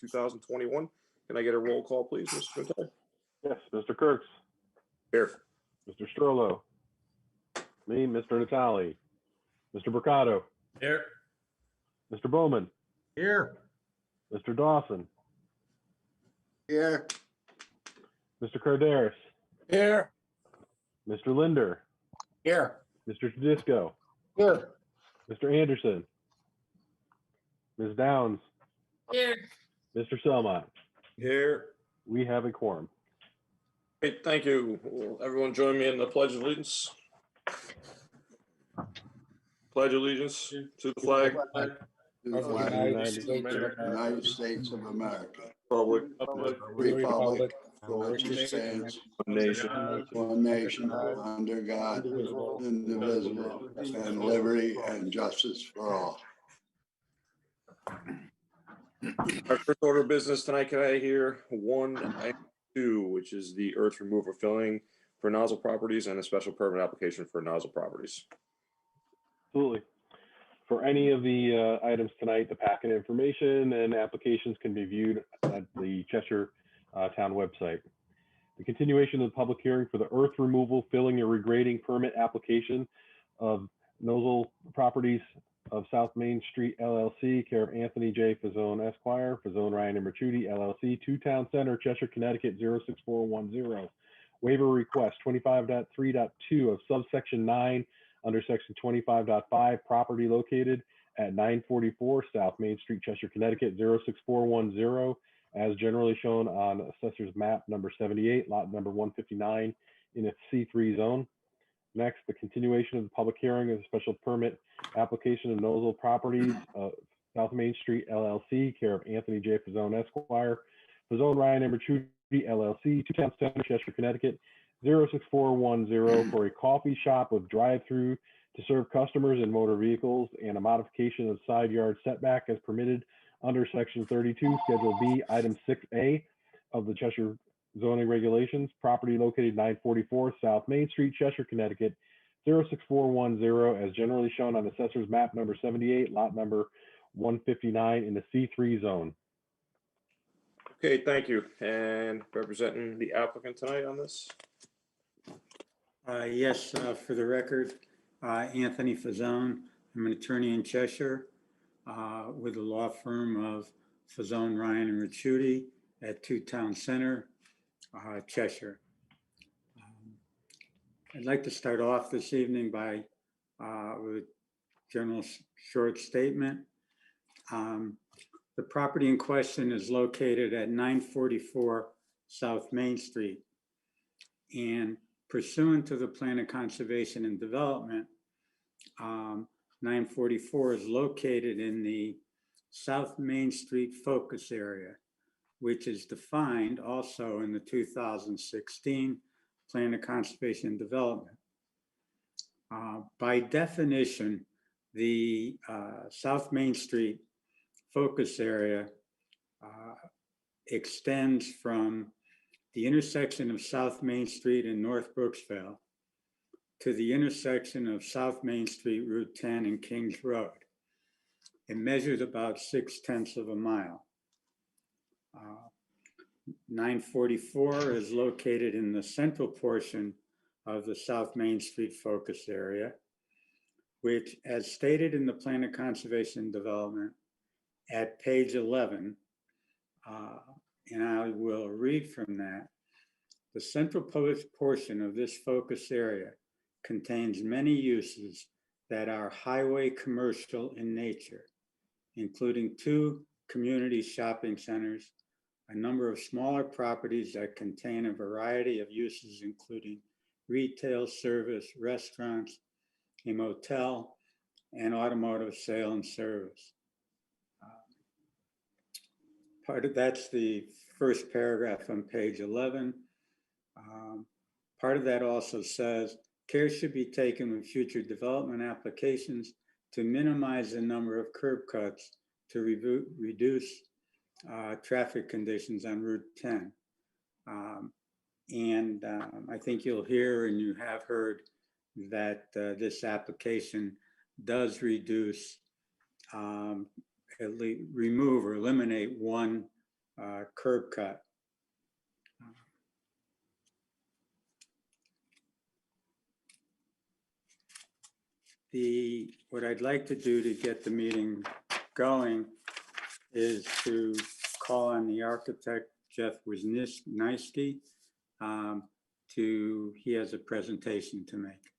2021. Can I get a roll call, please, Mr. Natale? Yes, Mr. Kurtz, Here. Mr. Strollo, me, Mr. Natale, Mr. Mercado, Here. Mr. Bowman, Here. Mr. Dawson, Here. Mr. Carderas, Here. Mr. Linder, Here. Mr. Tedisco, Here. Mr. Anderson, Ms. Downs, Here. Mr. Selmont. Here. We have a quorum. Great, thank you. Will everyone join me in the Pledge of Allegiance? Pledge allegiance to the flag, To the Of the flag United of States the of America. United States of America, public, republic for which it stands, one nation, one nation, under God, indivisible, and liberty and justice for all. Our first order of business tonight, can I hear 1 and 2, which is the earth removal filling for nozzle properties and a special permit application for nozzle properties? Absolutely. For any of the items tonight, the packet information and applications can be viewed at the Cheshire Town website. The continuation of the public hearing for the earth removal, filling, and regrading permit application of Nozzle Properties of South Main Street LLC, care of Anthony J. Fazzone Esquire, Fazzone Ryan and Merchuti LLC, 2 Town Center, Cheshire, Connecticut 06410. Waiver request 25.3.2 of subsection 9 under section 25.5, property located at 944 South Main Street, Cheshire, Connecticut 06410, as generally shown on Assessor's Map number 78, lot number 159 in its C3 zone. Next, the continuation of the public hearing of the special permit application of Nozzle Properties of South Main Street LLC, care of Anthony J. Fazzone Esquire, Fazzone Ryan and Merchuti LLC, 2 Town Center, Cheshire, Connecticut 06410, for a coffee shop with drive-through to serve customers and motor vehicles, and a modification of side yard setback as permitted under section 32, schedule B, item 6A of the Cheshire zoning regulations. Property located 944 South Main Street, Cheshire, Connecticut 06410, as generally shown on Assessor's Map number 78, lot number 159 in the C3 zone. Okay, thank you. And representing the applicant tonight on this? Yes, for the record, Anthony Fazzone. I'm an attorney in Cheshire with the law firm of Fazzone, Ryan and Merchuti at 2 Town Center, Cheshire. I'd like to start off this evening by with a general short statement. The property in question is located at 944 South Main Street, and pursuant to the Plan of Conservation and Development, 944 is located in the South Main Street focus area, which is defined also in the 2016 Plan of Conservation and Development. By definition, the South Main Street focus area extends from the intersection of South Main Street and North Brooksville to the intersection of South Main Street, Route 10 and Kings Road. It measures about 0.6 of a mile. 944 is located in the central portion of the South Main Street focus area, which, as stated in the Plan of Conservation and Development at page 11, and I will read from that. The central portion of this focus area contains many uses that are highway commercial in nature, including 2 community shopping centers, a number of smaller properties that contain a variety of uses, including retail, service, restaurants, a motel, and automotive sale and service. That's the first paragraph on page 11. Part of that also says, care should be taken with future development applications to minimize the number of curb cuts to reduce traffic conditions on Route 10. I think you'll hear, and you have heard, that this application does reduce, remove or eliminate one curb cut. What I'd like to do to get the meeting going is to call on the architect, Jeff Wisniewski, he has a presentation to make.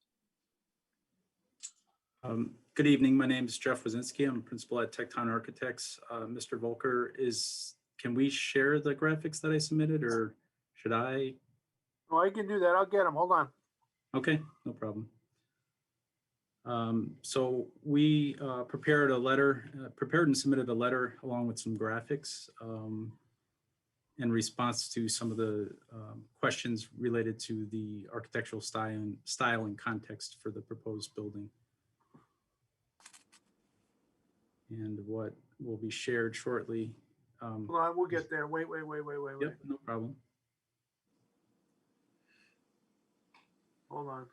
Good evening. My name is Jeff Wazinski. I'm principal at Tecton Architects. Mr. Volker, can we share the graphics that I submitted, or should I? Oh, I can do that. I'll get them. Hold on. Okay, no problem. So we prepared and submitted a letter along with some graphics in response to some of the questions related to the architectural style and context for the proposed building. And what will be shared shortly. Hold on, we'll get there. Wait. Yep, no problem. Hold on.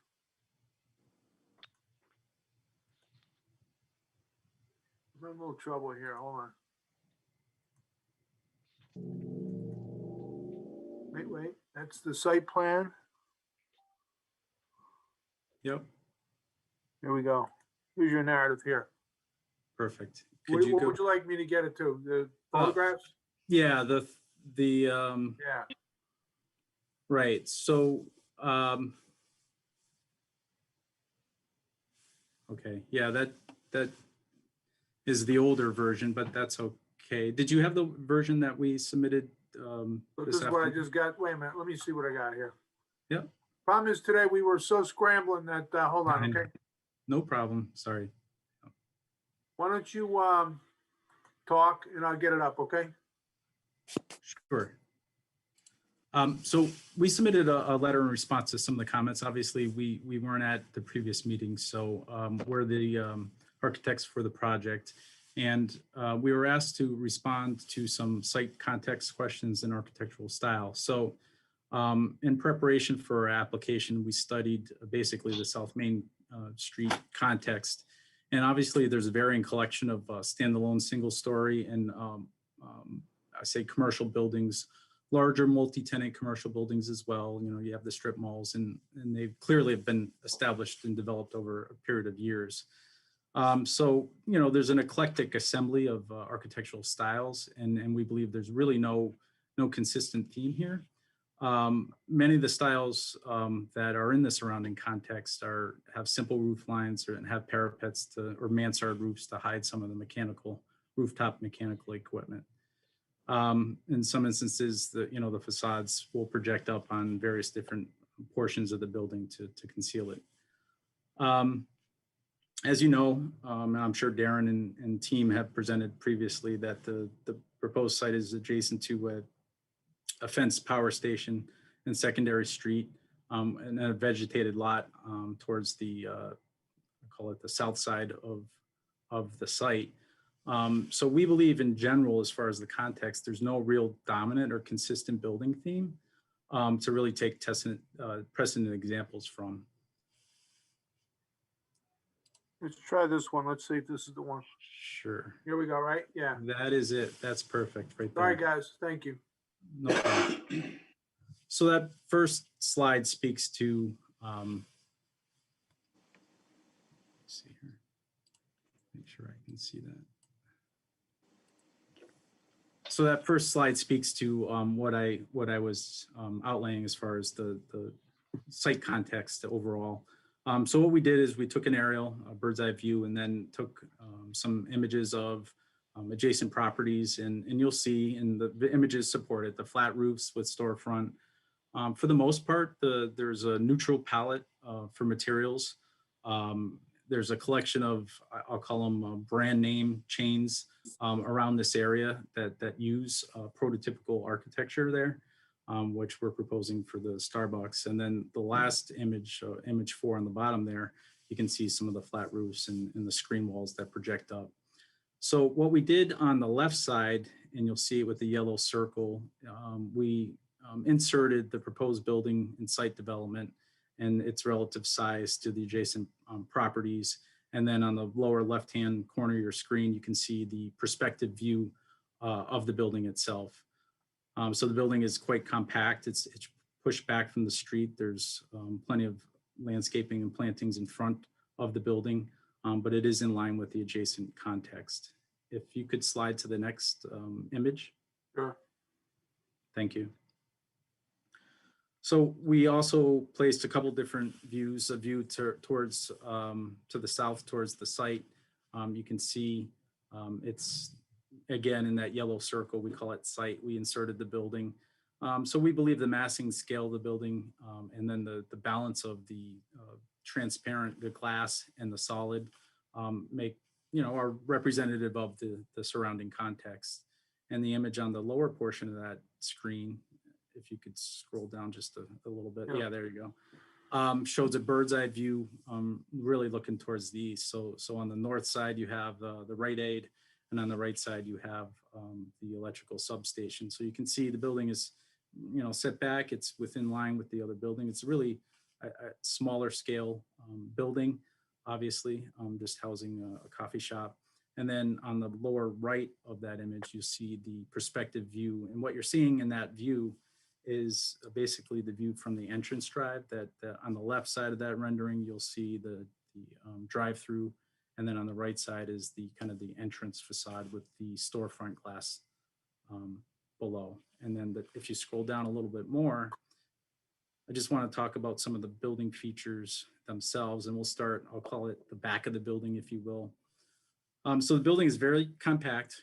I'm in a little trouble here. Hold on. Wait. That's the site plan. Yep, Here we go. Here's your narrative here. perfect. What would you like me to get it to? The photographs? Yeah, Yeah. right. So, okay, yeah, that is the older version, but that's okay. Did you have the version that we submitted? So this is what I afternoon? just got. Wait a minute. Let me see what I got here. Yep. Problem is today we were so scrambling that, hold on, okay? No problem. Sorry. Why don't you talk and I'll get it up, okay? Sure. So we submitted a letter in response to some of the comments. Obviously, we weren't at the previous meeting, so we're the architects for the project. And we were asked to respond to some site context questions and architectural style. So in preparation for our application, we studied basically the South Main Street context. And obviously, there's a varying collection of standalone single-story and I say commercial buildings, larger multi-tenant commercial buildings as well. You know, you have the strip malls, and they clearly have been established and developed over a period of years. So, you know, there's an eclectic assembly of architectural styles, and we believe there's really no consistent theme here. Many of the styles that are in the surrounding context have simple roof lines and have parapets or mansard roofs to hide some of the rooftop mechanical equipment. In some instances, the facades will project up on various different portions of the building to conceal it. As you know, and I'm sure Darren and team have presented previously, that the proposed site is adjacent to a fenced power station and secondary street, and a vegetated lot towards the, call it the south side of the site. So we believe in general, as far as the context, there's no real dominant or consistent building theme to really take precedent examples from. Let's try this one. Let's see if this is the one. Sure. Here we go, right? Yeah. That is it. That's perfect right there. Sorry, guys. Thank you. No problem. So that first slide speaks to, let's see here, make sure I can see that. So that first slide speaks to what I was outlining as far as the site context overall. So what we did is we took an aerial, a bird's eye view, and then took some images of adjacent properties, and you'll see, and the images support it, the flat roofs with storefront. For the most part, there's a neutral palette for materials. There's a collection of, I'll call them brand name chains around this area that use prototypical architecture there, which we're proposing for the Starbucks. And then the last image, image 4 on the bottom there, you can see some of the flat roofs and the screen walls that project up. So what we did on the left side, and you'll see it with the yellow circle, we inserted the proposed building and site development and its relative size to the adjacent properties. And then on the lower left-hand corner of your screen, you can see the perspective view of the building itself. So the building is quite compact. It's pushed back from the street. There's plenty of landscaping and plantings in front of the building, but it is in line with the adjacent context. If you could slide to the next image. Sure. Thank you. So we also placed a couple different views, a view towards to the south towards the site. You can see it's again in that yellow circle, we call it site. We inserted the building. So we believe the massing scale of the building and then the balance of the transparent, the glass and the solid are representative of the surrounding context. And the image on the lower portion of that screen, if you could scroll down just a little bit. Yeah, there you go. Shows a bird's eye view, really looking towards the east. So on the north side, you have the Rite Aid, and on the right side, you have the electrical substation. So you can see the building is, set back. It's within line with the other building. It's really a smaller scale building, obviously, just housing a coffee shop. And then on the lower right of that image, you see the perspective view. And what you're seeing in that view is basically the view from the entrance drive. That on the left side of that rendering, you'll see the drive-through. And then on the right side is the kind of the entrance facade with the storefront glass below. And then if you scroll down a little bit more, I just want to talk about some of the building features themselves. And we'll start, I'll call it the back of the building, if you will. So the building is very compact,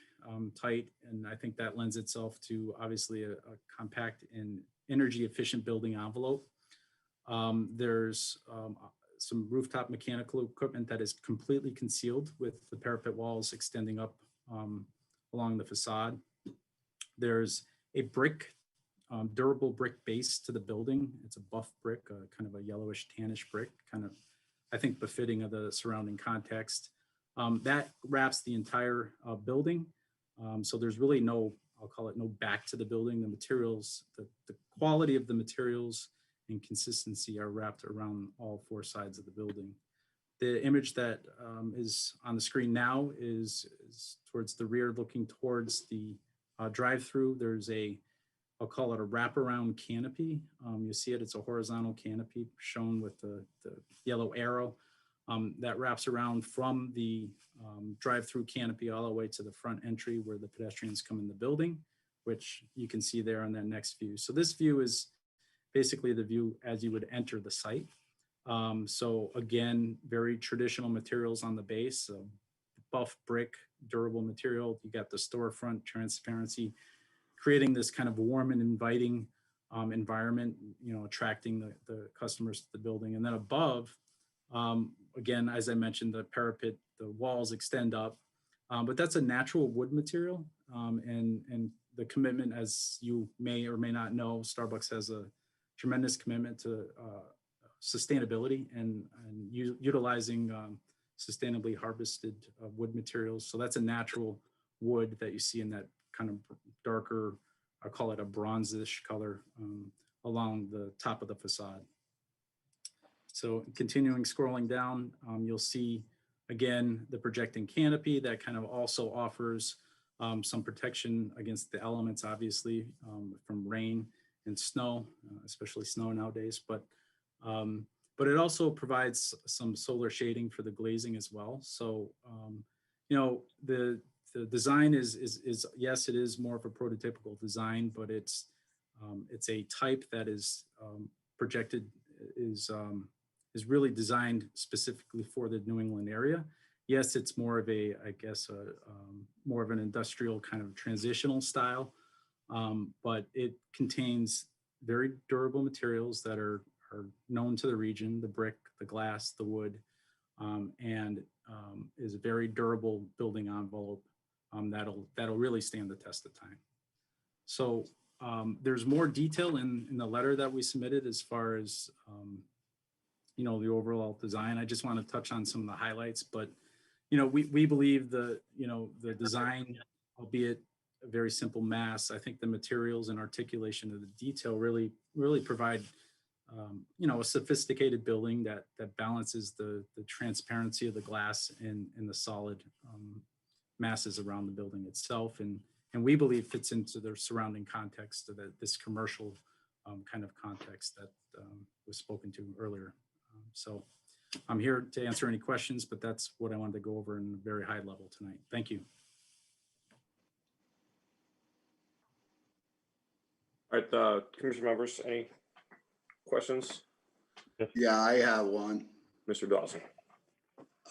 tight, and I think that lends itself to obviously a compact and energy efficient building envelope. There's some rooftop mechanical equipment that is completely concealed with the parapet walls extending up along the facade. There's a brick, durable brick base to the building. It's a buff brick, kind of a yellowish tannish brick, kind of, I think, befitting of the surrounding context. That wraps the entire building. So there's really no, I'll call it no back to the building. The materials, the quality of the materials and consistency are wrapped around all four sides of the building. The image that is on the screen now is towards the rear, looking towards the drive-through. There's I'll call it a wraparound canopy. You see it, it's a horizontal canopy shown with the yellow arrow. That wraps around from the drive-through canopy all the way to the front entry where the pedestrians come in the building, which you can see there on that next view. So this view is basically the view as you would enter the site. So again, very traditional materials on the base, buff brick, durable material. You got the storefront transparency, creating this kind of warm and inviting environment, attracting the customers to the building. And then above, again, as I mentioned, the parapet, the walls extend up, but that's a natural wood material. And the commitment, as you may or may not know, Starbucks has a tremendous commitment to sustainability and utilizing sustainably harvested wood materials. So that's a natural wood that you see in that kind of darker, I call it a bronzish color along the top of the facade. So continuing scrolling down, you'll see, again, the projecting canopy that kind of also offers some protection against the elements, obviously, from rain and snow, especially snow nowadays. But it also provides some solar shading for the glazing as well. So, the design is yes, it is more of a prototypical design, but it's a type that is projected, is really designed specifically for the New England area. Yes, it's more of a, I guess, more of an industrial kind of transitional style, but it contains very durable materials that are known to the region, the brick, the glass, the wood, and is a very durable building envelope that'll really stand the test of time. So there's more detail in the letter that we submitted as far as the overall design. I just want to touch on some of the highlights, but we believe the design, albeit a very simple mass, I think the materials and articulation of the detail really provide a sophisticated building that balances the transparency of the glass and the solid masses around the building itself, and and we believe fits into the surrounding context of this commercial kind of context that was spoken to earlier. So I'm here to answer any questions, but that's what I wanted to go over in a very high level tonight. Thank you. All right, commission members, any questions? Yeah, I have one. Mr. Dawson?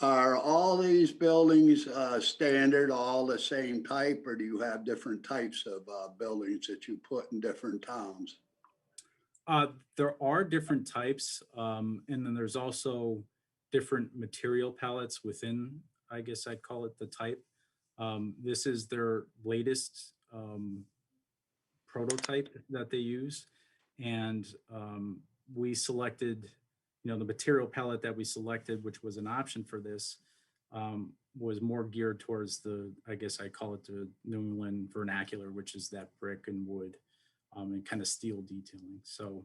Are all these buildings standard, all the same type, or do you have different types of buildings that you put in different towns? There are different types, and then there's also different material palettes within, I guess I'd call it the type. This is their latest prototype that they use. And we selected, the material palette that we selected, which was an option for this, was more geared towards I guess I call it the New England vernacular, which is that brick and wood and kind of steel detailing. So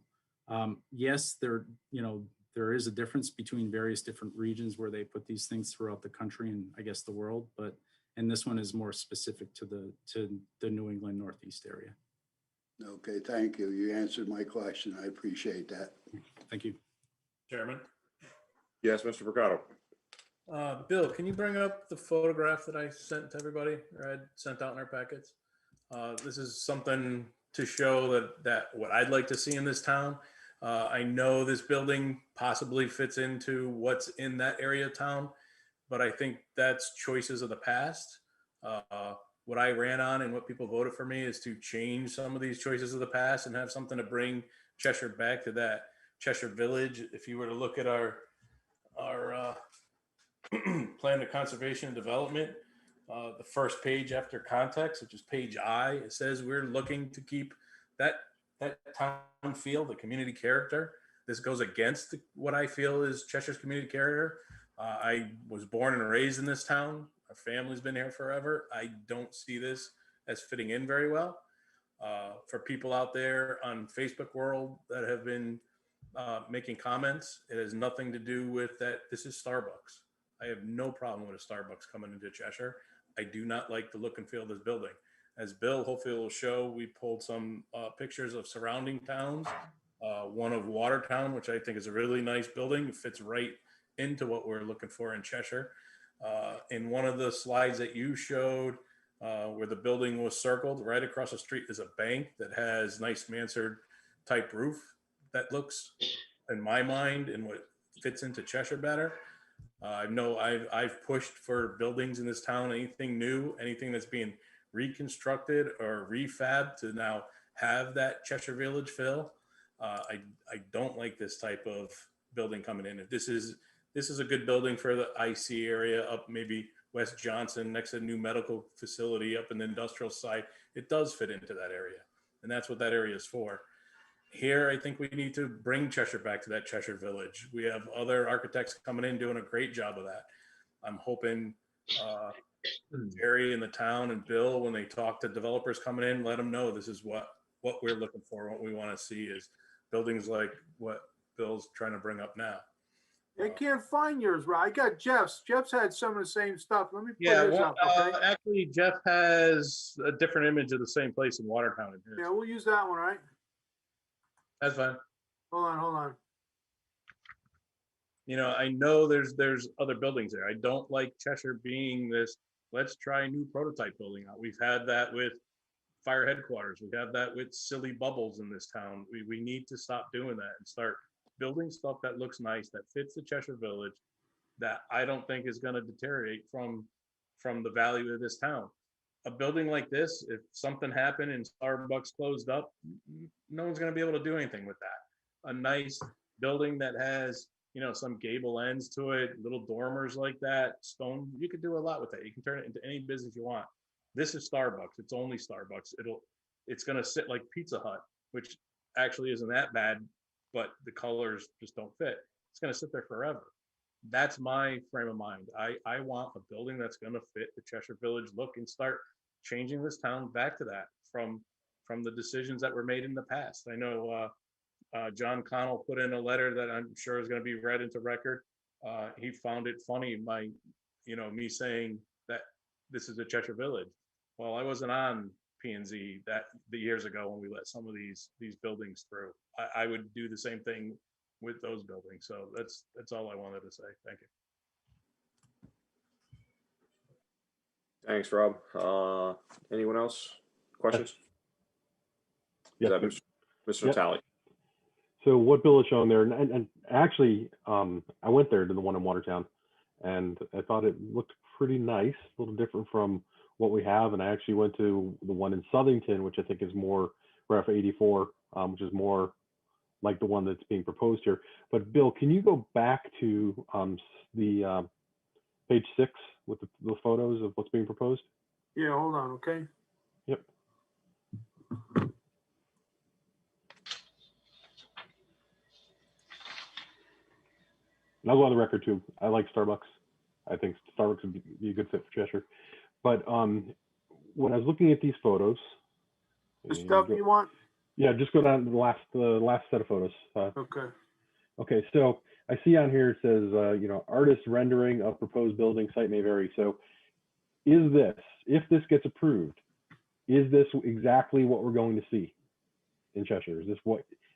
yes, there is a difference between various different regions where they put these things throughout the country and I guess the world, and this one is more specific to the New England Northeast area. Okay, thank you. You answered my question. I appreciate that. Thank you. Chairman. Yes, Mr. Mercado? Bill, can you bring up the photograph that I sent to everybody, or I'd sent out in our packets? This is something to show that what I'd like to see in this town. I know this building possibly fits into what's in that area of town, but I think that's choices of the past. What I ran on and what people voted for me is to change some of these choices of the past and have something to bring Cheshire back to that Cheshire Village. If you were to look at our plan of conservation and development, the first page after context, which is page I, it says we're looking to keep that town feel, the community character. This goes against what I feel is Cheshire's community character. I was born and raised in this town. Our family's been here forever. I don't see this as fitting in very well. For people out there on Facebook world that have been making comments, it has nothing to do with that. This is Starbucks. I have no problem with a Starbucks coming into Cheshire. I do not like the look and feel of this building. As Bill hopefully will show, we pulled some pictures of surrounding towns. One of Watertown, which I think is a really nice building. It fits right into what we're looking for in Cheshire. In one of the slides that you showed, where the building was circled, right across the street is a bank that has nice mansard type roof that looks, in my mind, and what fits into Cheshire better. I know I've pushed for buildings in this town, anything new, anything that's being reconstructed or refabbed to now have that Cheshire Village feel. I don't like this type of building coming in. If this is a good building for the IC area up maybe West Johnson next to the new medical facility up in the industrial side, it does fit into that area. And that's what that area is for. Here, I think we need to bring Cheshire back to that Cheshire Village. We have other architects coming in doing a great job of that. I'm hoping Jerry and the town and Bill, when they talk to developers coming in, let them know this is what we're looking for. What we want to see is buildings like what Bill's trying to bring up now. I can't find yours, Rob. I got Jeff's. Jeff's had some of the same stuff. Let me put Yeah, his well, up, okay? actually, Jeff has a different image of the same place in Watertown. In his. Yeah, we'll use that one, right? That's fine. Hold on. I know there's other buildings there. I don't like Cheshire being this, let's try a new prototype building out. We've had that with fire headquarters. We have that with silly bubbles in this town. We need to stop doing that and start building stuff that looks nice, that fits the Cheshire Village, that I don't think is going to deteriorate from the value of this town. A building like this, if something happened and Starbucks closed up, no one's going to be able to do anything with that. A nice building that has, some gable ends to it, little dormers like that, stone, you could do a lot with that. You can turn it into any business you want. This is Starbucks. It's only Starbucks. It's going to sit like Pizza Hut, which actually isn't that bad, but the colors just don't fit. It's going to sit there forever. That's my frame of mind. I want a building that's going to fit the Cheshire Village look and start changing this town back to that from the decisions that were made in the past. I know John Connell put in a letter that I'm sure is going to be read into record. He found it funny, me saying that this is a Cheshire Village. Well, I wasn't on P and Z the years ago when we let some of these buildings through. I would do the same thing with those buildings. So that's all I wanted to say. Thank you. Thanks, Rob. Anyone else? Questions? Is Yes. that Mr. Yep. Natale? So what Bill is showing there, and actually, I went there to the one in Watertown, and I thought it looked pretty nice, a little different from what we have. And I actually went to the one in Southington, which I think is more Ref 84, which is more like the one that's being proposed here. But Bill, can you go back to the page 6 with the photos of what's being proposed? Yeah, hold on, okay? Yep. And I'll go on the record too. I like Starbucks. I think Starbucks would be a good fit for Cheshire. But when I was looking at these photos, The stuff you want? yeah, just go down to the last set of photos. Okay. Okay, so I see on here it says, artist rendering of proposed building site may vary. So is this, if this gets approved, is this exactly what we're going to see in Cheshire? Is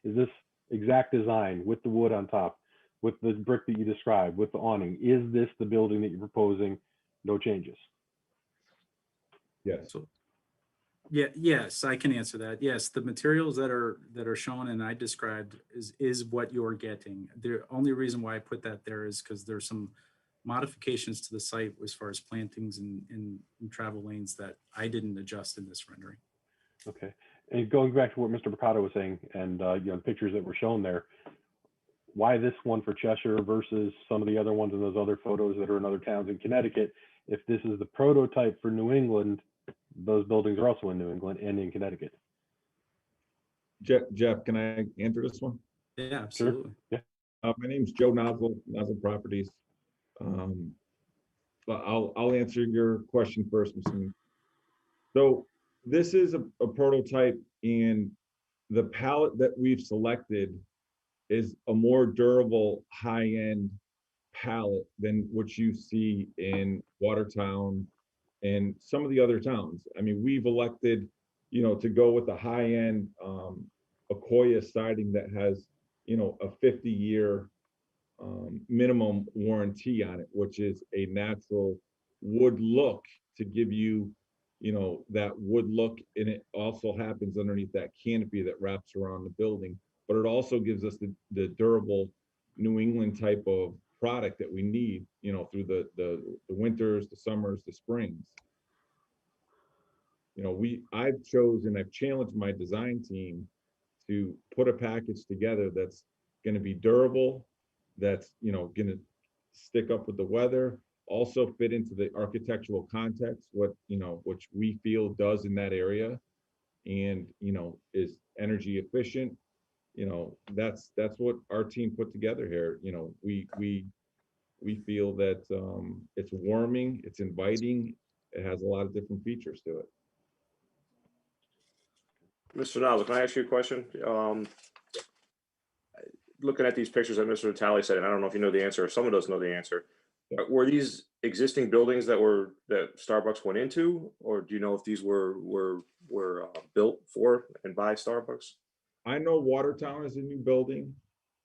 this exact design with the wood on top, with the brick that you described, with the awning? Is this the building that you're proposing? No changes? Yes. So, yeah, yes, I can answer that. Yes, the materials that are shown and I described is what you're getting. The only reason why I put that there is because there's some modifications to the site as far as plantings and travel lanes that I didn't adjust in this rendering. Okay. And going back to what Mr. Mercado was saying, and the pictures that were shown there, why this one for Cheshire versus some of the other ones in those other photos that are in other towns in Connecticut? If this is the prototype for New England, those buildings are also in New England and in Connecticut. Jeff, can I answer this one? Yeah, absolutely. Yeah. My name's Joe Nozzle Properties. But I'll answer your question first, Mr. Lee. So this is a prototype, and the palette that we've selected is a more durable, high-end palette than what you see in Watertown and some of the other towns. I mean, we've elected, to go with the high-end Akoya siding that has, a 50-year minimum warranty on it, which is a natural wood look to give you, that wood look. And it also happens underneath that canopy that wraps around the building, but it also gives us the durable New England type of product that we need, through the winters, the summers, the springs. I've chosen, I've challenged my design team to put a package together that's going to be durable, that's, going to stick up with the weather, also fit into the architectural context, which we feel does in that area, and, is energy efficient. That's what our team put together here. We feel that it's warming, it's inviting, it has a lot of different features to it. Mr. Nozzle, can I ask you a question? Looking at these pictures that Mr. Natale said, and I don't know if you know the answer, or someone doesn't know the answer. Were these existing buildings that Starbucks went into, or do you know if these were built for and by Starbucks? I know Watertown is a new building.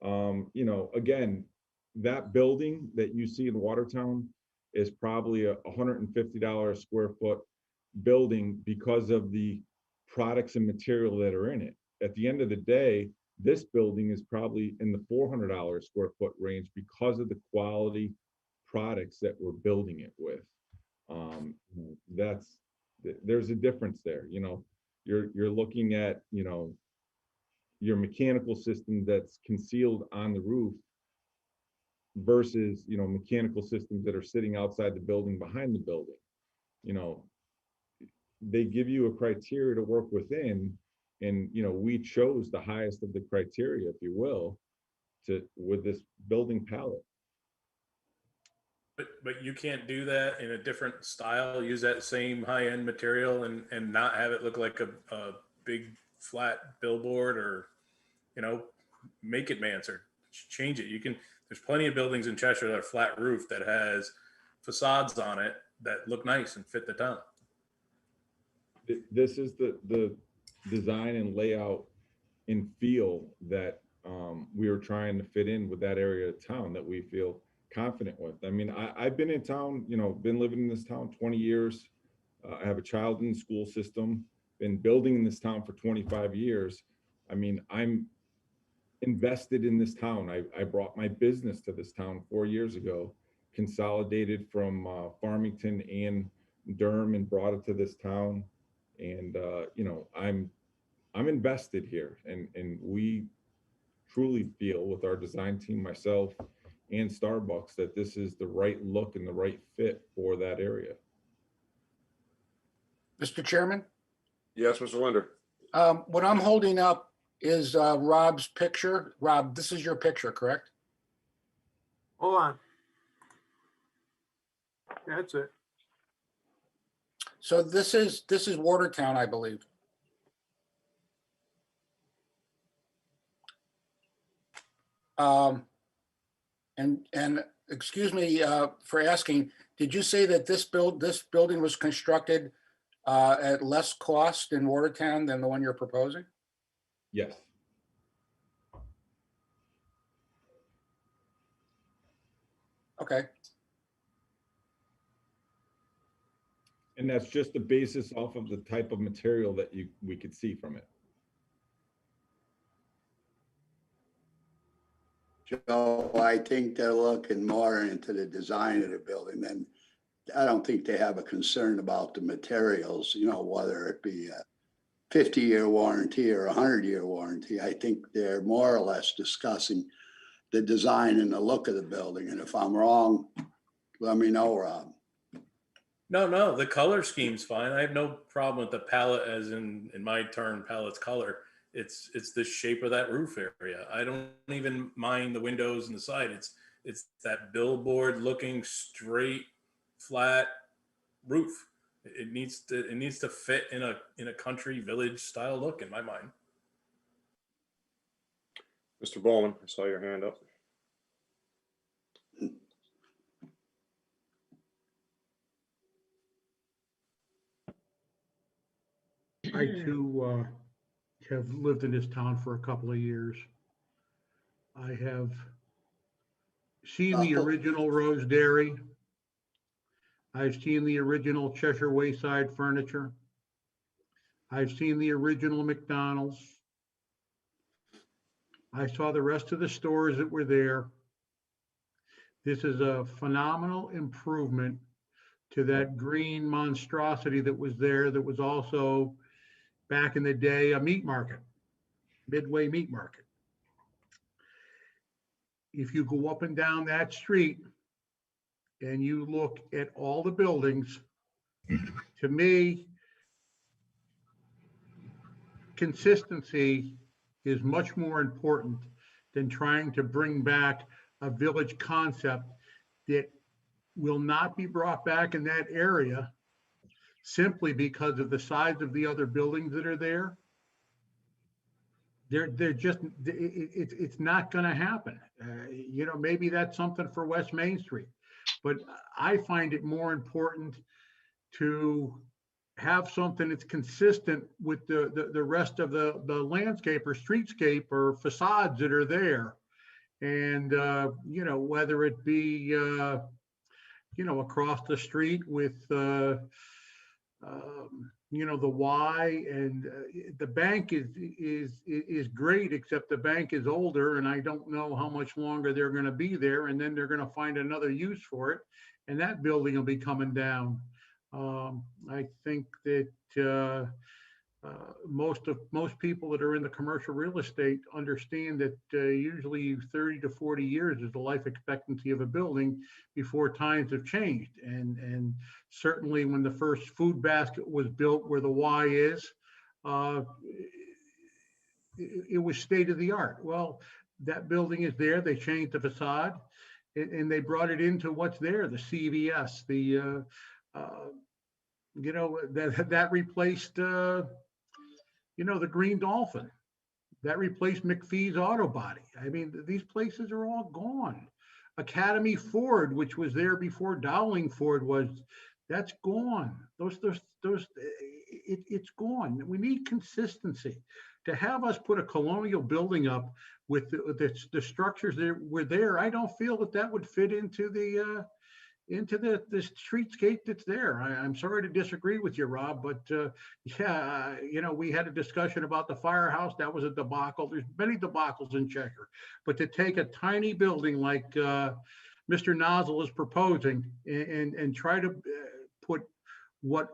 Again, that building that you see in Watertown is probably a $150 a square foot building because of the products and material that are in it. At the end of the day, this building is probably in the $400 square foot range because of the quality products that we're building it with. There's a difference there. You're looking at, your mechanical system that's concealed on the roof versus, mechanical systems that are sitting outside the building, behind the building. They give you a criteria to work within, and, we chose the highest of the criteria, if you will, with this building palette. But you can't do that in a different style, use that same high-end material and not have it look like a big flat billboard, or, make it Mansard, change it. There's plenty of buildings in Cheshire that are flat roof that has facades on it that look nice and fit the town. This is the design and layout and feel that we are trying to fit in with that area of town that we feel confident with. I mean, I've been in town, you know, been living in this town 20 years. I have a child in the school system, been building in this town for 25 years. I mean, I'm invested in this town. I brought my business to this town 4 years ago, consolidated from Farmington and Durham and brought it to this town. And you know, I'm invested here, and we truly feel with our design team, myself and Starbucks, that this is the right look and the right fit for that area. Mr. Chairman, Yes, Mr. Linder. what I'm holding up is Rob's picture. Rob, this is your picture, correct? Hold on. That's it. So this is Watertown, I believe. And excuse me for asking, did you say that this building was constructed at less cost in Watertown than the one you're proposing? Yes. Okay. And that's just the basis off of the type of material that we could see from it. Joe, I think they're looking more into the design of the building than, I don't think they have a concern about the materials, you know, whether it be a 50-year warranty or a 100-year warranty. I think they're more or less discussing the design and the look of the building. And if I'm wrong, let me know, Rob. No, the color scheme's fine. I have no problem with the palette, as in my term, palette's color. It's the shape of that roof area. I don't even mind the windows and the side. It's that billboard looking straight, flat roof. It needs to fit in a country village style look in my mind. Mr. Bowman, I saw your hand up. I too have lived in this town for a couple of years. I have seen the original Rose Dairy. I've seen the original Cheshire Wayside Furniture. I've seen the original McDonald's. I saw the rest of the stores that were there. This is a phenomenal improvement to that green monstrosity that was there, that was also back in the day a meat market, Midway Meat Market. If you go up and down that street and you look at all the buildings, to me, consistency is much more important than trying to bring back a village concept that will not be brought back in that area simply because of the size of the other buildings that are there. They're just, it's not going to happen. You know, maybe that's something for West Main Street, but I find it more important to have something that's consistent with the rest of the landscape or streetscape or facades that are there. And, you know, whether it be, you know, across the street with, you know, the Y, and the bank is great, except the bank is older and I don't know how much longer they're going to be there. And then they're going to find another use for it, and that building will be coming down. I think that most people that are in the commercial real estate understand that usually 30 to 40 years is the life expectancy of a building before times have changed. And certainly when the first food basket was built where the Y is, it was state of the art. Well, that building is there. They changed the facade and they brought it into what's there, the CVS, the you know, that replaced, you know, the Green Dolphin. That replaced McPhee's Auto Body. I mean, these places are all gone. Academy Ford, which was there before Dowling Ford was, that's gone. Those it's gone. We need consistency. To have us put a colonial building up with the structures that were there, I don't feel that that would fit into the streetscape that's there. I'm sorry to disagree with you, Rob, but yeah, we had a discussion about the firehouse. That was a debacle. There's many debacles in Cheshire, but to take a tiny building like Mr. Nozzle is proposing and try to put what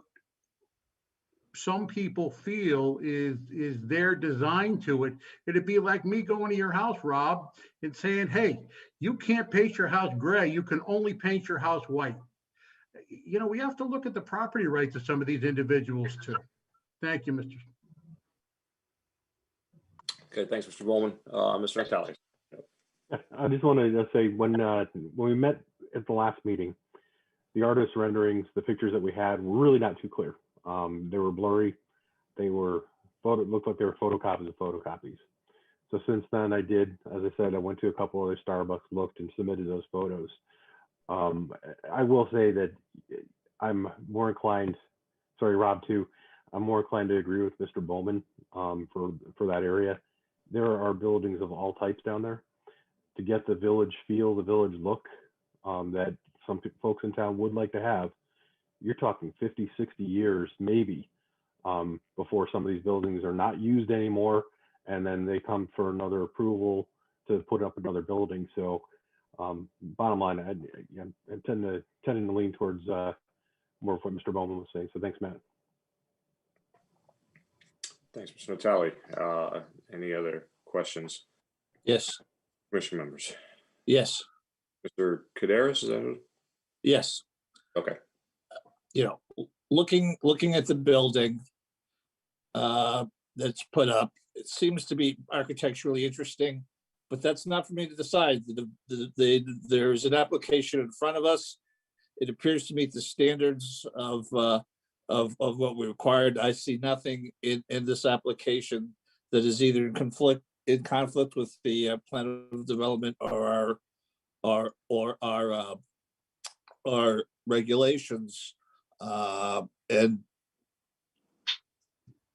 some people feel is their design to it, it'd be like me going to your house, Rob, and saying, hey, you can't paint your house gray, you can only paint your house white. We have to look at the property rights of some of these individuals too. Thank you, Mr. Okay, thanks, Mr. Bowman. Mr. Natale. I just wanted to say when we met at the last meeting, the artist renderings, the pictures that we had were really not too clear. They were blurry. They were looked like they were photocopies of photocopies. So since then, as I said, I went to a couple other Starbucks, looked and submitted those photos. I will say that I'm more inclined, sorry, Rob, too, I'm more inclined to agree with Mr. Bowman for that area. There are buildings of all types down there. To get the village feel, the village look that some folks in town would like to have, you're talking 50, 60 years, maybe, before some of these buildings are not used anymore. And then they come for another approval to put up another building. So bottom line, I tend to lean towards more of what Mr. Bowman was saying. So thanks, Matt. Thanks, Mr. Natale. Any other questions? Yes. Commission members? Yes. Mr. Kaderis, is that it? Yes. Okay. Looking at the building that's put up, it seems to be architecturally interesting, but that's not for me to decide. There's an application in front of us. It appears to meet the standards of what we required. I see nothing in this application that is either in conflict with the plan of development or our regulations. And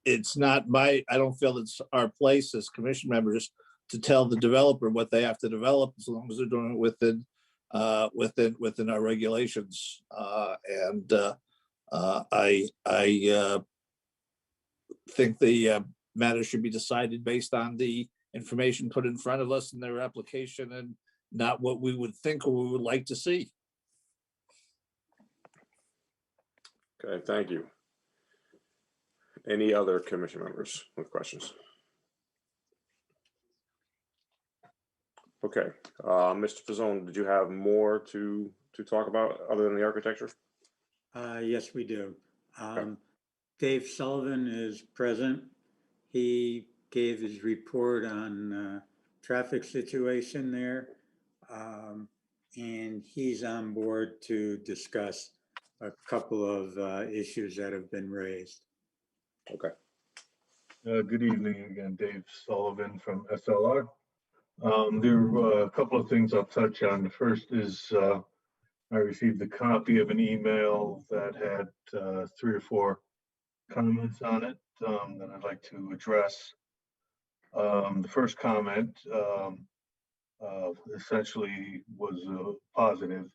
it's not I don't feel it's our place as commission members to tell the developer what they have to develop, as long as they're doing it within our regulations. I think the matter should be decided based on the information put in front of us in their application, and not what we would think or we would like to see. Okay, thank you. Any other commission members with questions? Okay, Mr. Pizzone, did you have more to talk about other than the architecture? Yes, we do. Okay. Dave Sullivan is present. He gave his report on traffic situation there. And he's on board to discuss a couple of issues that have been raised. Okay. Good evening again, Dave Sullivan from SLR. There are a couple of things I'll touch on. The first is I received a copy of an email that had 3 or 4 comments on it that I'd like to address. The first comment essentially was positive,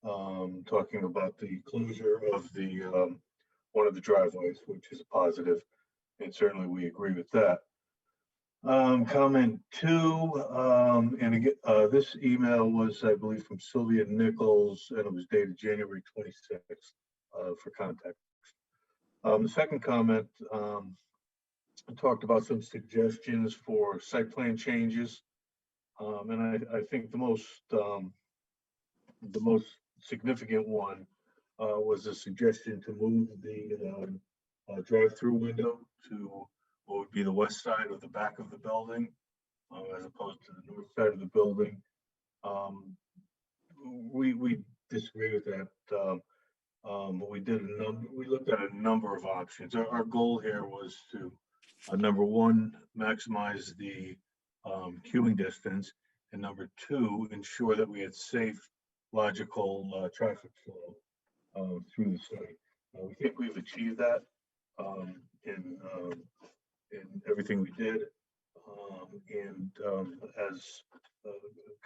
talking about the closure of the one of the driveways, which is a positive, and certainly we agree with that. Comment 2, and again, this email was, I believe, from Sylvia Nichols, and it was dated January 26th for context. The second comment talked about some suggestions for site plan changes, and I think the most significant one was a suggestion to move the drive-through window to what would be the west side of the back of the building, as opposed to the north side of the building. We disagree with that. But we looked at a number of options. Our goal here was to, number 1, maximize the queuing distance, and number 2, ensure that we had safe, logical traffic flow through the site. We think we've achieved that. in everything we did. As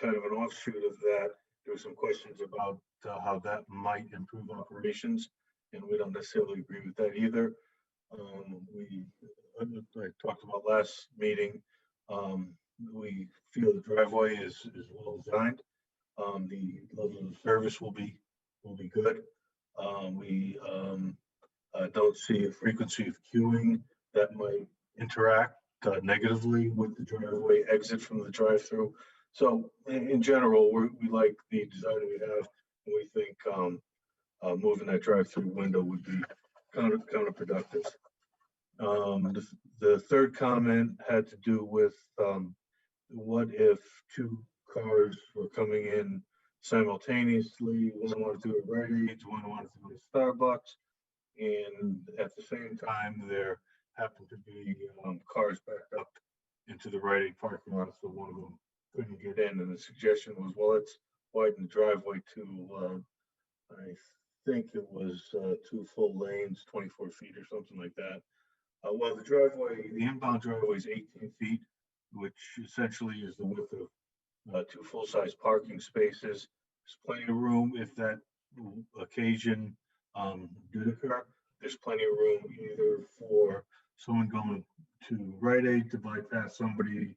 kind of an offshoot of that, there were some questions about how that might improve operations, and we don't necessarily agree with that either. I talked about last meeting. We feel the driveway is well designed. The level of service will be good. We don't see a frequency of queuing that might interact negatively with the driveway exit from the drive-through. So in general, we like the design we have, and we think moving that drive-through window would be counterproductive. The third comment had to do with what if two cars were coming in simultaneously? One wanted to do a Rite Aid, one wanted to go to Starbucks, and at the same time there happened to be cars backed up into the Rite Aid parking lot, so one of them couldn't get in. And the suggestion was, well, let's widen the driveway to, I think it was 2 full lanes, 24 feet or something like that. Well, the inbound driveway is 18 feet, which essentially is the width of 2 full-size parking spaces. There's plenty of room if that occasion did occur. There's plenty of room either for someone going to Rite Aid to bypass somebody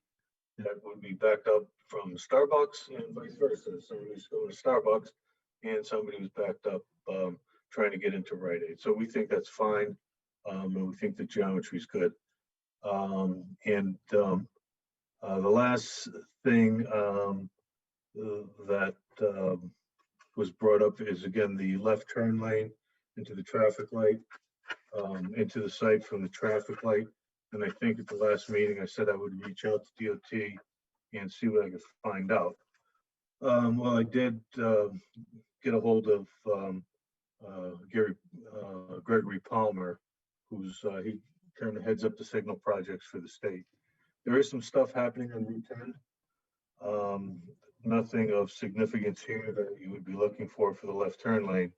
that would be backed up from Starbucks, and vice versa. Somebody who's going to Starbucks and somebody who's backed up trying to get into Rite Aid. So we think that's fine, and we think the geometry is good. The last thing that was brought up is, again, the left turn lane into the traffic light, into the site from the traffic light. And I think at the last meeting, I said I would reach out to DOT and see what I could find out. Well, I did get a hold of Gregory Palmer, he kind of heads up the signal projects for the state. There is some stuff happening on Route 10. Nothing of significance here that you would be looking for the left turn lane,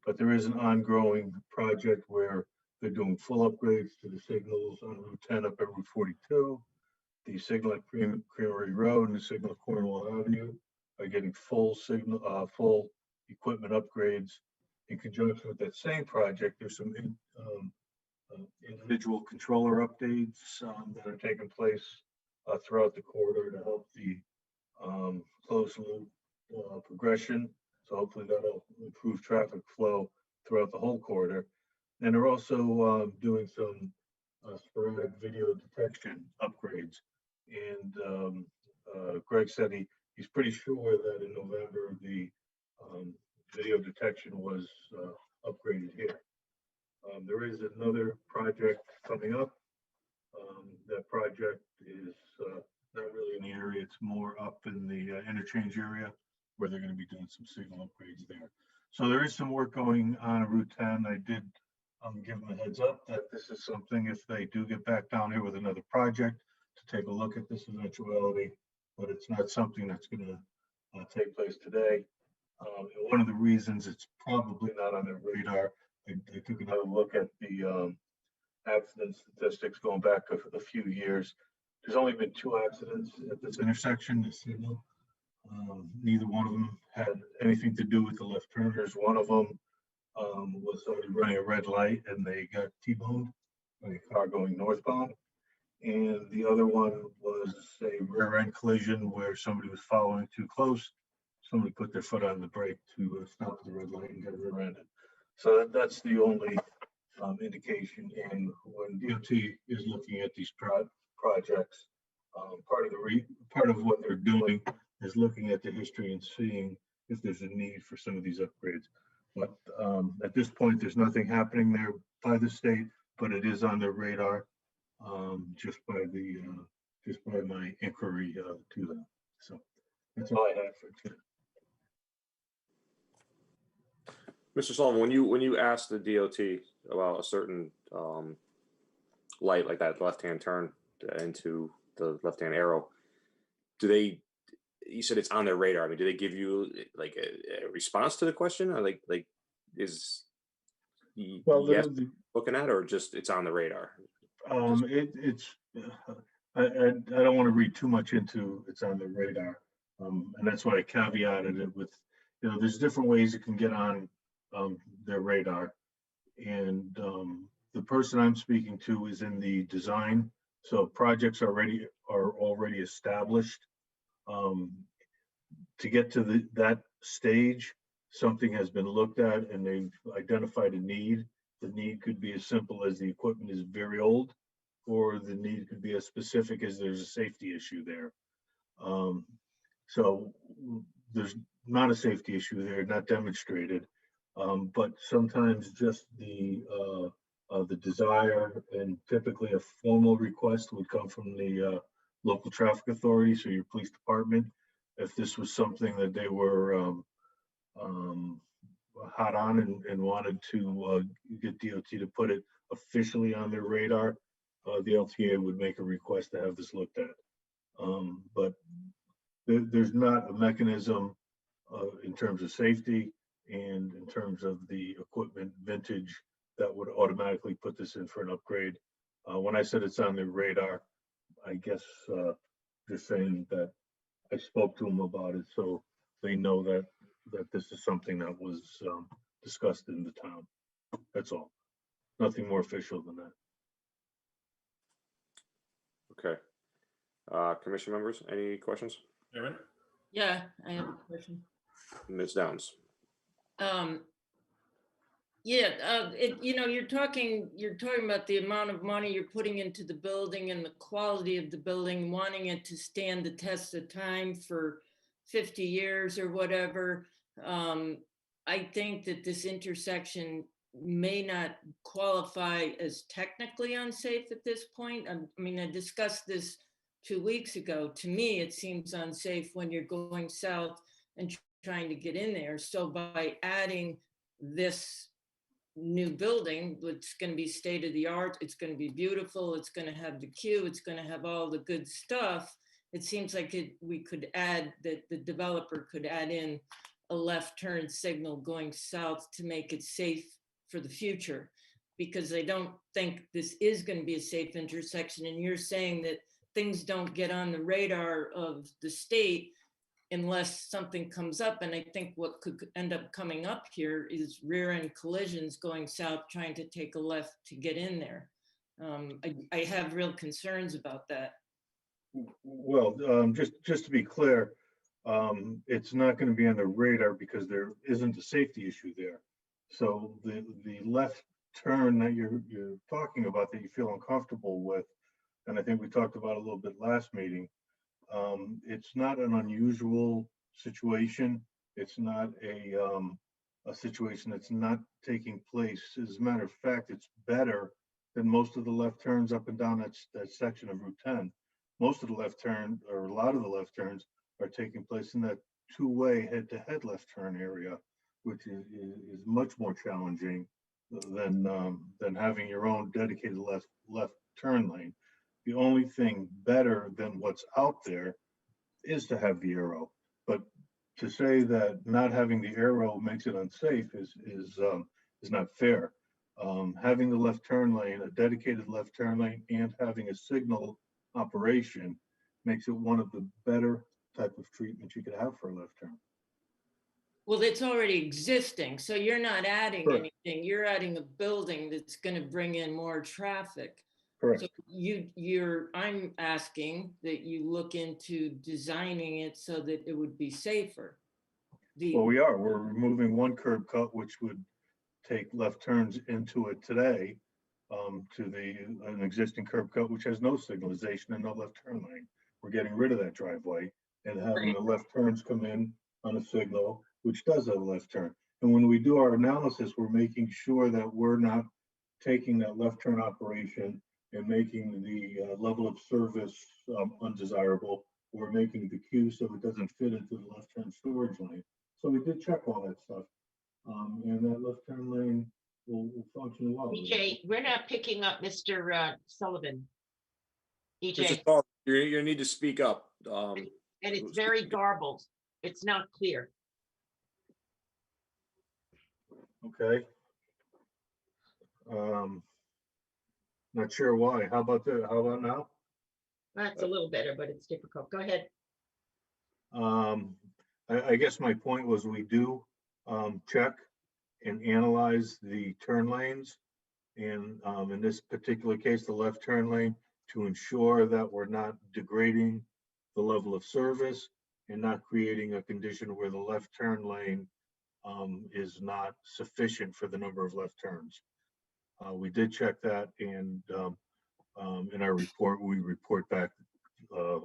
but there is an ongoing project where they're doing full upgrades to the signals on Route 10 up at Route 42. The signal at Creamery Road and the signal at Cornwall Avenue are getting full equipment upgrades. In conjunction with that same project, there's some individual controller updates that are taking place throughout the corridor to help the closed loop progression. So hopefully that'll improve traffic flow throughout the whole corridor. And they're also doing some sporadic video detection upgrades. And Greg said he's pretty sure that in November the video detection was upgraded here. There is another project coming up. That project is not really in the area. It's more up in the interchange area where they're going to be doing some signal upgrades there. So there is some work going on Route 10. I did give them a heads up that this is something, if they do get back down here with another project, to take a look at this eventuality, but it's not something that's going to take place today. And one of the reasons it's probably not on their radar, I took another look at the accident statistics going back a few years. There's only been 2 accidents at this intersection, this signal. Neither one of them had anything to do with the left turners. One of them was somebody running a red light and they got T-boned by a car going northbound. And the other one was a rear end collision where somebody was following too close. Somebody put their foot on the brake to stop the red light and get rear-ended. So that's the only indication. And when DOT is looking at these projects, part of what they're doing is looking at the history and seeing if there's a need for some of these upgrades. But at this point, there's nothing happening there by the state, but it is on their radar just by my inquiry to them. So that's all I have for today. Mr. Sullivan, when you asked the DOT about a certain light like that left-hand turn into the left-hand arrow, you said it's on their radar. I mean, do they give you like a response to the question, or like Well, yes, looking at, or just it's on the radar? it's, I don't want to read too much into it's on the radar. And that's why I caveated it with, there's different ways it can get on their radar. And the person I'm speaking to is in the design. So projects are already established. To get to that stage, something has been looked at and they've identified a need. The need could be as simple as the equipment is very old, or the need could be as specific as there's a safety issue there. So there's not a safety issue there, not demonstrated, but sometimes just the desire, and typically a formal request would come from the local traffic authority, so your police department. If this was something that they were hot on and wanted to get DOT to put it officially on their radar, the LTA would make a request to have this looked at. But there's not a mechanism in terms of safety and in terms of the equipment vintage that would automatically put this in for an upgrade. When I said it's on the radar, I guess just saying that I spoke to them about it, so they know that this is something that was discussed in the town. That's all. Nothing more official than that. Okay. Commission members, any questions? Aaron? Yeah, I have a question. Ms. Downs? You're talking about the amount of money you're putting into the building and the quality of the building, wanting it to stand the test of time for 50 years or whatever. I think that this intersection may not qualify as technically unsafe at this point. I discussed this 2 weeks ago. To me, it seems unsafe when you're going south and trying to get in there. So by adding this new building, it's going to be state of the art, it's going to be beautiful, it's going to have the queue, it's going to have all the good stuff. It seems like we could add, that the developer could add in a left turn signal going south to make it safe for the future, because I don't think this is going to be a safe intersection. And you're saying that things don't get on the radar of the state unless something comes up. And I think what could end up coming up here is rear end collisions going south, trying to take a left to get in there. I have real concerns about that. Well, just to be clear, it's not going to be on the radar because there isn't a safety issue there. So the left turn that you're talking about, that you feel uncomfortable with, and I think we talked about a little bit last meeting, it's not an unusual situation. It's not a situation that's not taking place. As a matter of fact, it's better than most of the left turns up and down that section of Route 10. Most of the left turn, or a lot of the left turns, are taking place in that two-way head-to-head left turn area, which is much more challenging than having your own dedicated left turn lane. The only thing better than what's out there is to have the arrow. But to say that not having the arrow makes it unsafe is not fair. Having the left turn lane, a dedicated left turn lane, and having a signal operation makes it one of the better type of treatment you could have for a left turn. Well, it's already existing, so you're not adding Correct. anything. You're adding a building that's going to bring in more traffic. Correct. So I'm asking that you look into designing it so that it would be safer. Well, we're removing one curb cut, which would take left turns into it today, to an existing curb cut, which has no signalization and no left turn lane. We're getting rid of that driveway and having the left turns come in on a signal, which does have a left turn. And when we do our analysis, we're making sure that we're not taking that left turn operation and making the level of service undesirable. We're making the queue so it doesn't fit into the left turn storage lane. So we did check all that stuff. And that left turn lane will function well. EJ, we're not picking up Mr. Sullivan. EJ, Mr. Paul, you need to speak up. and it's very garbled. It's not clear. Okay. Not sure why. How about now? That's a little better, but it's difficult. Go ahead. I guess my point was we do check and analyze the turn lanes. And in this particular case, the left turn lane, to ensure that we're not degrading the level of service and not creating a condition where the left turn lane is not sufficient for the number of left turns. We did check that, and in our report, we report back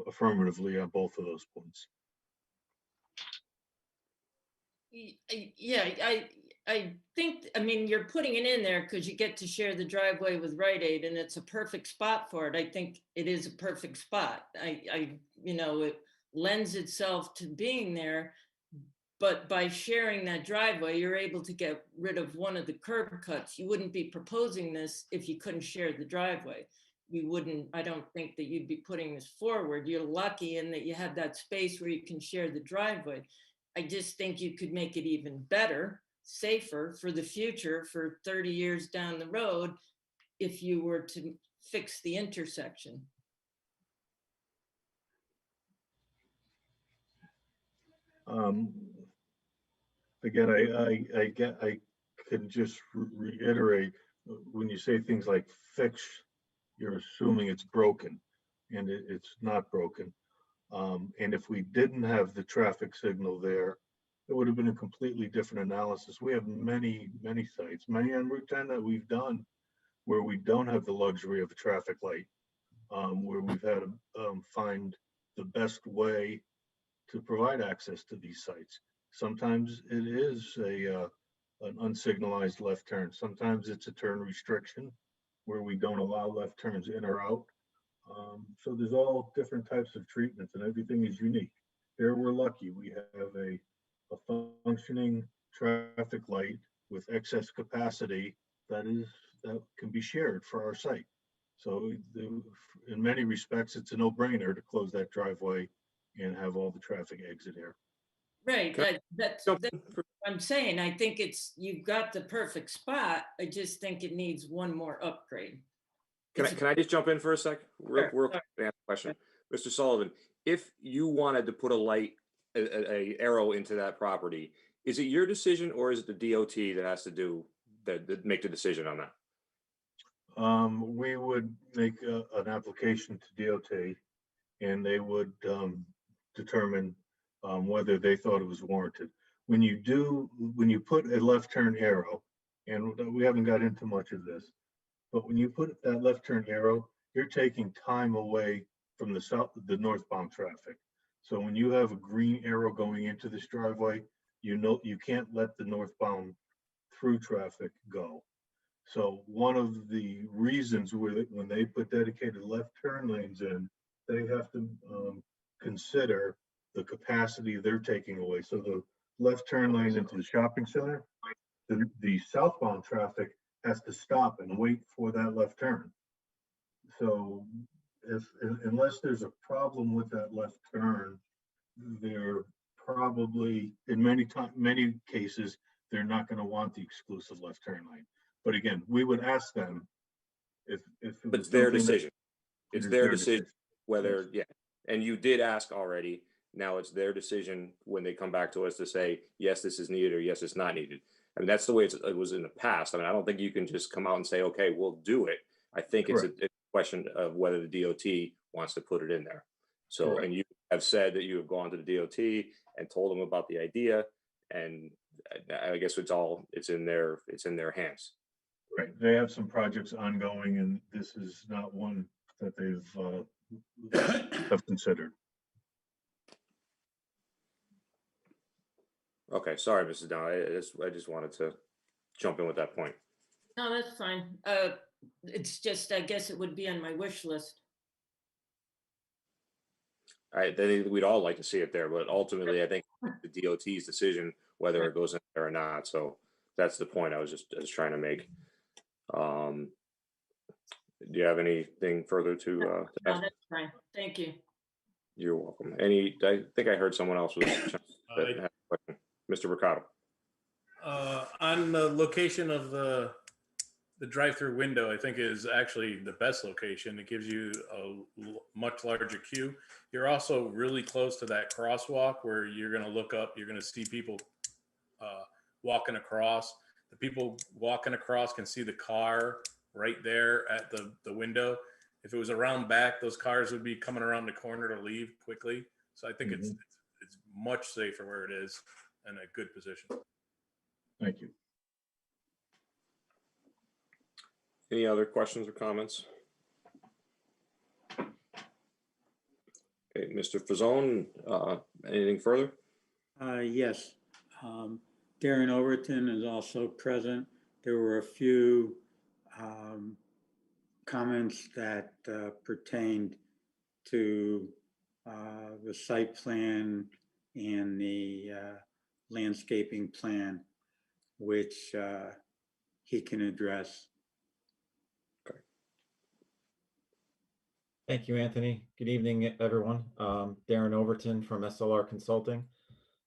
affirmatively on both of those points. Yeah, I think, I mean, you're putting it in there because you get to share the driveway with Rite Aid, and it's a perfect spot for it. I think it is a perfect spot. You know, it lends itself to being there, but by sharing that driveway, you're able to get rid of one of the curb cuts. You wouldn't be proposing this if you couldn't share the driveway. You wouldn't, I don't think that you'd be putting this forward. You're lucky in that you have that space where you can share the driveway. I just think you could make it even better, safer for the future, for 30 years down the road, if you were to fix the intersection. Again, I can just reiterate, when you say things like fix, you're assuming it's broken, and it's not broken. And if we didn't have the traffic signal there, it would have been a completely different analysis. We have many sites, many on Route 10 that we've done where we don't have the luxury of a traffic light, where we've had to find the best way to provide access to these sites. Sometimes it is an unsignalized left turn. Sometimes it's a turn restriction where we don't allow left turns in or out. So there's all different types of treatments, and everything is unique. Here we're lucky. We have a functioning traffic light with excess capacity that can be shared for our site. So in many respects, it's a no-brainer to close that driveway and have all the traffic exit here. Right, that's what I'm saying. I think you've got the perfect spot. I just think it needs one more upgrade. Can I just jump in for a sec? Real quick question. Mr. Sullivan, if you wanted to put a arrow into that property, is it your decision or is it the DOT that has to make the decision on that? We would make an application to DOT, and they would determine whether they thought it was warranted. When you put a left turn arrow, and we haven't got into much of this, but when you put that left turn arrow, you're taking time away from the northbound traffic. So when you have a green arrow going into this driveway, you can't let the northbound through traffic go. So one of the reasons when they put dedicated left turn lanes in, they have to consider the capacity they're taking away. So the left turn lane into the shopping center, the southbound traffic has to stop and wait for that left turn. So unless there's a problem with that left turn, they're probably, in many cases, they're not going to want the exclusive left turn lane. But again, we would ask them if but it's their decision. It's their decision whether, yeah. And you did ask already. Now it's their decision when they come back to us to say, yes, this is needed, or yes, it's not needed. I mean, that's the way it was in the past. I mean, I don't think you can just come out and say, okay, we'll do it. I think it's a question of whether the DOT wants to put it in there. So, correct. And you have said that you have gone to the DOT and told them about the idea, and I guess it's in their hands. Right. They have some projects ongoing, and this is not one that they've have considered. Okay, sorry, Mrs. Down. I just wanted to jump in with that point. No, that's fine. It's just, I guess it would be on my wish list. All right, then we'd all like to see it there, but ultimately, I think the DOT's decision whether it goes in there or not. So that's the point I was trying to make. Do you have anything further to? No, that's fine. Thank you. You're welcome. I think I heard someone else was that had a question. Mr. Ricardo. On the location of the the drive-through window, I think, is actually the best location. It gives you a much larger queue. You're also really close to that crosswalk where you're going to look up, you're going to see people walking across. The people walking across can see the car right there at the window. If it was around back, those cars would be coming around the corner to leave quickly. So I think it's much safer where it is and a good position. Thank you. Any other questions or comments? Okay, Mr. Fazone, anything further? Yes. Darren Overton is also present. There were a few comments that pertained to the site plan and the landscaping plan, which he can address. Thank you, Anthony. Good evening, everyone. Darren Overton from SLR Consulting.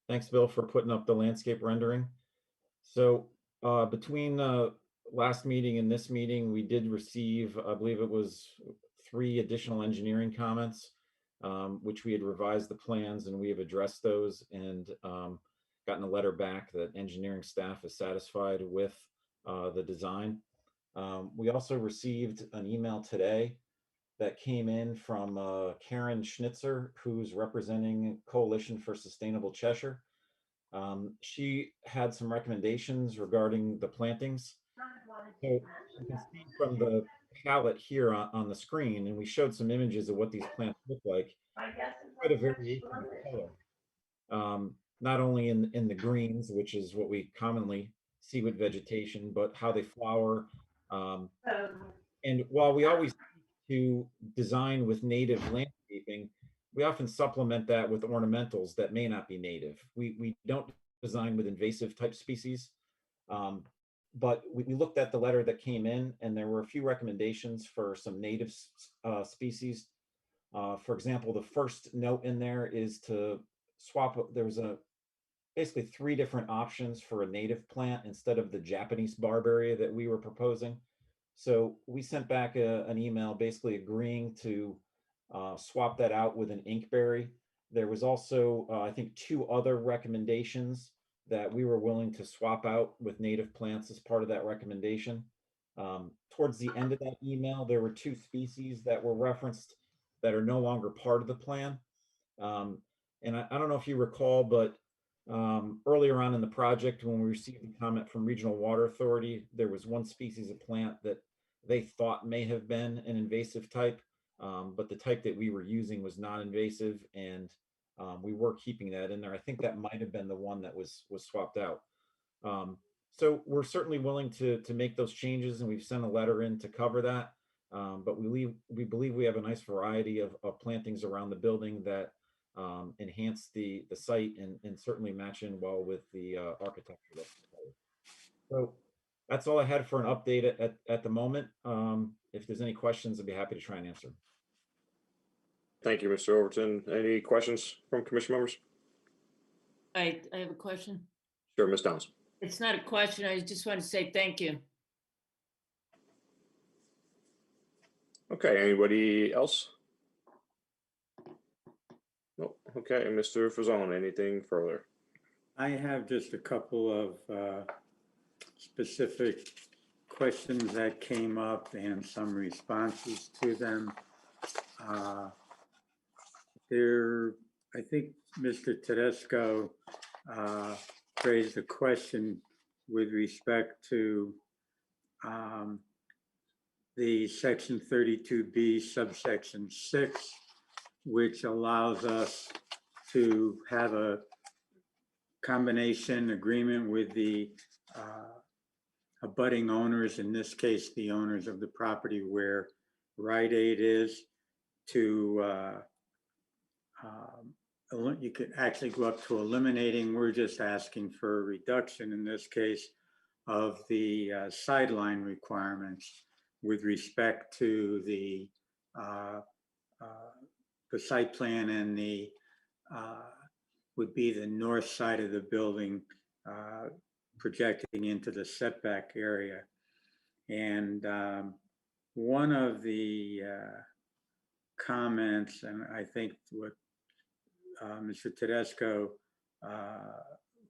Thanks, Bill, for putting up the landscape rendering. So between last meeting and this meeting, we did receive, I believe it was 3 additional engineering comments, which we had revised the plans and we have addressed those and gotten a letter back that engineering staff is satisfied with the design. We also received an email today that came in from Karen Schnitzer, who's representing Coalition for Sustainable Cheshire. She had some recommendations regarding the plantings. So you can see from the palette here on the screen, and we showed some images of what these plants look like. Quite a variation of color. Not only in the greens, which is what we commonly see with vegetation, but how they flower. And while we always to design with native landscaping, we often supplement that with ornamentals that may not be native. We don't design with invasive type species, but we looked at the letter that came in and there were a few recommendations for some native species. For example, the first note in there is to swap, there's basically 3 different options for a native plant instead of the Japanese barberry that we were proposing. So we sent back an email basically agreeing to swap that out with an inkberry. There was also, I think, 2 other recommendations that we were willing to swap out with native plants as part of that recommendation. Towards the end of that email, there were 2 species that were referenced that are no longer part of the plan. And I don't know if you recall, but earlier on in the project, when we received a comment from Regional Water Authority, there was 1 species of plant that they thought may have been an invasive type, but the type that we were using was non-invasive, and we were keeping that in there. I think that might have been the one that was swapped out. So we're certainly willing to make those changes, and we've sent a letter in to cover that. But we believe we have a nice variety of plantings around the building that enhance the site and certainly match in well with the architecture. So that's all I had for an update at the moment. If there's any questions, I'd be happy to try and answer. Thank you, Mr. Overton. Any questions from commission members? I have a question. Sure, Ms. Downs. It's not a question. I just want to say thank you. Okay, anybody else? Nope. Okay, Mr. Fazone, anything further? I have just a couple of specific questions that came up and some responses to them. I think Mr. Tedesco raised a question with respect to the section 32B subsection 6, which allows us to have a combination agreement with the abutting owners, in this case, the owners of the property where Rite Aid is, to you could actually go up to eliminating, we're just asking for a reduction in this case of the sideline requirements with respect to the site plan, and the would be the north side of the building projecting into the setback area. And one of the comments, and I think what Mr. Tedesco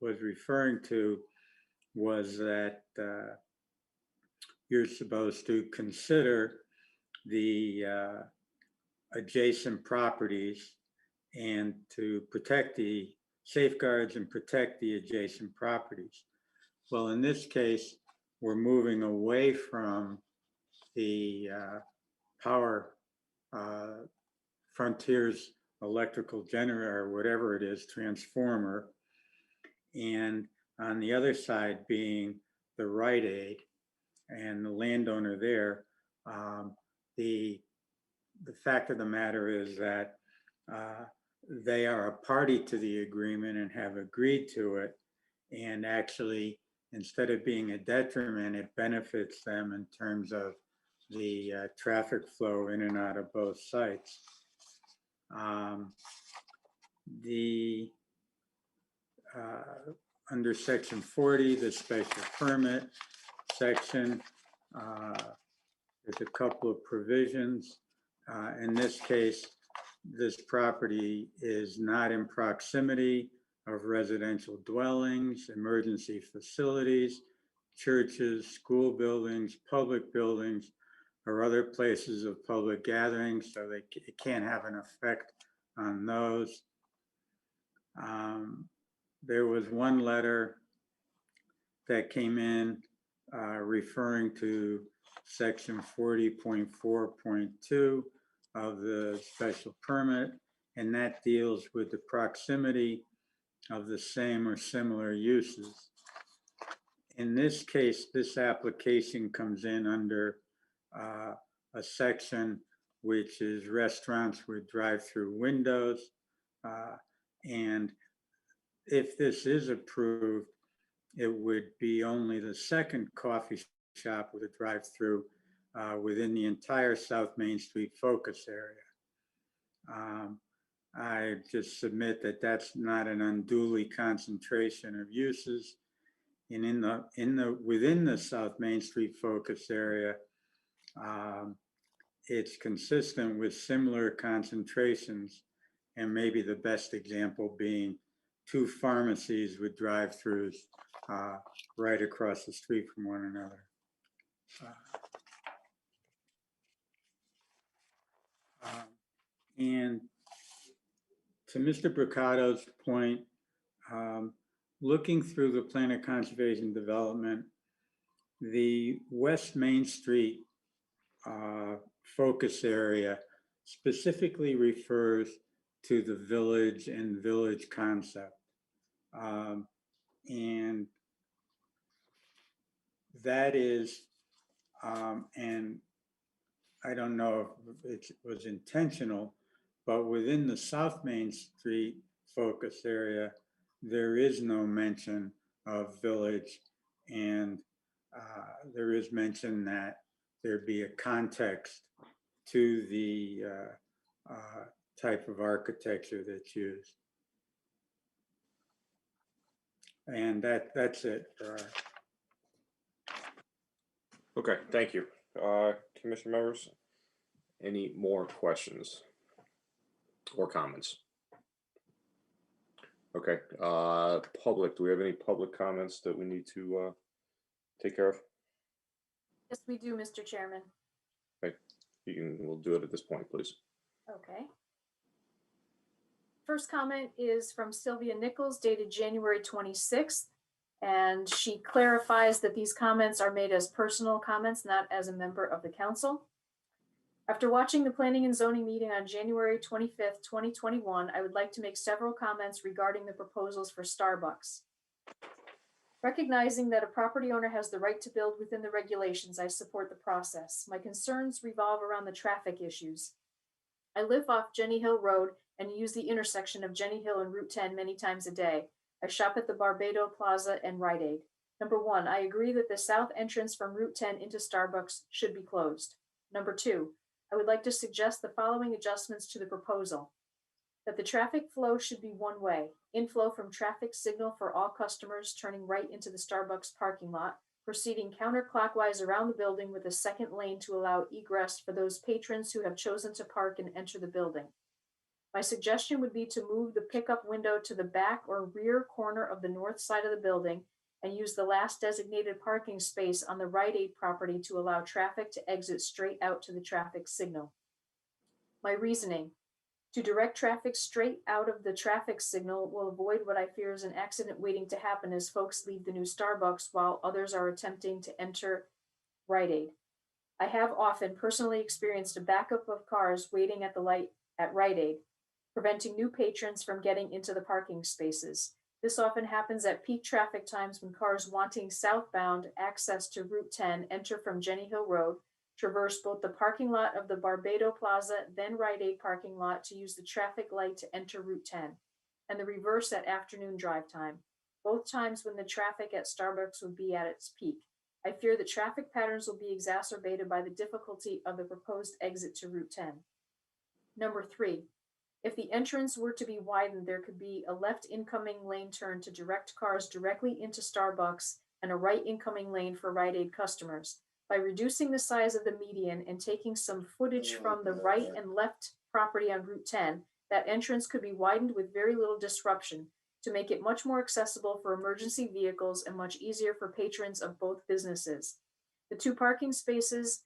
was referring to, was that you're supposed to consider the adjacent properties and to protect the safeguards and protect the adjacent properties. Well, in this case, we're moving away from the power Frontiers electrical generator, or whatever it is, transformer, and on the other side being the Rite Aid and the landowner there. The fact of the matter is that they are a party to the agreement and have agreed to it. And actually, instead of being a detriment, it benefits them in terms of the traffic flow in and out of both sites. Under section 40, the special permit section, there's a couple of provisions. In this case, this property is not in proximity of residential dwellings, emergency facilities, churches, school buildings, public buildings, or other places of public gatherings, so it can't have an effect on those. There was one letter that came in referring to section 40.4.2 of the special permit, and that deals with the proximity of the same or similar uses. In this case, this application comes in under a section which is restaurants with drive-through windows. And if this is approved, it would be only the second coffee shop with a drive-through within the entire South Main Street focus area. I just submit that that's not an unduly concentration of uses. And within the South Main Street focus area, it's consistent with similar concentrations, and maybe the best example being 2 pharmacies with drive-throughs right across the street from one another. And to Mr. Bricato's point, looking through the plan of conservation development, the West Main Street focus area specifically refers to the village and village concept. And that is, and I don't know if it was intentional, but within the South Main Street focus area, there is no mention of village, and there is mention that there be a context to the type of architecture that's used. And that's it for our. Okay, thank you. Commission members, any more questions or comments? Okay, public, do we have any public comments that we need to take care of? Yes, we do, Mr. Chairman. Okay, we'll do it at this point, please. Okay. First comment is from Sylvia Nichols, dated January 26th. And she clarifies that these comments are made as personal comments, not as a member of the council. After watching the Planning and Zoning meeting on January 25th, 2021, I would like to make several comments regarding the proposals for Starbucks. Recognizing that a property owner has the right to build within the regulations, I support the process. My concerns revolve around the traffic issues. I live off Jenny Hill Road and use the intersection of Jenny Hill and Route 10 many times a day. I shop at the Barbado Plaza and Rite Aid. Number 1, I agree that the south entrance from Route 10 into Starbucks should be closed. Number 2, I would like to suggest the following adjustments to the proposal. That the traffic flow should be one way, inflow from traffic signal for all customers turning right into the Starbucks parking lot, proceeding counterclockwise around the building with a second lane to allow egress for those patrons who have chosen to park and enter the building. My suggestion would be to move the pickup window to the back or rear corner of the north side of the building and use the last designated parking space on the Rite Aid property to allow traffic to exit straight out to the traffic signal. My reasoning: to direct traffic straight out of the traffic signal will avoid what I fear is an accident waiting to happen as folks leave the new Starbucks while others are attempting to enter Rite Aid. I have often personally experienced a backup of cars waiting at the light at Rite Aid, preventing new patrons from getting into the parking spaces. This often happens at peak traffic times when cars wanting southbound access to Route 10 enter from Jenny Hill Road, traverse both the parking lot of the Barbado Plaza, then Rite Aid parking lot to use the traffic light to enter Route 10, and the reverse at afternoon drive time, both times when the traffic at Starbucks would be at its peak. I fear that traffic patterns will be exacerbated by the difficulty of the proposed exit to Route 10. Number 3, if the entrance were to be widened, there could be a left incoming lane turn to direct cars directly into Starbucks and a right incoming lane for Rite Aid customers. By reducing the size of the median and taking some footage from the right and left property on Route 10, that entrance could be widened with very little disruption to make it much more accessible for emergency vehicles and much easier for patrons of both businesses. The 2 parking spaces,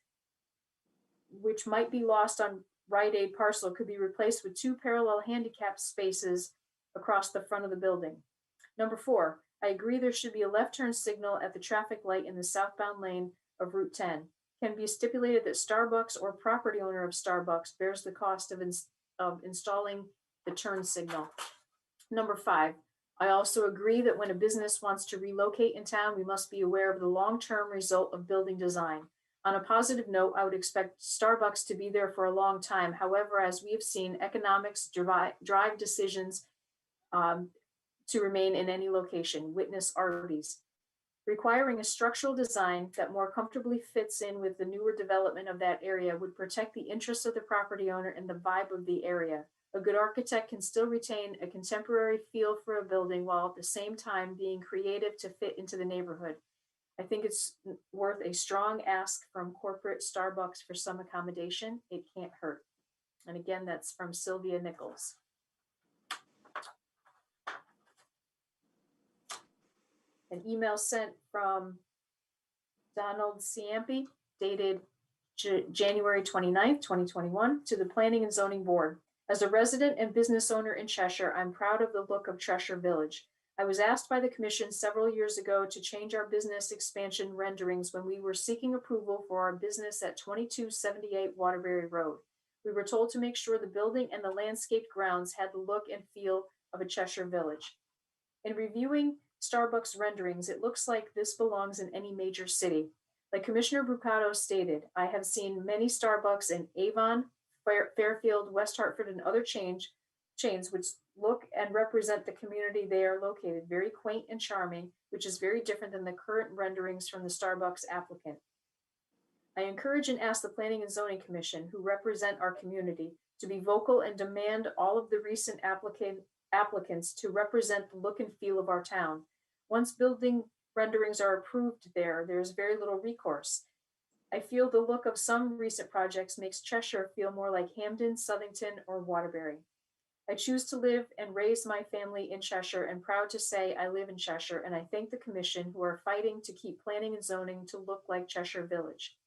which might be lost on Rite Aid parcel, could be replaced with 2 parallel handicap spaces across the front of the building. Number 4, I agree there should be a left turn signal at the traffic light in the southbound lane of Route 10. Can be stipulated that Starbucks or property owner of Starbucks bears the cost of installing the turn signal. Number 5, I also agree that when a business wants to relocate in town, we must be aware of the long-term result of building design. On a positive note, I would expect Starbucks to be there for a long time. However, as we have seen, economics drive decisions to remain in any location. Witness Arby's. Requiring a structural design that more comfortably fits in with the newer development of that area would protect the interests of the property owner and the vibe of the area. A good architect can still retain a contemporary feel for a building while at the same time being creative to fit into the neighborhood. I think it's worth a strong ask from corporate Starbucks for some accommodation. It can't hurt. And again, that's from Sylvia Nichols. An email sent from Donald Ciampi, dated January 29th, 2021, to the Planning and Zoning Board. As a resident and business owner in Cheshire, I'm proud of the look of Cheshire Village. I was asked by the Commission several years ago to change our business expansion renderings when we were seeking approval for our business at 2278 Waterbury Road. We were told to make sure the building and the landscaped grounds had the look and feel of a Cheshire Village. In reviewing Starbucks renderings, it looks like this belongs in any major city. Like Commissioner Brucato stated, I have seen many Starbucks in Avon, Fairfield, West Hartford, and other chains which look and represent the community they are located, very quaint and charming, which is very different than the current renderings from the Starbucks applicant. I encourage and ask the Planning and Zoning Commission, who represent our community, to be vocal and demand all of the recent applicants to represent the look and feel of our town. Once building renderings are approved there's very little recourse. I feel the look of some recent projects makes Cheshire feel more like Hamden, Southington, or Waterbury. I choose to live and raise my family in Cheshire and proud to say I live in Cheshire, and I thank the Commission who are fighting to keep planning and zoning to look like Cheshire Village.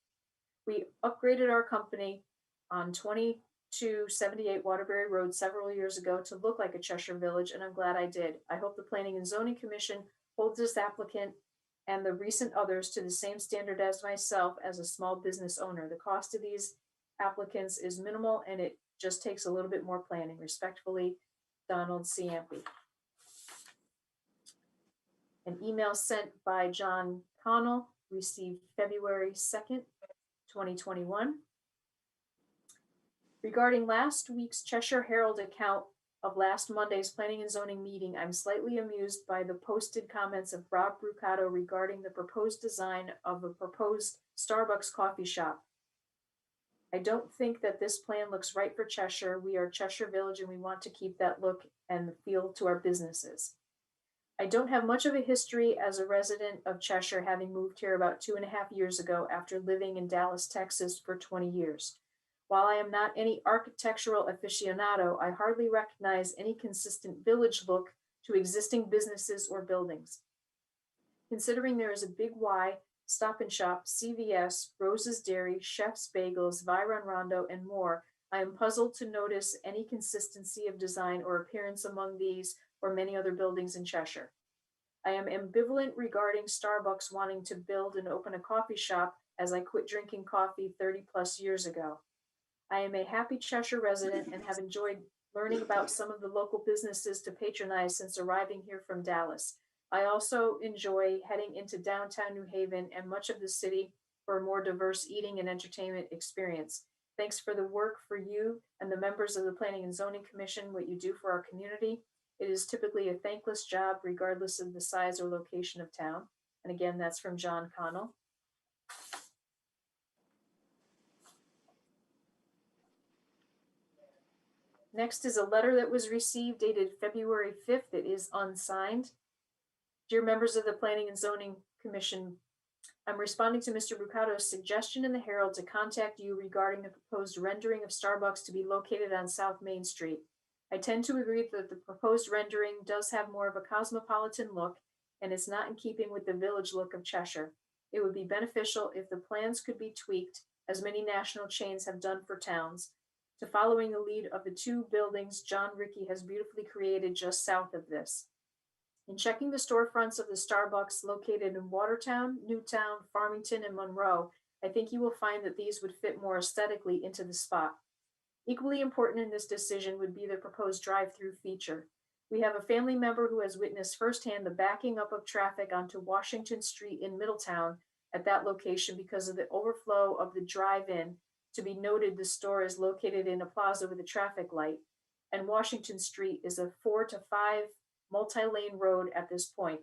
We upgraded our company on 2278 Waterbury Road several years ago to look like a Cheshire Village, and I'm glad I did. I hope the Planning and Zoning Commission holds this applicant and the recent others to the same standard as myself as a small business owner. The cost of these applicants is minimal and it just takes a little bit more planning. Respectfully, Donald Ciampi. An email sent by John Connell, received February 2nd, 2021. Regarding last week's Cheshire Herald account of last Monday's Planning and Zoning meeting, I'm slightly amused by the posted comments of Rob Brucato regarding the proposed design of a proposed Starbucks coffee shop. I don't think that this plan looks right for Cheshire. We are Cheshire Village and we want to keep that look and feel to our businesses. I don't have much of a history as a resident of Cheshire, having moved here about 2.5 years ago after living in Dallas, Texas for 20 years. While I am not any architectural aficionado, I hardly recognize any consistent village look to existing businesses or buildings. Considering there is a Big Y, Stop and Shop, CVS, Rose's Dairy, Chef's Bagels, Viron Rondo, and more, I am puzzled to notice any consistency of design or appearance among these or many other buildings in Cheshire. I am ambivalent regarding Starbucks wanting to build and open a coffee shop, as I quit drinking coffee 30 plus years ago. I am a happy Cheshire resident and have enjoyed learning about some of the local businesses to patronize since arriving here from Dallas. I also enjoy heading into downtown New Haven and much of the city for a more diverse eating and entertainment experience. Thanks for the work for you and the members of the Planning and Zoning Commission, what you do for our community. It is typically a thankless job regardless of the size or location of town. And again, that's from John Connell. Next is a letter that was received dated February 5th. It is unsigned. Dear members of the Planning and Zoning Commission, I'm responding to Mr. Brucato's suggestion in the Herald to contact you regarding the proposed rendering of Starbucks to be located on South Main Street. I tend to agree that the proposed rendering does have more of a cosmopolitan look and is not in keeping with the village look of Cheshire. It would be beneficial if the plans could be tweaked, as many national chains have done for towns, to following the lead of the two buildings John Rickey has beautifully created just south of this. In checking the storefronts of the Starbucks located in Watertown, Newtown, Farmington, and Monroe, I think you will find that these would fit more aesthetically into the spot. Equally important in this decision would be the proposed drive-through feature. We have a family member who has witnessed firsthand the backing up of traffic onto Washington Street in Middletown at that location because of the overflow of the drive-in. To be noted, the store is located in a plaza with a traffic light, and Washington Street is a 4 to 5 multi-lane road at this point.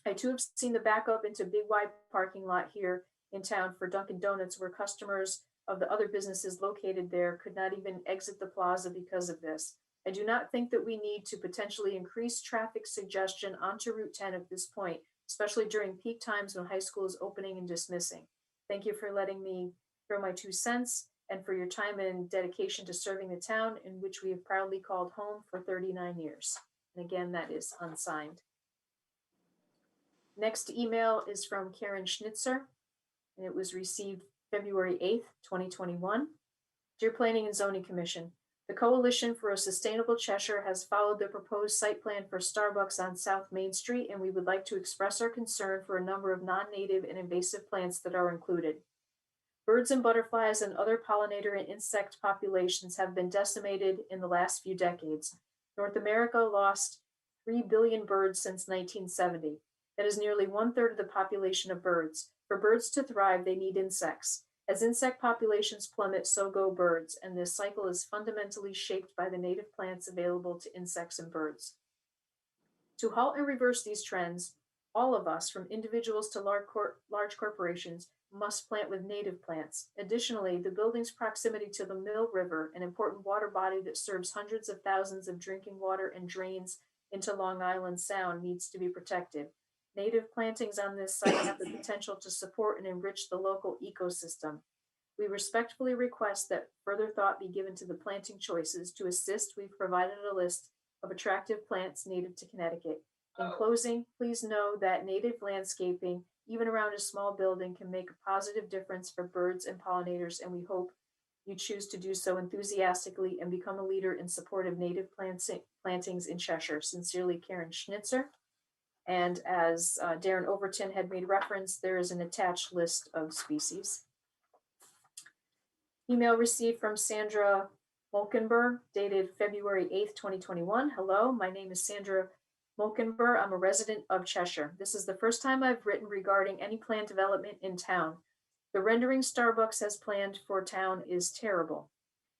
I too have seen the backup into Big Y parking lot here in town for Dunkin' Donuts, where customers of the other businesses located there could not even exit the plaza because of this. I do not think that we need to potentially increase traffic congestion onto Route 10 at this point, especially during peak times when high school is opening and dismissing. Thank you for letting me throw my 2 cents and for your time and dedication to serving the town in which we have proudly called home for 39 years. And again, that is unsigned. Next email is from Karen Schnitzer, and it was received February 8th, 2021. Dear Planning and Zoning Commission, the Coalition for a Sustainable Cheshire has followed the proposed site plan for Starbucks on South Main Street, and we would like to express our concern for a number of non-native and invasive plants that are included. Birds and butterflies and other pollinator and insect populations have been decimated in the last few decades. North America lost 3 billion birds since 1970. That is nearly 1/3 of the population of birds. For birds to thrive, they need insects. As insect populations plummet, so go birds, and this cycle is fundamentally shaped by the native plants available to insects and birds. To halt and reverse these trends, all of us, from individuals to large corporations, must plant with native plants. Additionally, the building's proximity to the Mill River, an important water body that serves hundreds of thousands of drinking water and drains into Long Island Sound, needs to be protected. Native plantings on this site have the potential to support and enrich the local ecosystem. We respectfully request that further thought be given to the planting choices. To assist, we've provided a list of attractive plants native to Connecticut. In closing, please know that native landscaping, even around a small building, can make a positive difference for birds and pollinators, and we hope you choose to do so enthusiastically and become a leader in support of native plantings in Cheshire. Sincerely, Karen Schnitzer. And as Darren Overton had made reference, there is an attached list of species. Email received from Sandra Molkenberg, dated February 8th, 2021. Hello, my name is Sandra Molkenberg. I'm a resident of Cheshire. This is the first time I've written regarding any planned development in town. The rendering Starbucks has planned for town is terrible.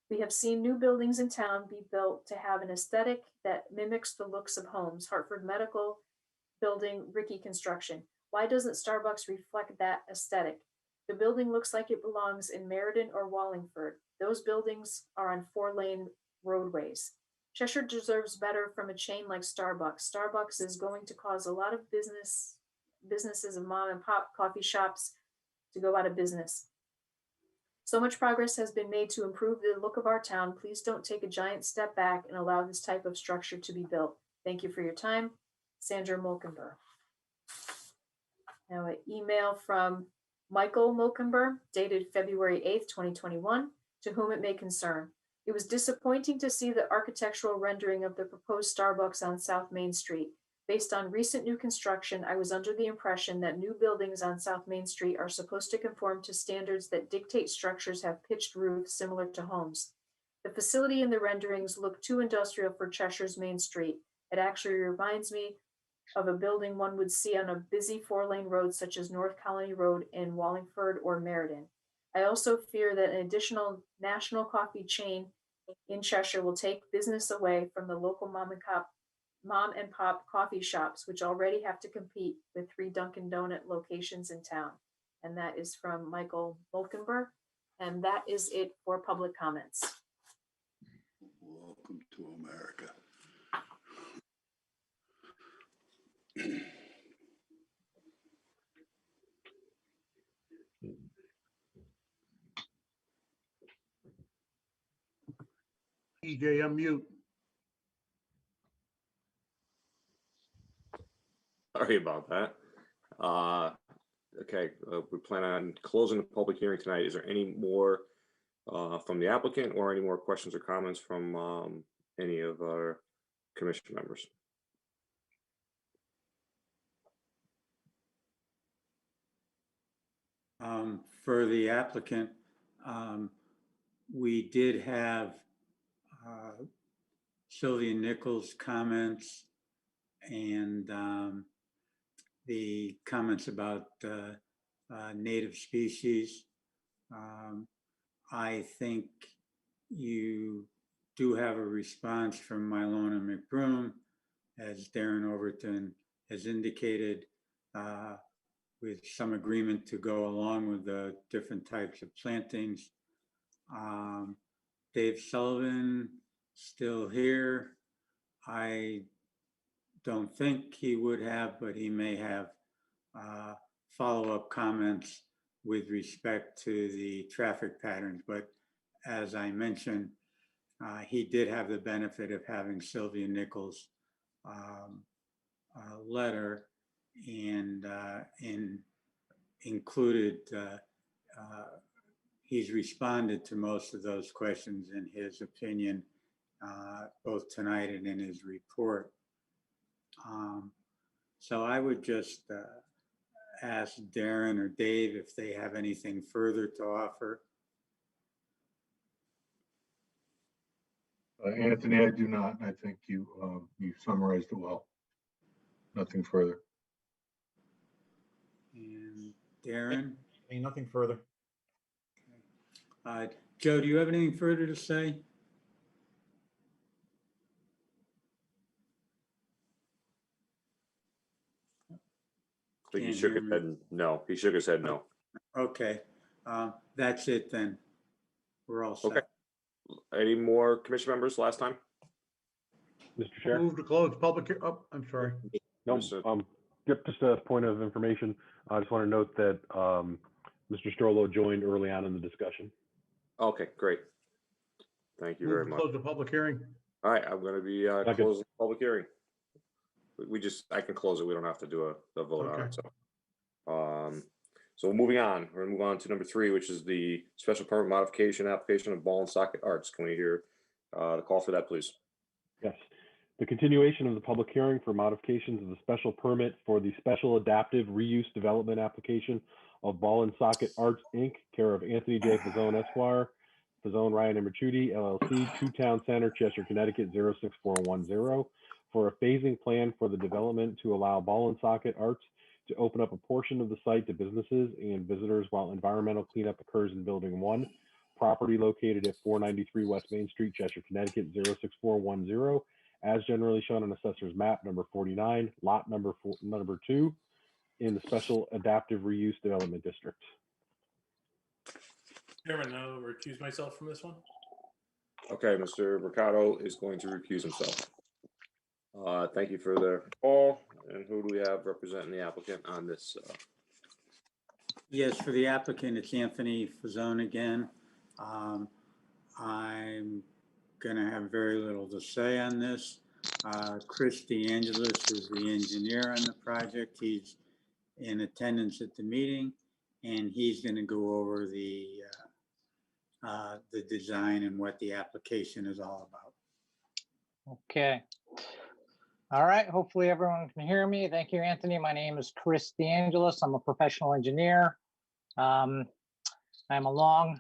We have seen new buildings in town be built to have an aesthetic that mimics the looks of homes. Hartford Medical Building, Rickey Construction. Why doesn't Starbucks reflect that aesthetic? The building looks like it belongs in Meriden or Wallingford. Those buildings are on 4-lane roadways. Cheshire deserves better from a chain like Starbucks. Starbucks is going to cause a lot of businesses and mom and pop coffee shops to go out of business. So much progress has been made to improve the look of our town. Please don't take a giant step back and allow this type of structure to be built. Thank you for your time, Sandra Mulkenberg. Now, an email from Michael Mulkenberg, dated February 8th, 2021, to whom it may concern. It was disappointing to see the architectural rendering of the proposed Starbucks on South Main Street. Based on recent new construction, I was under the impression that new buildings on South Main Street are supposed to conform to standards that dictate structures have pitched roofs similar to homes. The facility in the renderings look too industrial for Cheshire's Main Street. It actually reminds me of a building one would see on a busy 4-lane road such as North Colony Road in Wallingford or Meriden. I also fear that an additional national coffee chain in Cheshire will take business away from the local mom and pop coffee shops, which already have to compete with 3 Dunkin' Donut locations in town. And that is from Michael Mulkenberg. And that is it for public comments. Welcome to America. EJ, unmute. Sorry about that. Okay, we plan on closing the public hearing tonight. Is there any more from the applicant or any more questions or comments from any of our commission members? For the applicant, we did have Sylvia Nichols' comments and the comments about native species. I think you do have a response from Mylona McBroom, as Darren Overton has indicated, with some agreement to go along with the different types of plantings. Dave Sullivan, still here. I don't think he would have, but he may have follow-up comments with respect to the traffic patterns. But as I mentioned, he did have the benefit of having Sylvia Nichols' letter and included, he's responded to most of those questions in his opinion, both tonight and in his report. So I would just ask Darren or Dave if they have anything further to offer. Anthony, I do not. I think you summarized it well. Nothing further. And Darren? Nothing further. Joe, do you have anything further to say? I think he shook his head no. He shook his head no. Okay, that's it then. We're all set. Okay. Any more commission members last time? Mr. Chair? Move to close public, oh, I'm sorry. No, yep, just a point of information. I just want to note that Mr. Strollo joined early on in the discussion. Okay, great. Thank you very much. Close the public hearing. All right, I'm going to be closing the public hearing. I can close it. We don't have to do a vote on it. So moving on, we're gonna move on to number 3, which is the special permit modification application of Ball and Socket Arts. Can we hear the call for that, please? Yes. The continuation of the public hearing for modifications of the special permit for the special adaptive reuse development application of Ball and Socket Arts, Inc., care of Anthony J. Fazzone Esquire, Fazzone Ryan and Mercuti, LLC, 2 Town Center, Cheshire, Connecticut, 06410, for a phasing plan for the development to allow Ball and Socket Arts to open up a portion of the site to businesses and visitors while environmental cleanup occurs in Building 1, property located at 493 West Main Street, Cheshire, Connecticut, 06410, as generally shown on Assessor's Map number 49, lot number 2, in the Special Adaptive Reuse Development District. Chairman, I'll recuse myself from this one. Okay, Mr. Mercado is going to recuse himself. Thank you for the call. And who do we have representing the applicant on this? Yes, for the applicant, it's Anthony Fazzone again. I'm gonna have very little to say on this. Chris DeAngelis is the engineer on the project. He's in attendance at the meeting, and he's gonna go over the design and what the application is all about. Okay. All right, hopefully everyone can hear me. Thank you, Anthony. My name is Chris DeAngelis. I'm a professional engineer. I'm a long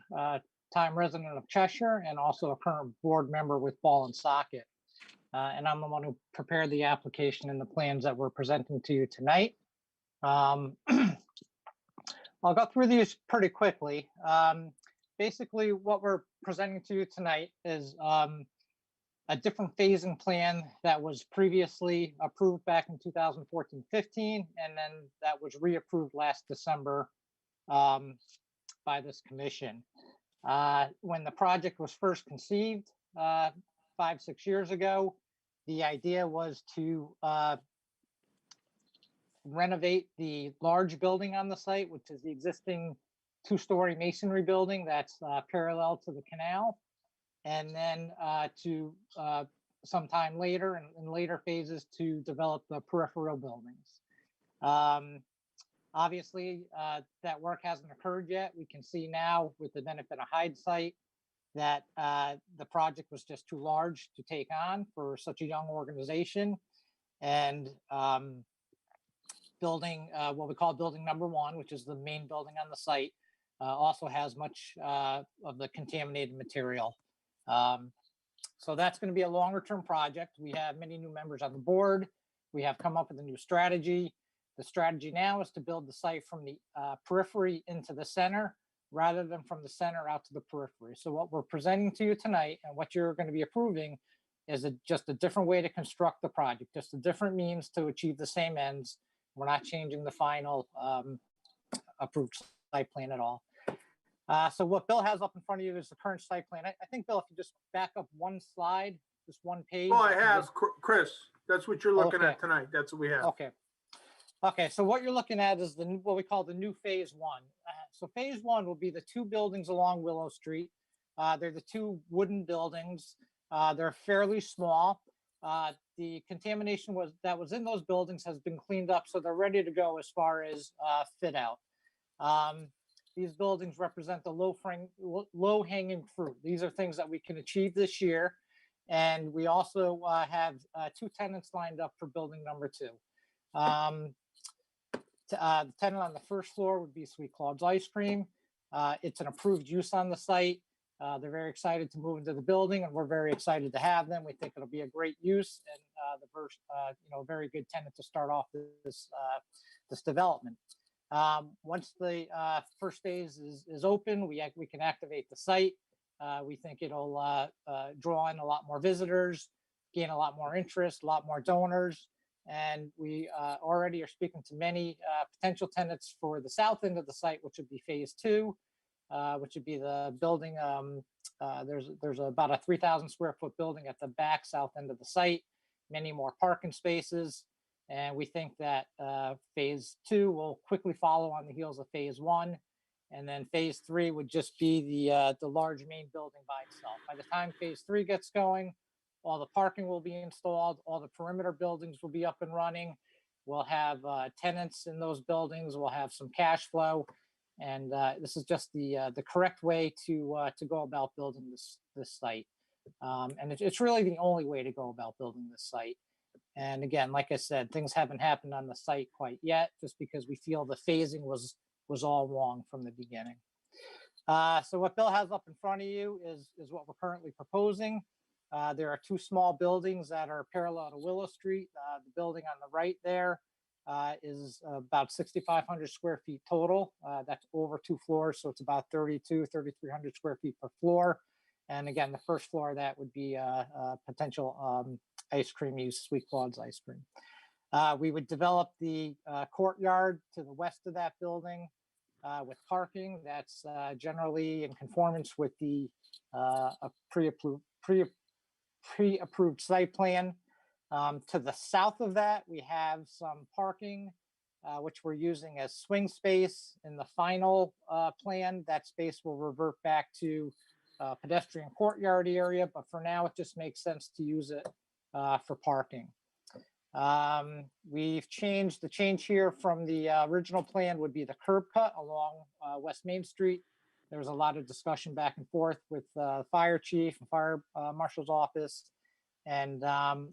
time resident of Cheshire and also a current board member with Ball and Socket. And I'm the one who prepared the application and the plans that we're presenting to you tonight. I'll go through these pretty quickly. Basically, what we're presenting to you tonight is a different phasing plan that was previously approved back in 2014-15, and then that was reapproved last December by this commission. When the project was first conceived 5-6 years ago, the idea was to renovate the large building on the site, which is the existing 2-story masonry building that's parallel to the canal. And then to sometime later, in later phases, to develop the peripheral buildings. Obviously, that work hasn't occurred yet. We can see now with the benefit of hindsight that the project was just too large to take on for such a young organization. And building, what we call building number 1, which is the main building on the site, also has much of the contaminated material. So that's going to be a longer term project. We have many new members on the board. We have come up with a new strategy. The strategy now is to build the site from the periphery into the center rather than from the center out to the periphery. So what we're presenting to you tonight and what you're going to be approving is just a different way to construct the project, just a different means to achieve the same ends. We're not changing the final approved site plan at all. So what Bill has up in front of you is the current site plan. I think, Bill, if you just back up one slide, just one page. Oh, I have, Chris. That's what you're looking at tonight. That's what we have. Okay. Okay, so what you're looking at is what we call the new phase 1. So phase 1 will be the 2 buildings along Willow Street. They're the 2 wooden buildings. They're fairly small. The contamination that was in those buildings has been cleaned up, so they're ready to go as far as fit out. These buildings represent the low-hanging fruit. These are things that we can achieve this year. And we also have 2 tenants lined up for building number 2. The tenant on the first floor would be Sweet Claude's Ice Cream. It's an approved use on the site. They're very excited to move into the building, and we're very excited to have them. We think it'll be a great use and the first, very good tenant to start off this development. Once the first phase is open, we can activate the site. We think it'll draw in a lot more visitors, gain a lot more interest, a lot more donors. And we already are speaking to many potential tenants for the south end of the site, which would be phase 2, which would be the building. There's about a 3,000 square foot building at the back south end of the site, many more parking spaces. And we think that phase 2 will quickly follow on the heels of phase 1. And then phase 3 would just be the large main building by itself. By the time phase 3 gets going, all the parking will be installed, all the perimeter buildings will be up and running. We'll have tenants in those buildings, we'll have some cash flow. And this is just the correct way to go about building this site. And it's really the only way to go about building this site. And again, like I said, things haven't happened on the site quite yet, just because we feel the phasing was all wrong from the beginning. So what Bill has up in front of you is what we're currently proposing. There are 2 small buildings that are parallel to Willow Street. The building on the right there is about 6,500 square feet total. That's over 2 floors, so it's about 3,300 square feet per floor. And again, the first floor of that would be a potential ice cream use, Sweet Claude's Ice Cream. We would develop the courtyard to the west of that building with parking. That's generally in conformance with the pre-approved site plan. To the south of that, we have some parking, which we're using as swing space. In the final plan, that space will revert back to pedestrian courtyard area, but for now, it just makes sense to use it for parking. We've changed, the change here from the original plan would be the curb cut along West Main Street. There was a lot of discussion back and forth with fire chief and fire marshal's office. And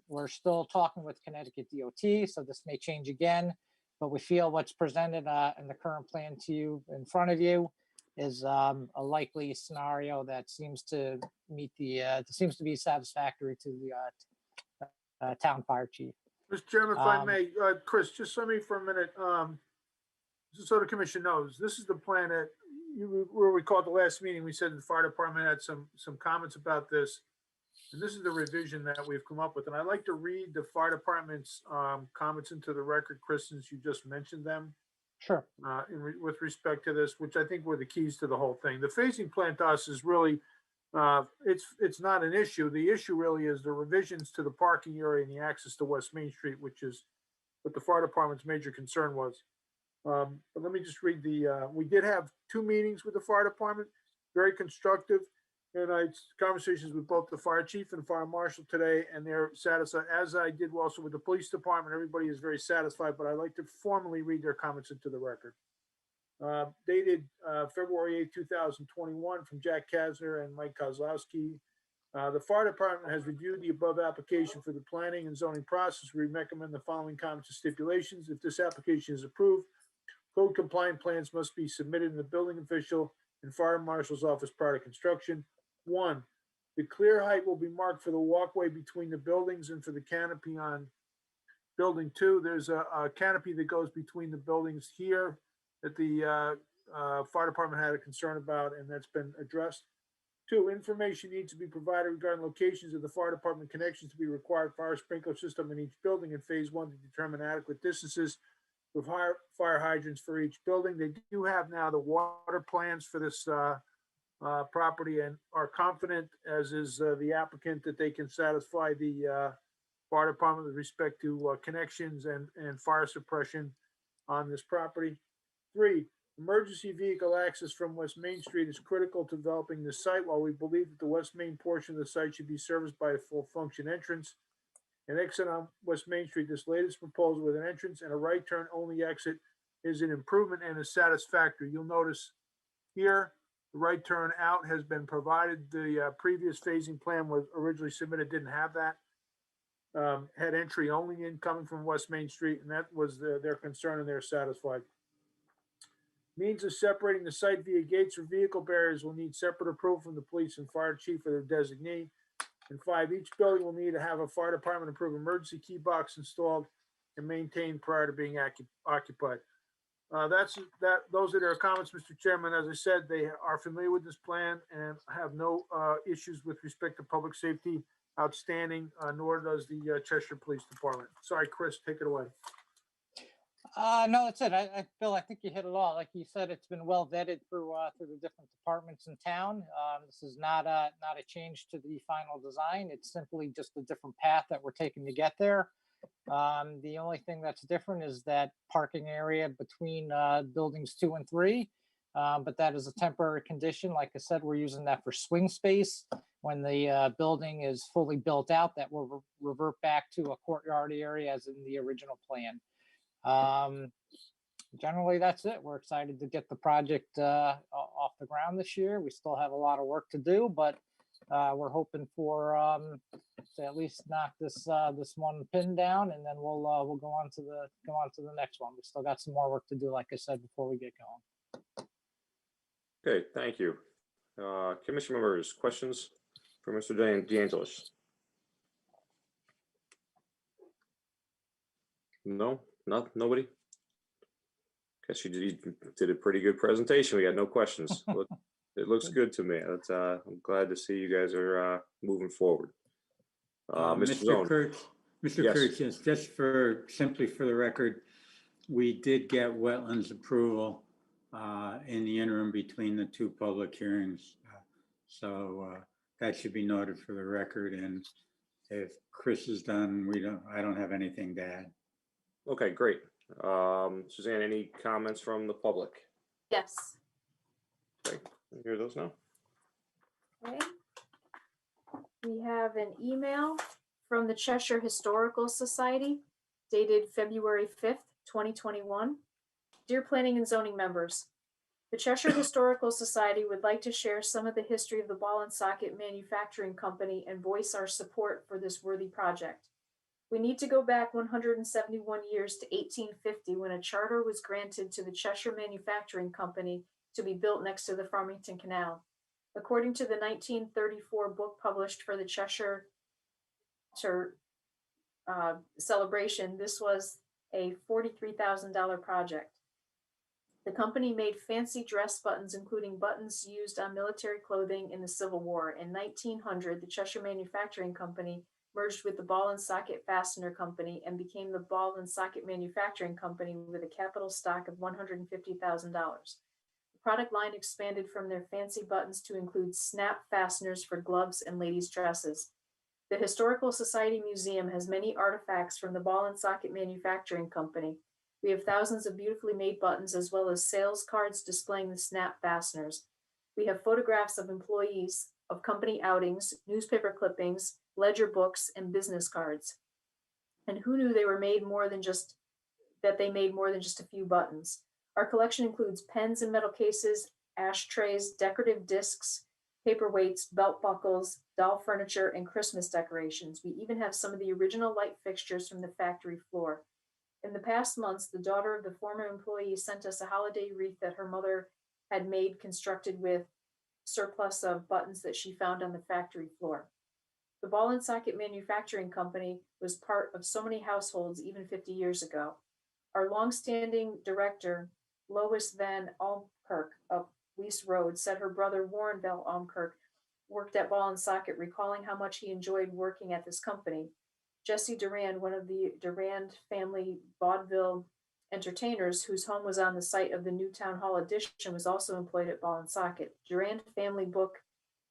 we're still talking with Connecticut DOT, so this may change again. But we feel what's presented in the current plan to you in front of you is a likely scenario that seems to meet the, seems to be satisfactory to the town fire chief. Mr. Chairman, if I may, Chris, just let me for a minute, just so the commission knows, this is the plan that you were recalled the last meeting. We said the fire department had some comments about this. And this is the revision that we've come up with. And I'd like to read the fire department's comments into the record, Chris, since you just mentioned them. Sure. With respect to this, which I think were the keys to the whole thing. The phasing plan to us is really, it's not an issue. The issue really is the revisions to the parking area and the access to West Main Street, which is what the fire department's major concern was. But let me just read we did have 2 meetings with the fire department, very constructive. And I had conversations with both the fire chief and the fire marshal today, and they're satisfied, as I did also with the police department. Everybody is very satisfied, but I'd like to formally read their comments into the record. Dated February 8, 2021 from Jack Kasner and Mike Kozlowski. The fire department has reviewed the above application for the planning and zoning process. We recommend the following comments and stipulations. If this application is approved, code compliant plans must be submitted in the building official and fire marshal's office prior to construction. 1, the clear height will be marked for the walkway between the buildings and for the canopy on building 2. There's a canopy that goes between the buildings here that the fire department had a concern about, and that's been addressed. 2, information needs to be provided regarding locations of the fire department connections to be required fire sprinkler system in each building in phase 1 to determine adequate distances with fire hydrants for each building. They do have now the water plans for this property and are confident, as is the applicant, that they can satisfy the fire department with respect to connections and fire suppression on this property. 3, emergency vehicle access from West Main Street is critical to developing the site. While we believe that the West Main portion of the site should be serviced by a full function entrance and exit on West Main Street, this latest proposal with an entrance and a right turn only exit is an improvement and is satisfactory. You'll notice here, the right turn out has been provided. The previous phasing plan was originally submitted, didn't have that. Had entry only in coming from West Main Street, and that was their concern, and they're satisfied. Means of separating the site via gates or vehicle barriers will need separate approval from the police and fire chief or their designee. And 5, each building will need to have a fire department approved emergency key box installed and maintained prior to being occupied. Those are their comments, Mr. Chairman. As I said, they are familiar with this plan and have no issues with respect to public safety outstanding, nor does the Cheshire Police Department. Sorry, Chris, take it away. No, that's it. Bill, I think you hit it all. Like you said, it's been well vetted through the different departments in town. This is not a change to the final design. It's simply just a different path that we're taking to get there. The only thing that's different is that parking area between buildings 2 and 3, but that is a temporary condition. Like I said, we're using that for swing space. When the building is fully built out, that will revert back to a courtyard area as in the original plan. Generally, that's it. We're excited to get the project off the ground this year. We still have a lot of work to do, but we're hoping for to at least knock this one pin down, and then we'll go on to the next one. We still got some more work to do, like I said, before we get going. Okay, thank you. Commission members, questions for Mr. DeAngelis? No, nobody. Guess you did a pretty good presentation. We got no questions. It looks good to me. I'm glad to see you guys are moving forward. Mr. Kurtz, Yes. Kurtz, just simply for the record, we did get wetlands approval in the interim between the 2 public hearings. So that should be noted for the record. And if Chris is done, I don't have anything to add. Okay, great. Suzanne, any comments from the public? Yes. Okay, hear those now? Okay. We have an email from the Cheshire Historical Society dated February 5th, 2021. Dear Planning and Zoning members, the Cheshire Historical Society would like to share some of the history of the Ball and Socket Manufacturing Company and voice our support for this worthy project. We need to go back 171 years to 1850 when a charter was granted to the Cheshire Manufacturing Company to be built next to the Farmington Canal. According to the 1934 book published for the Cheshire celebration, this was a $43,000 project. The company made fancy dress buttons, including buttons used on military clothing in the Civil War. In 1900, the Cheshire Manufacturing Company merged with the Ball and Socket Fastener Company and became the Ball and Socket Manufacturing Company with a capital stock of $150,000. The product line expanded from their fancy buttons to include snap fasteners for gloves and ladies' dresses. The Historical Society Museum has many artifacts from the Ball and Socket Manufacturing Company. We have thousands of beautifully made buttons as well as sales cards displaying the snap fasteners. We have photographs of employees, of company outings, newspaper clippings, ledger books, and business cards. And who knew they made more than just a few buttons? Our collection includes pens and metal cases, ashtrays, decorative discs, paperweights, belt buckles, doll furniture, and Christmas decorations. We even have some of the original light fixtures from the factory floor. In the past months, the daughter of the former employee sent us a holiday wreath that her mother had made, constructed with surplus of buttons that she found on the factory floor. The Ball and Socket Manufacturing Company was part of so many households even 50 years ago. Our longstanding director, Lois Van Almkirk of Weiss Road, said her brother Warren Van Almkirk worked at Ball and Socket, recalling how much he enjoyed working at this company. Jesse Durand, one of the Durand family vaudeville entertainers whose home was on the site of the new town hall addition, was also employed at Ball and Socket. Durand family book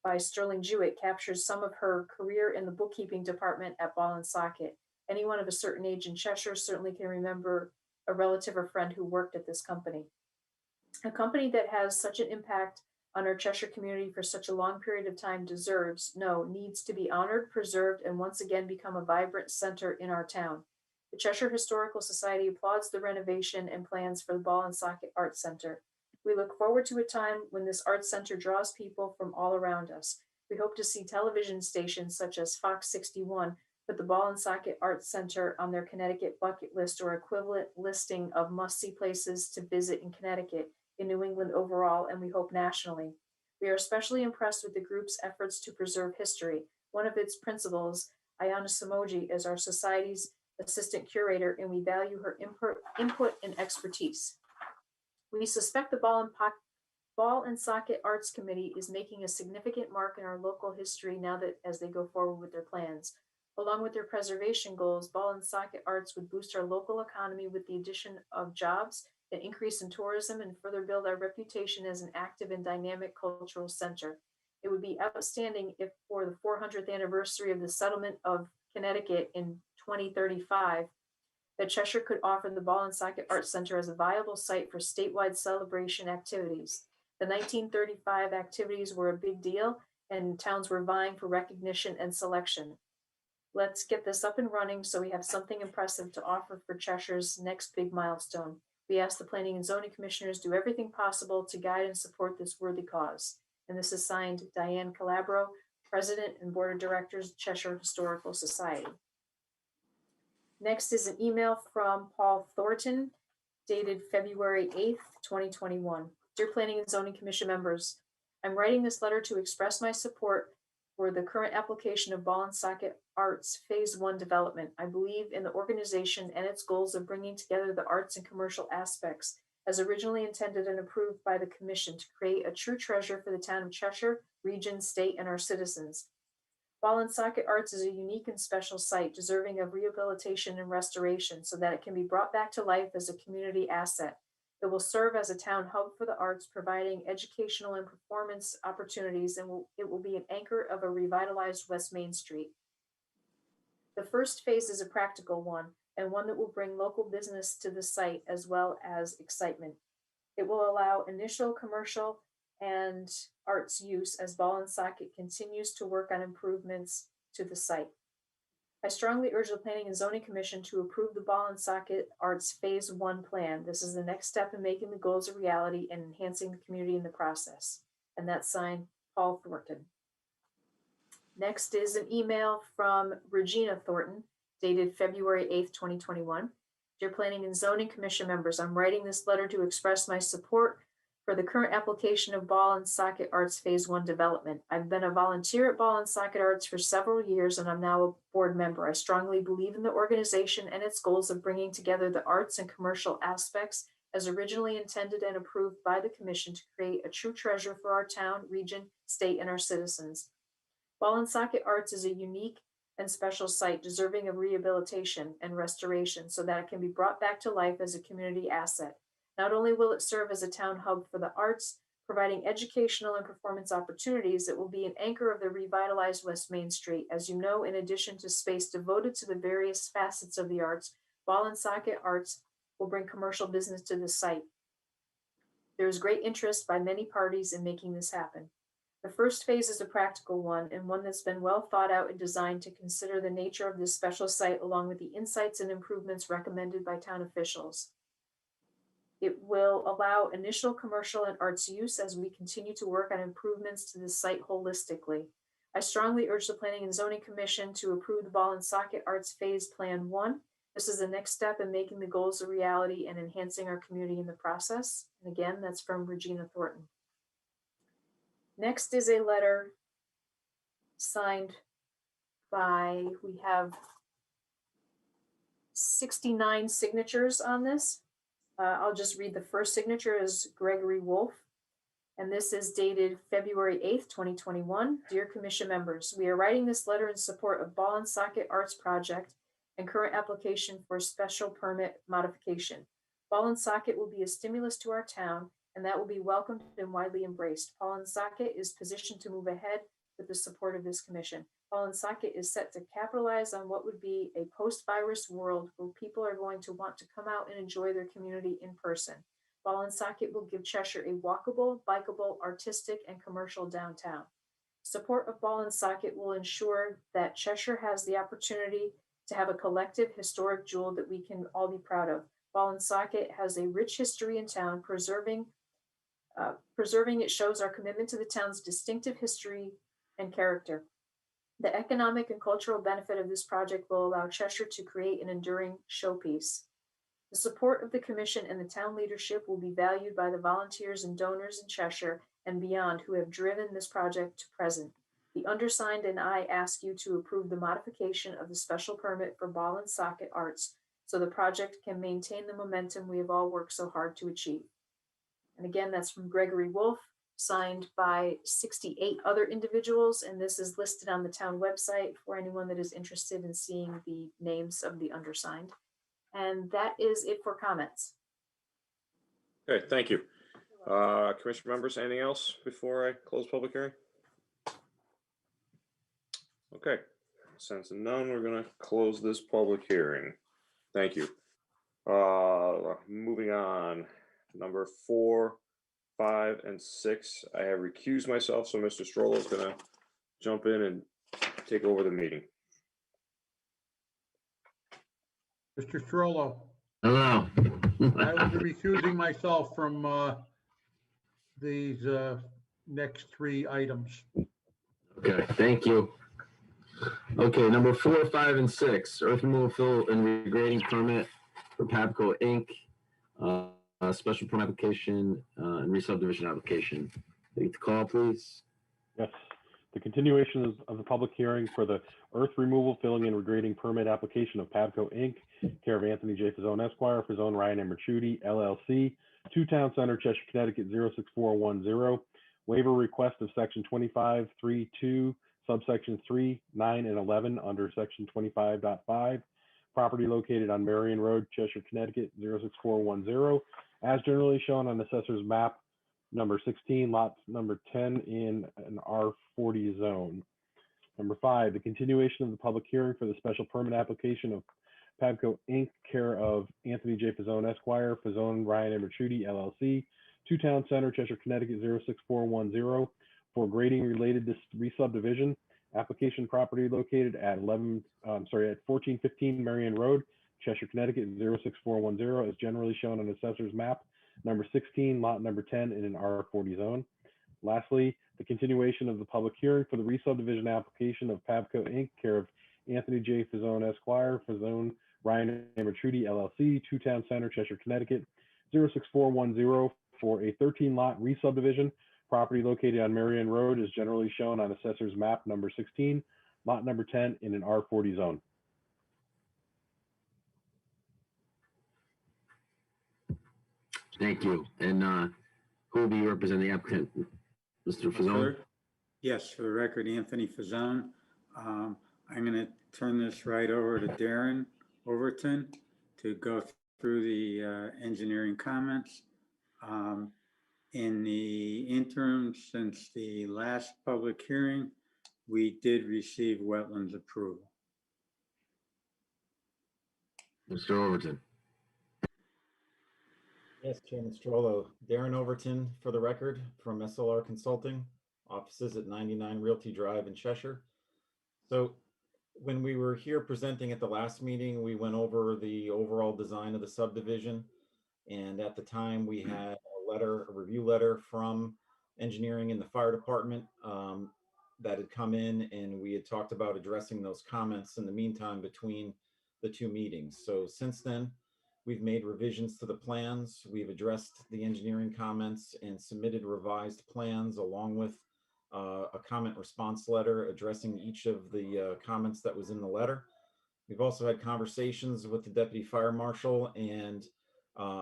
by Sterling Jewett captures some of her career in the bookkeeping department at Ball and Socket. Anyone of a certain age in Cheshire certainly can remember a relative or friend who worked at this company. A company that has such an impact on our Cheshire community for such a long period of time needs to be honored, preserved, and once again become a vibrant center in our town. The Cheshire Historical Society applauds the renovation and plans for the Ball and Socket Arts Center. We look forward to a time when this arts center draws people from all around us. We hope to see television stations such as Fox 61 put the Ball and Socket Arts Center on their Connecticut bucket list or equivalent listing of must-see places to visit in Connecticut, in New England overall, and we hope nationally. We are especially impressed with the group's efforts to preserve history. One of its principals, Ayana Samoji, is our society's assistant curator, and we value her input and expertise. We suspect the Ball and Socket Arts Committee is making a significant mark in our local history now that as they go forward with their plans. Along with their preservation goals, Ball and Socket Arts would boost our local economy with the addition of jobs, an increase in tourism, and further build our reputation as an active and dynamic cultural center. It would be outstanding if for the 400th anniversary of the settlement of Connecticut in 2035, that Cheshire could offer the Ball and Socket Arts Center as a viable site for statewide celebration activities. The 1935 activities were a big deal, and towns were vying for recognition and selection. Let's get this up and running so we have something impressive to offer for Cheshire's next big milestone. We ask the Planning and Zoning Commissioners do everything possible to guide and support this worthy cause. And this is signed Diane Calabro, President and Board of Directors, Cheshire Historical Society. Next is an email from Paul Thornton, dated February 8th, 2021. Dear Planning and Zoning Commission members, I'm writing this letter to express my support for the current application of Ball and Socket Arts Phase 1 development. I believe in the organization and its goals of bringing together the arts and commercial aspects as originally intended and approved by the Commission to create a true treasure for the town of Cheshire, region, state, and our citizens. Ball and Socket Arts is a unique and special site deserving of rehabilitation and restoration so that it can be brought back to life as a community asset. It will serve as a town hub for the arts, providing educational and performance opportunities, and it will be an anchor of a revitalized West Main Street. The first phase is a practical one, and one that will bring local business to the site as well as excitement. It will allow initial commercial and arts use as Ball and Socket continues to work on improvements to the site. I strongly urge the Planning and Zoning Commission to approve the Ball and Socket Arts Phase 1 plan. This is the next step in making the goals a reality and enhancing the community in the process. And that's signed Paul Thornton. Next is an email from Regina Thornton, dated February 8th, 2021. Dear Planning and Zoning Commission members, I'm writing this letter to express my support for the current application of Ball and Socket Arts Phase 1 development. I've been a volunteer at Ball and Socket Arts for several years, and I'm now a board member. I strongly believe in the organization and its goals of bringing together the arts and commercial aspects as originally intended and approved by the commission to create a true treasure for our town, region, state, and our citizens. Ball and Socket Arts is a unique and special site deserving of rehabilitation and restoration so that it can be brought back to life as a community asset. Not only will it serve as a town hub for the arts, providing educational and performance opportunities, it will be an anchor of the revitalized West Main Street. As you know, in addition to space devoted to the various facets of the arts, Ball and Socket Arts will bring commercial business to the site. There is great interest by many parties in making this happen. The first phase is a practical one and one that's been well thought out and designed to consider the nature of this special site along with the insights and improvements recommended by town officials. It will allow initial commercial and arts use as we continue to work on improvements to the site holistically. I strongly urge the Planning and Zoning Commission to approve the Ball and Socket Arts Phase Plan 1. This is the next step in making the goals a reality and enhancing our community in the process. And again, that's from Regina Thornton. Next is a letter signed by, we have 69 signatures on this. I'll just read the first signature as Gregory Wolf. And this is dated February 8th, 2021. Dear Commission members, we are writing this letter in support of Ball and Socket Arts Project and current application for special permit modification. Ball and Socket will be a stimulus to our town, and that will be welcomed and widely embraced. Ball and Socket is positioned to move ahead with the support of this commission. Ball and Socket is set to capitalize on what would be a post-virus world where people are going to want to come out and enjoy their community in person. Ball and Socket will give Cheshire a walkable, bikeable, artistic, and commercial downtown. Support of Ball and Socket will ensure that Cheshire has the opportunity to have a collective historic jewel that we can all be proud of. Ball and Socket has a rich history in town. Preserving it shows our commitment to the town's distinctive history and character. The economic and cultural benefit of this project will allow Cheshire to create an enduring showpiece. The support of the commission and the town leadership will be valued by the volunteers and donors in Cheshire and beyond who have driven this project to present. The undersigned and I ask you to approve the modification of the special permit for Ball and Socket Arts so the project can maintain the momentum we have all worked so hard to achieve. And again, that's from Gregory Wolf, signed by 68 other individuals, and this is listed on the town website for anyone that is interested in seeing the names of the undersigned. And that is it for comments. Okay, thank you. Commission members, anything else before I close public hearing? Okay, since none, we're gonna close this public hearing. Thank you. Moving on, number 4, 5, and 6. I have recused myself, so Mr. Strollo is gonna jump in and take over the meeting. Mr. Strollo, Hello. I will be recusing myself from these next 3 items. Okay, thank you. Okay, number 4, 5, and 6, earth removal, fill, and regrading permit for Pabco Inc. Special permit application and re-subdivision application. Take the call, please. Yes, the continuation of the public hearing for the earth removal, filling, and regrading permit application of Pabco Inc., care of Anthony J. Fazone Esquire, Fazone Ryan and Merchuti, LLC, 2 Town Center, Cheshire, Connecticut, 06410. Waiver request of section 25.3.2, subsections 3, 9, and 11 under section 25.5. Property located on Marion Road, Cheshire, Connecticut, 06410. as generally shown on assessor's map number 16, lot number 10 in an R40 zone. Number 5, the continuation of the public hearing for the special permit application of Pabco Inc., care of Anthony J. Fazzone Esquire, Fazzone Ryan and Bertrucci LLC, 2 Town Center, Cheshire, Connecticut 06410, for grading related to re-subdivision. Application property located at 1415 Marion Road, Cheshire, Connecticut 06410, is generally shown on assessor's map number 16, lot number 10 in an R40 zone. Lastly, the continuation of the public hearing for the re-subdivision application of Pabco Inc., care of Anthony J. Fazzone Esquire, Fazzone Ryan and Bertrucci LLC, 2 Town Center, Cheshire, Connecticut 06410, for a 13-lot re-subdivision. Property located on Marion Road is generally shown on assessor's map number 16, lot number 10 in an R40 zone. Thank you. And who will be representing the applicant? Mr. Fazzone? Yes, for the record, Anthony Fazzone. I'm going to turn this right over to Darren Overton to go through the engineering comments. In the interim, since the last public hearing, we did receive wetlands approval. Mr. Overton? Yes, Chairman Strollo. Darren Overton, for the record, from SLR Consulting, offices at 99 Realty Drive in Cheshire. So when we were here presenting at the last meeting, we went over the overall design of the subdivision. And at the time, we had a review letter from engineering in the fire department that had come in, and we had talked about addressing those comments in the meantime between the 2 meetings. So since then, we've made revisions to the plans. We've addressed the engineering comments and submitted revised plans along with a comment response letter addressing each of the comments that was in the letter. We've also had conversations with the deputy fire marshal and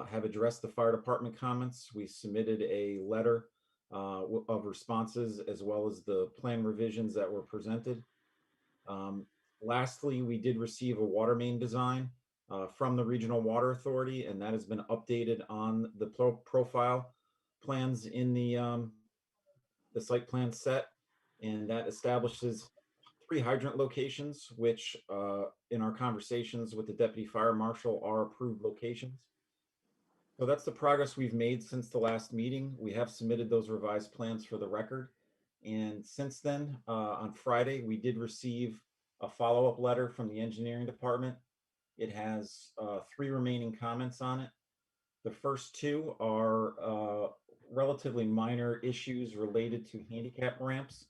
have addressed the fire department comments. We submitted a letter of responses as well as the plan revisions that were presented. Lastly, we did receive a water main design from the Regional Water Authority, and that has been updated on the profile plans in the site plan set, and that establishes 3 hydrant locations, which in our conversations with the deputy fire marshal are approved locations. So that's the progress we've made since the last meeting. We have submitted those revised plans for the record. And since then, on Friday, we did receive a follow-up letter from the engineering department. It has 3 remaining comments on it. The first 2 are relatively minor issues related to handicap ramps.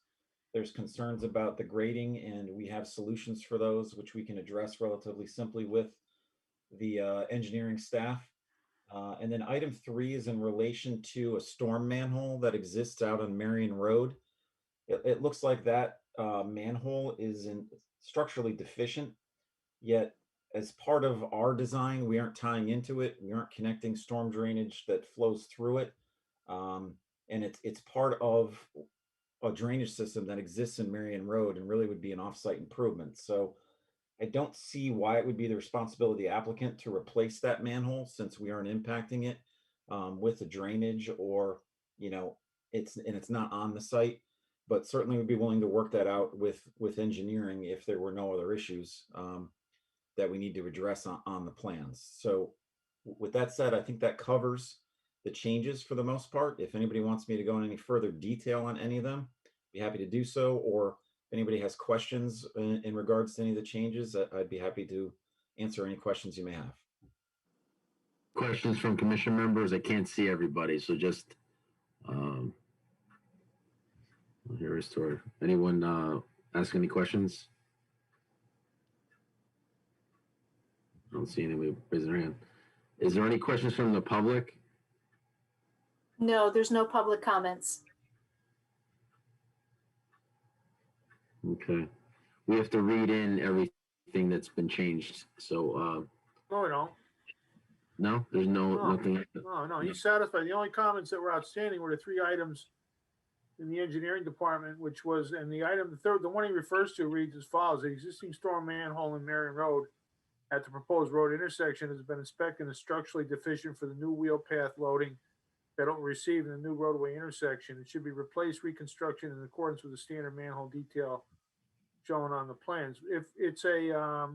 There's concerns about the grading, and we have solutions for those, which we can address relatively simply with the engineering staff. And then item 3 is in relation to a storm manhole that exists out on Marion Road. It looks like that manhole is structurally deficient, yet as part of our design, we aren't tying into it. We aren't connecting storm drainage that flows through it. And it's part of a drainage system that exists in Marion Road and really would be an off-site improvement. So I don't see why it would be the responsibility of the applicant to replace that manhole, since we aren't impacting it with the drainage, or, you know, it's not on the site, but certainly would be willing to work that out with engineering if there were no other issues that we need to address on the plans. So with that said, I think that covers the changes for the most part. If anybody wants me to go into any further detail on any of them, be happy to do so. Or if anybody has questions in regards to any of the changes, I'd be happy to answer any questions you may have. Questions from commission members? I can't see everybody, so just here is Tori. Anyone ask any questions? I don't see anybody raising their hand. Is there any questions from the public? No, there's no public comments. Okay. We have to read in everything that's been changed. So No, we don't. no, there's nothing. No, he's satisfied. The only comments that were outstanding were the 3 items in the engineering department, which was, and the one he refers to reads as follows: the existing storm manhole in Marion Road at the proposed road intersection has been inspected and is structurally deficient for the new wheel path loading that will receive in the new roadway intersection. It should be replaced, reconstruction in accordance with the standard manhole detail shown on the plans. If it's a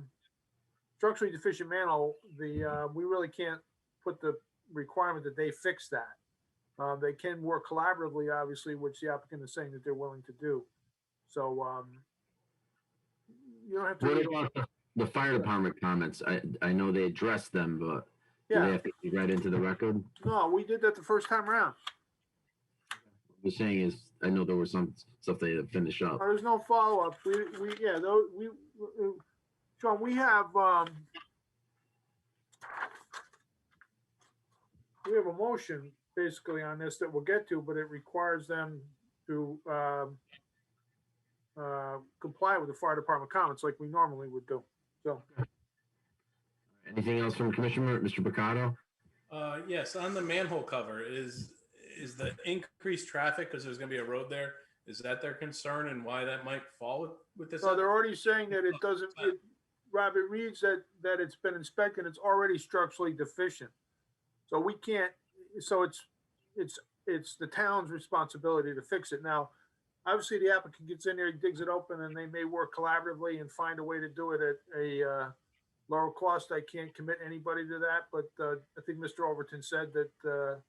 structurally deficient manhole, we really can't put the requirement that they fix that. They can work collaboratively, obviously, which the applicant is saying that they're willing to do. So you don't have to. What about the fire department comments? I know they addressed them, but do Yeah. they have to be read into the record? No, we did that the first time around. What I'm saying is, I know there was some stuff they had to finish up. There's no follow-up. Sean, we have a motion basically on this that we'll get to, but it requires them to comply with the fire department comments like we normally would do. So. Anything else from Commissioner, Mr. Picado? Yes, on the manhole cover, is the increased traffic, because there's gonna be a road there, is that their concern and why that might fall with this? So they're already saying that it doesn't, Rob, it reads that it's been inspected, it's already structurally deficient. So we can't, so it's the town's responsibility to fix it. Now, obviously the applicant gets in there, digs it open, and they may work collaboratively and find a way to do it at a lower cost. I can't commit anybody to that, but I think Mr. Overton said that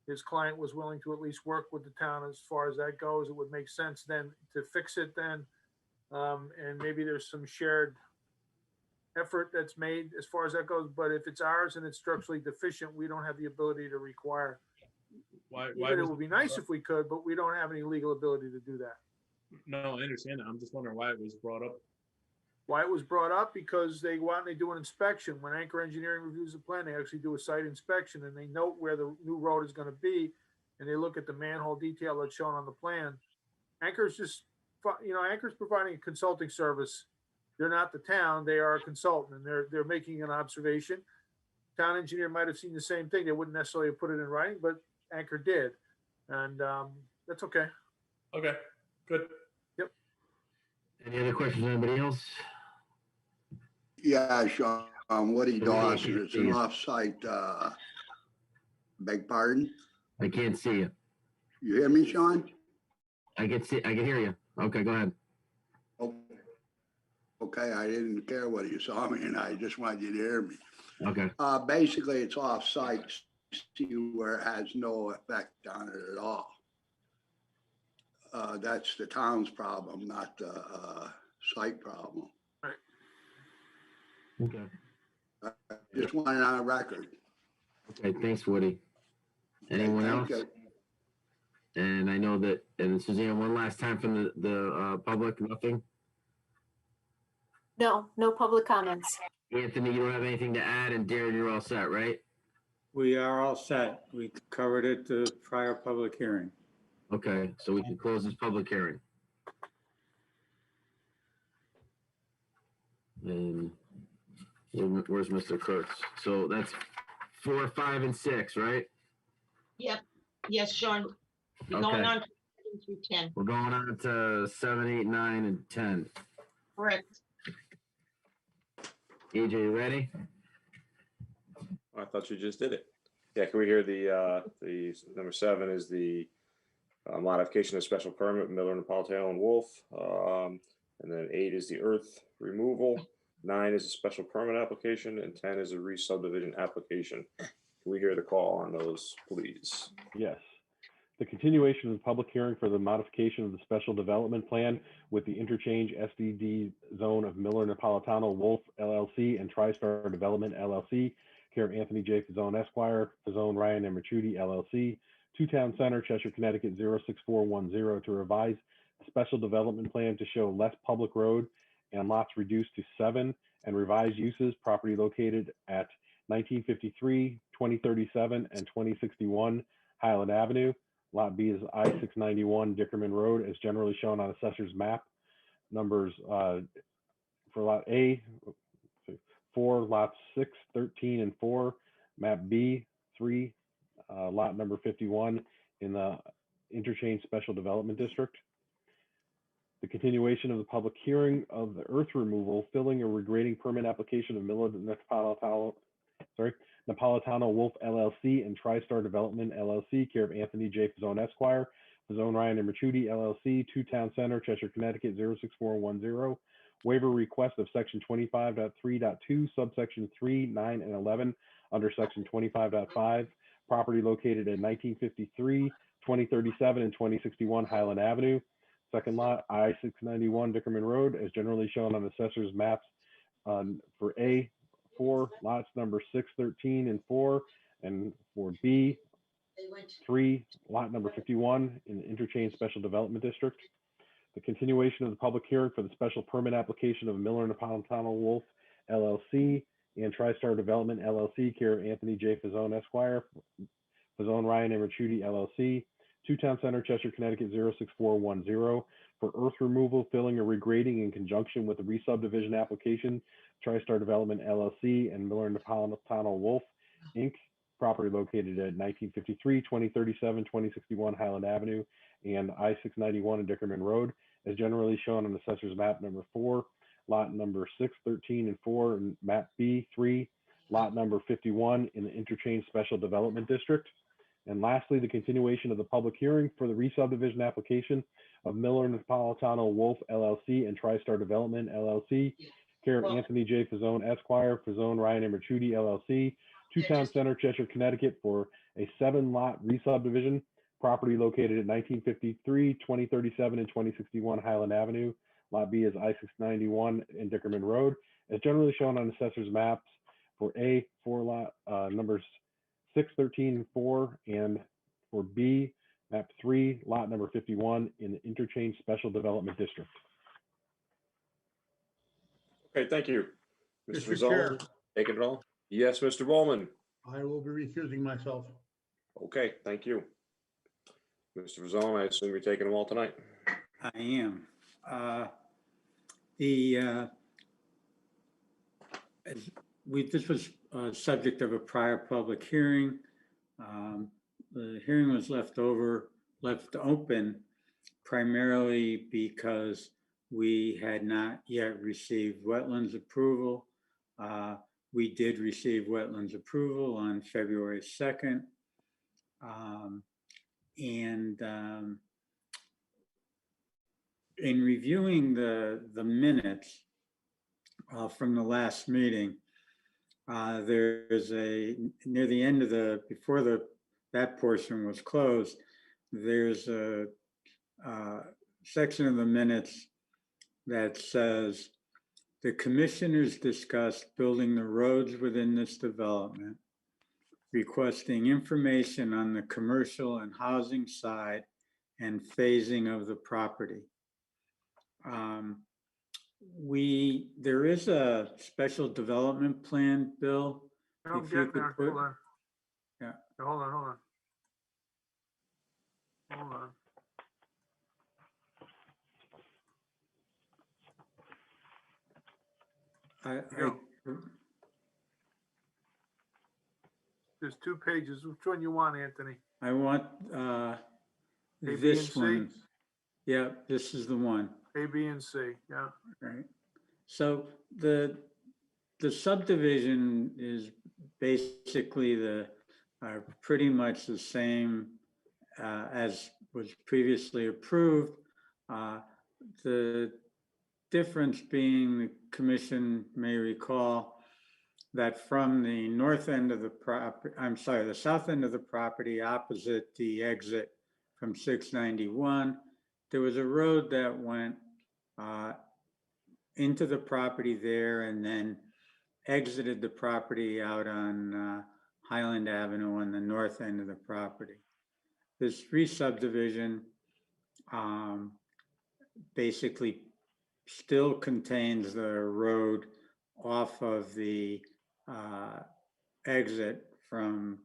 his client was willing to at least work with the town as far as that goes. It would make sense then to fix it then. And maybe there's some shared effort that's made as far as that goes. But if it's ours and it's structurally deficient, we don't have the ability to require. Why It would be nice if we could, but we don't have any legal ability to do that. No, I understand that. I'm just wondering why it was brought up. Why it was brought up? Because they go out and they do an inspection. When Anchor Engineering reviews the plan, they actually do a site inspection and they note where the new road is going to be. And they look at the manhole detail that's shown on the plan. Anchor's just, Anchor's providing a consulting service. They're not the town, they are a consultant, and they're making an observation. Town engineer might have seen the same thing. They wouldn't necessarily put it in writing, but Anchor did. And that's okay. Okay, good. Yep. Any other questions, anybody else? Yeah, Sean, Woody Dawson, it's an off-site, beg pardon? I can't see you. You hear me, Sean? I can hear you. Okay, go ahead. Okay, I didn't care whether you saw me and I just wanted you to hear me. Okay. Basically, it's off-site, where it has no effect on it at all. That's the town's problem, not the site problem. Okay. Just want it on record. Okay, thanks, Woody. Anyone Thank else? you. And I know that, and Suzanne, one last time from the public, nothing? No, no public comments. Anthony, you don't have anything to add, and Darren, you're all set, right? We are all set. We covered it the prior public hearing. Okay, so we can close this public hearing. And where's Mr. Kurtz? So that's 4, 5, and 6, right? Yep. Yes, Sean. We're Okay. going on to 7 through 10. We're going on to 7, 8, 9, and 10. Correct. AJ, you ready? I thought you just did it. Yeah, can we hear the number 7 is the modification of special permit, Miller, Napolitano, and Wolf. And then 8 is the earth removal. 9 is a special permit application, and 10 is a re-subdivision application. Can we hear the call on those, please? Yes. The continuation of the public hearing for the modification of the special development plan with the interchange SDD zone of Miller Napolitano Wolf LLC and TriStar Development LLC, care of Anthony J. Fazone Esquire, Fazone Ryan and Merchuti LLC, 2 Town Center, Cheshire, Connecticut 06410, to revise the special development plan to show less public road and lots reduced to 7, and revised uses, property located at 1953, 2037, and 2061 Highland Avenue. Lot B is I-691 Dickerman Road, as generally shown on Assessor's map. Numbers for Lot A, 4, lots 6, 13, and 4. Map B, 3, lot number 51 in the Interchange Special Development District. The continuation of the public hearing of the earth removal, filling, or regrading permit application of Napolitano Wolf LLC and TriStar Development LLC, care of Anthony J. Pizzone Esquire, Pizzone Ryan and Mercuti LLC, 2 Town Center, Cheshire, Connecticut, 06410. Waiver request of section 25.3.2, subsection 3, 9, and 11 under section 25.5. Property located at 1953, 2037, and 2061 Highland Avenue. Second lot, I-691 Dickerman Road, as generally shown on assessor's maps for A4, lots number 6, 13, and 4, and for B3, lot number 51 in the Interchange Special Development District. The continuation of the public hearing for the special permit application of Miller Napolitano Wolf LLC and TriStar Development LLC, care of Anthony J. Pizzone Esquire, Pizzone Ryan and Mercuti LLC, 2 Town Center, Cheshire, Connecticut, 06410, for earth removal, filling, or regrading in conjunction with the re-subdivision application, TriStar Development LLC and Miller Napolitano Wolf, Inc., property located at 1953, 2037, 2061 Highland Avenue, and I-691 and Dickerman Road, as generally shown on assessor's map number 4, lot number 6, 13, and 4, and map B3, lot number 51 in the Interchange Special Development District. And lastly, the continuation of the public hearing for the re-subdivision application of Miller Napolitano Wolf LLC and TriStar Development LLC, care of Anthony J. Pizzone Esquire, Pizzone Ryan and Mercuti LLC, 2 Town Center, Cheshire, Connecticut, for a 7-lot re-subdivision, property located at 1953, 2037, and 2061 Highland Avenue. Lot B is I-691 and Dickerman Road, as generally shown on assessor's maps for A, 4 lot numbers 6, 13, and 4, and for B, map 3, lot number 51 in the Interchange Special Development District. Okay, thank you. Mr. Chair. Taking it all? Yes, Mr. Bowman. I will be recusing myself. Okay, thank you. Mr. Pizzone, I assume you're taking them all tonight? I am. This was subject of a prior public hearing. The hearing was left open primarily because we had not yet received wetlands approval. We did receive wetlands approval on February 2nd. In reviewing the minutes from the last meeting, there's near the end of before that portion was closed, there's a section of the minutes that says, the commissioners discussed building the roads within this development, requesting information on the commercial and housing side and phasing of the property. There is a special development plan, Bill. I'm If you getting could there. put- Hold on. Yeah. Hold on. Hold on. There's 2 pages. Which one you want, Anthony? I want A, B, and this C? one. Yeah, this is the one. A, B, and C, yeah. Right. So the subdivision is basically pretty much the same as was previously approved. The difference being, the commission may recall that from the north end of the property, the south end of the property opposite the exit from 691, there was a road that went into the property there and then exited the property out on Highland Avenue on the north end of the property. This re-subdivision basically still contains the road off of the exit from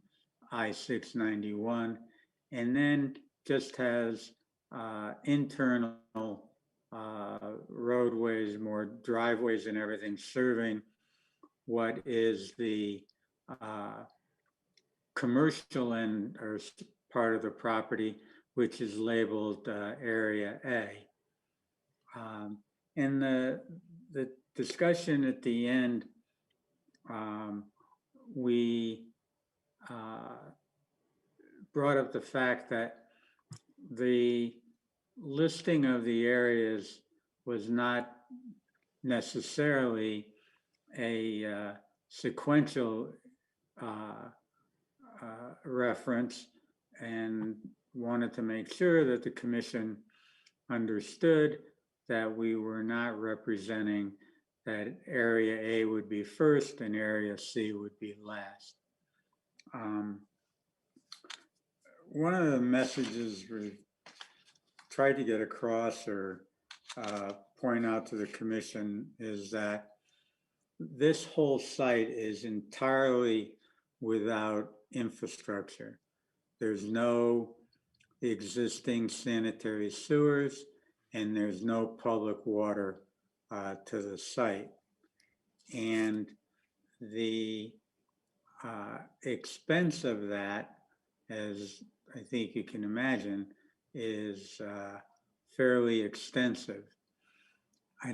I-691, and then just has internal roadways, more driveways and everything, serving what is the commercial end or part of the property, which is labeled Area A. In the discussion at the end, we brought up the fact that the listing of the areas was not necessarily a sequential reference, and wanted to make sure that the commission understood that we were not representing that area A would be first and area C would be last. One of the messages we tried to get across or point out to the commission is that this whole site is entirely without infrastructure. There's no existing sanitary sewers, and there's no public water to the site. And the expense of that, as I think you can imagine, is fairly extensive. I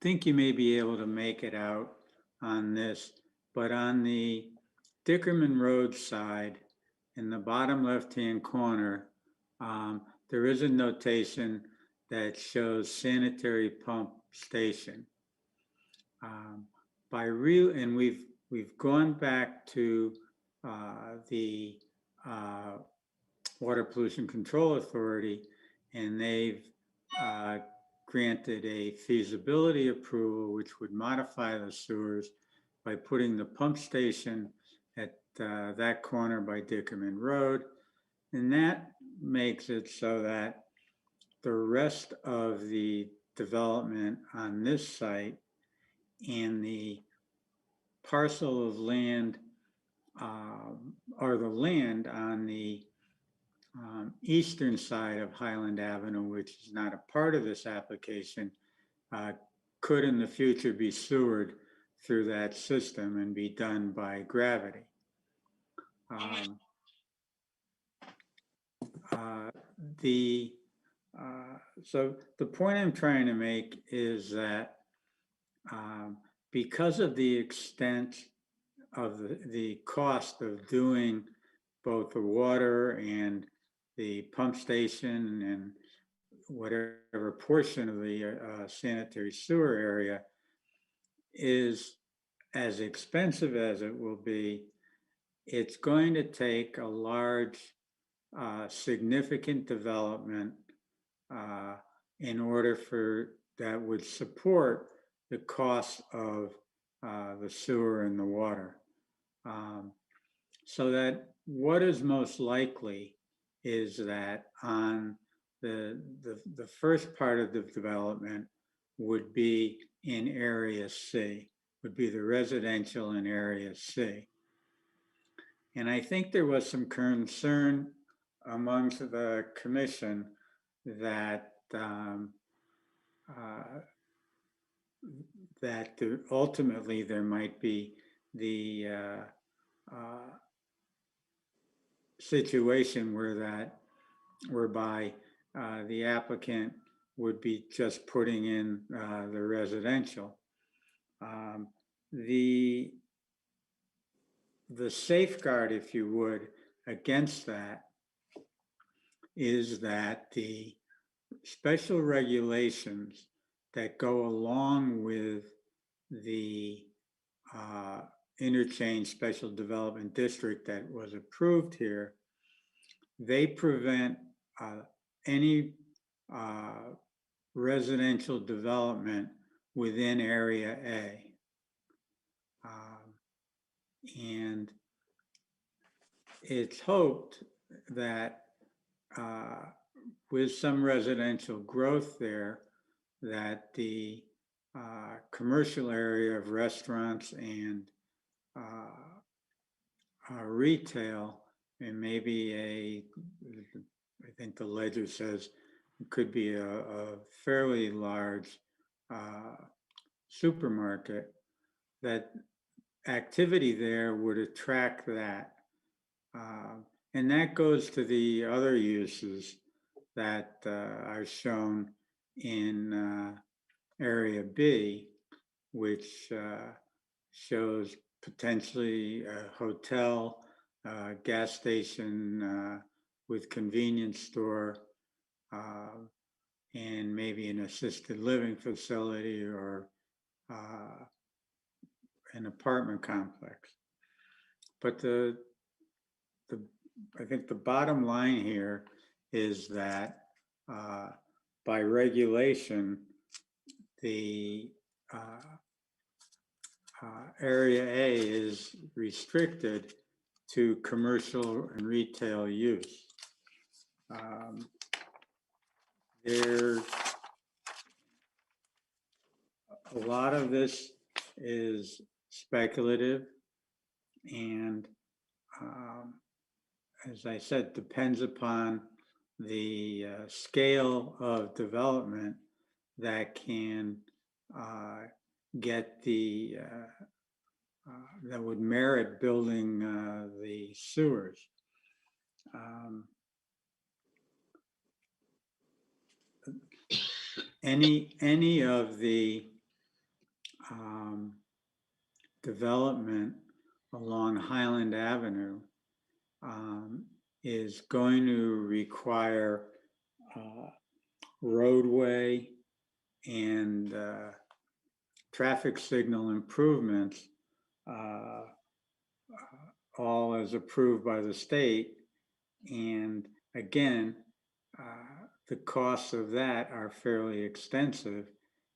think you may be able to make it out on this, but on the Dickerman Road side, in the bottom left-hand corner, there is a notation that shows sanitary pump station. And we've gone back to the Water Pollution Control Authority, and they've granted a feasibility approval, which would modify the sewers by putting the pump station at that corner by Dickerman Road. And that makes it so that the rest of the development on this site and the parcel of land or the land on the eastern side of Highland Avenue, which is not a part of this application, could in the future be sewered through that system and be done by gravity. So the point I'm trying to make is that because of the extent of the cost of doing both the water and the pump station and whatever portion of the sanitary sewer area is as expensive as it will be, it's going to take a large, significant development in order for that would support the cost of the sewer and the water. So that what is most likely is that on the first part of the development would be in area C, would be the residential in area C. And I think there was some concern amongst the commission that ultimately there might be the situation whereby the applicant would be just putting in the residential. The safeguard, if you would, against that is that the special regulations that go along with the interchange special development district that was approved here, they prevent any residential development within area A. And it's hoped that with some residential growth there, that the commercial area of restaurants and retail, and maybe I think the ledger says it could be a fairly large supermarket, that activity there would attract that. And that goes to the other uses that are shown in Area B, which shows potentially a hotel, gas station with convenience store, and maybe an assisted living facility or an apartment complex. But I think the bottom line here is that by regulation, the Area A is restricted to commercial and retail use. There, a lot of this is speculative and, as I said, depends upon the scale of development that can get the that would merit building the sewers. Any of the development along Highland Avenue is going to require roadway and traffic signal improvements, all as approved by the state. And again, the costs of that are fairly extensive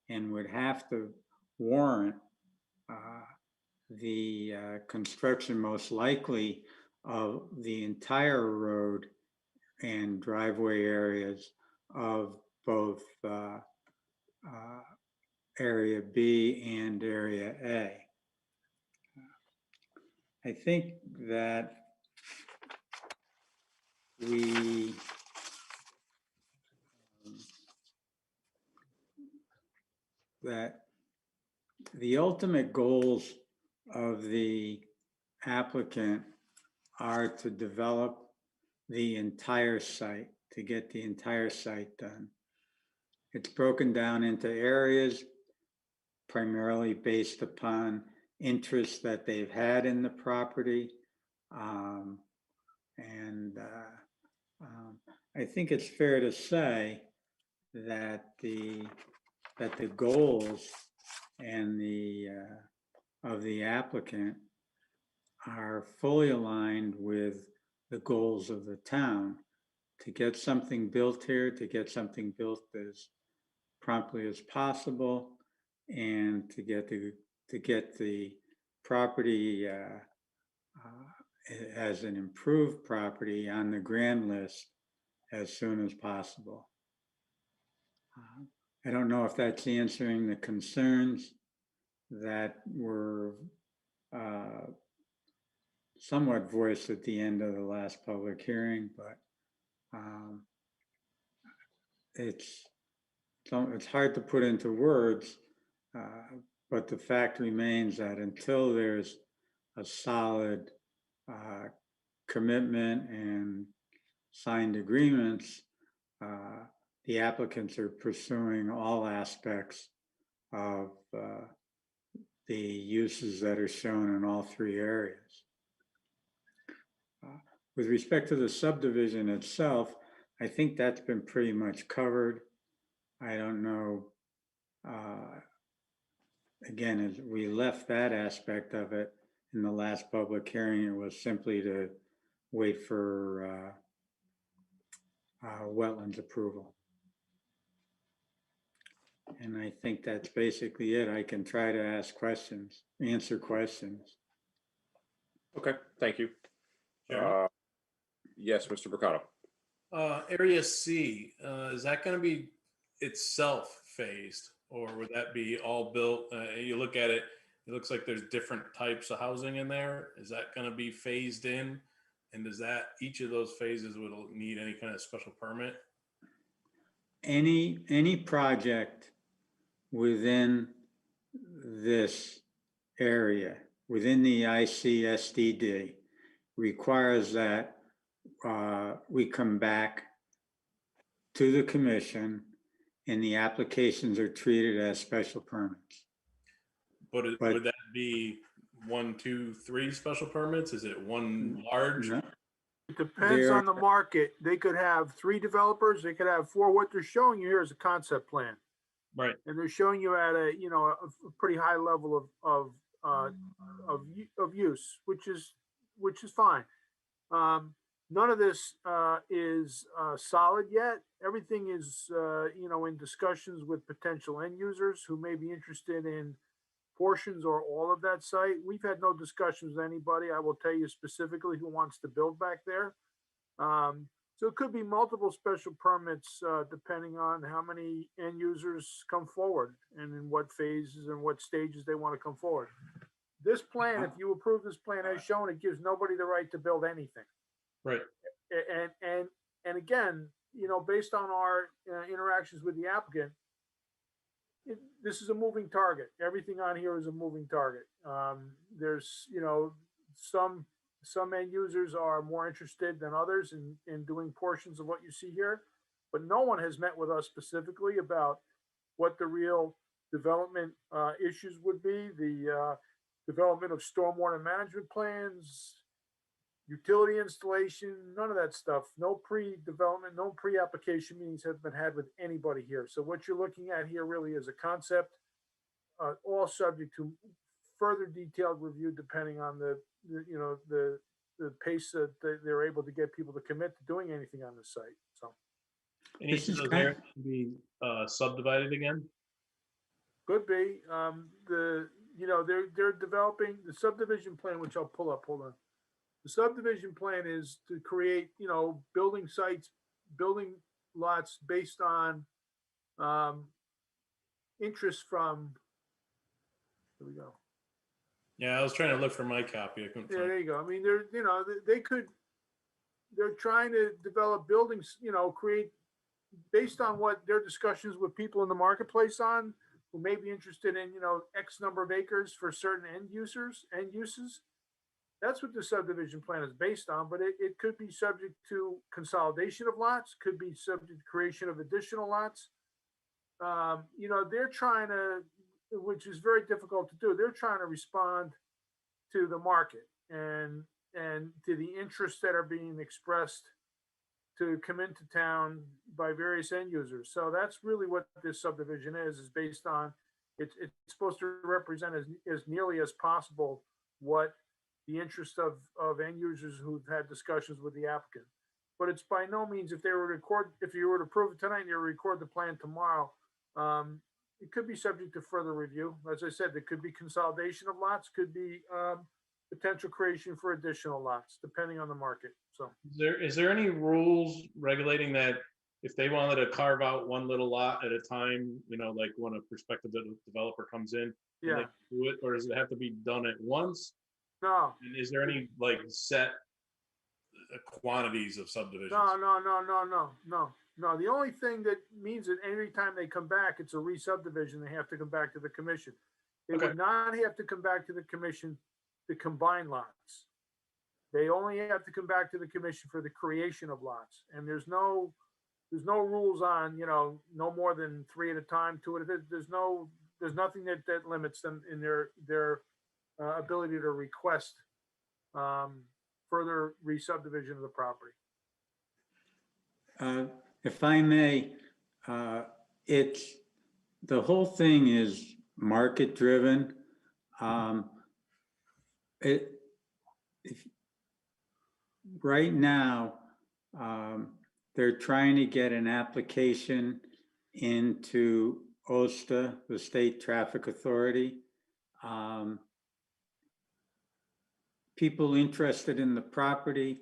and would have to warrant the construction, most likely, of the entire road and driveway areas of both Area B and Area A. I think that the ultimate goals of the applicant are to develop the entire site, to get the entire site done. It's broken down into areas primarily based upon interests that they've had in the property. I think it's fair to say that the goals and of the applicant are fully aligned with the goals of the town to get something built here, to get something built as promptly as possible, and to get the property as an improved property on the grand list as soon as possible. I don't know if that's answering the concerns that were somewhat voiced at the end of the last public hearing, but it's hard to put into words, but the fact remains that until there's a solid commitment and signed agreements, the applicants are pursuing all aspects of the uses that are shown in all three areas. With respect to the subdivision itself, I think that's been pretty much covered. I don't know, again, as we left that aspect of it in the last public hearing, it was simply to wait for wetlands approval. And I think that's basically it. I can try to ask questions, answer questions. Okay, thank you. Yes, Mr. Mercado. Area C, is that going to be itself phased, or would that be all built? You look at it, it looks like there's different types of housing in there. Is that going to be phased in? And does that, each of those phases would need any kind of special permit? Any project within this area, within the ICSDD, requires that we come back to the commission and the applications are treated as special permits. But But- would that be 1, 2, 3 special permits? Is it one large? No. It depends on the market. They could have 3 developers, they could have 4. What they're showing you here is a concept plan. Right. And they're showing you at a, you know, a pretty high level of use, which is fine. None of this is solid yet. Everything is, you know, in discussions with potential end users who may be interested in portions or all of that site. We've had no discussions with anybody. I will tell you specifically who wants to build back there. So it could be multiple special permits depending on how many end users come forward and in what phases and what stages they want to come forward. This plan, if you approve this plan as shown, it gives nobody the right to build anything. Right. And again, you know, based on our interactions with the applicant, this is a moving target. Everything on here is a moving target. There's, you know, some end users are more interested than others in doing portions of what you see here, but no one has met with us specifically about what the real development issues would be, the development of stormwater management plans, utility installation, none of that stuff. No pre-development, no pre-application meetings have been had with anybody here. So what you're looking at here really is a concept, all subject to further detailed review depending on the pace that they're able to get people to commit to doing anything on the site. So. And each of those areas can be subdivided again? Could be. They're developing the subdivision plan, which I'll pull up. Hold on. The subdivision plan is to create, you know, building sites, building lots based on interest from. Here we go. Yeah, I was trying to look for my copy. I couldn't Yeah, find there you go. I mean, they're trying to develop buildings, you know, create based on what their discussions with people in the marketplace on who may be interested in, you know, X number of acres for certain end uses. That's what the subdivision plan is based on, but it could be subject to consolidation of lots, could be subject to creation of additional lots. You know, they're trying to, which is very difficult to do, they're trying to respond to the market and to the interests that are being expressed to come into town by various end users. So that's really what this subdivision is based on. It's supposed to represent as nearly as possible what the interest of end users who've had discussions with the applicant. But it's by no means, if you were to approve it tonight and you record the plan tomorrow, it could be subject to further review. As I said, there could be consolidation of lots, could be potential creation for additional lots, depending on the market. So is there any rules regulating that if they wanted to carve out one little lot at a time, you know, like when a prospective developer comes in, yeah, they do it, or does it have to be done at once? no. And is there any like set quantities of subdivisions? No. The only thing that means that every time they come back, it's a re-subdivision, they have to come back to the commission. They would not have to come back to the commission to combine lots. They only have to come back to the commission for the creation of lots. And there's no rules on, you know, no more than 3 at a time, 2 at a time. There's nothing that limits them in their ability to request further re-subdivision of the property. If I may, the whole thing is market driven. Right now, they're trying to get an application into OSTA, the State Traffic Authority. People interested in the property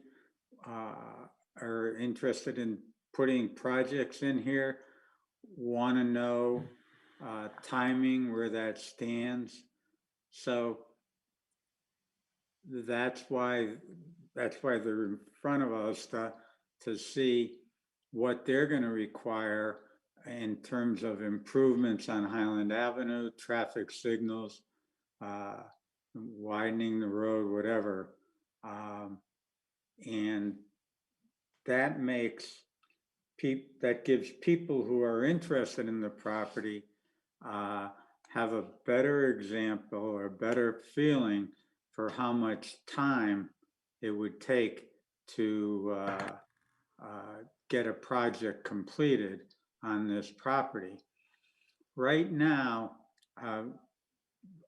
are interested in putting projects in here, want to know timing, where that stands. So that's why they're in front of us to see what they're going to require in terms of improvements on Highland Avenue, traffic signals, widening the road, whatever. And that makes that gives people who are interested in the property have a better example or better feeling for how much time it would take to get a project completed on this property. Right now,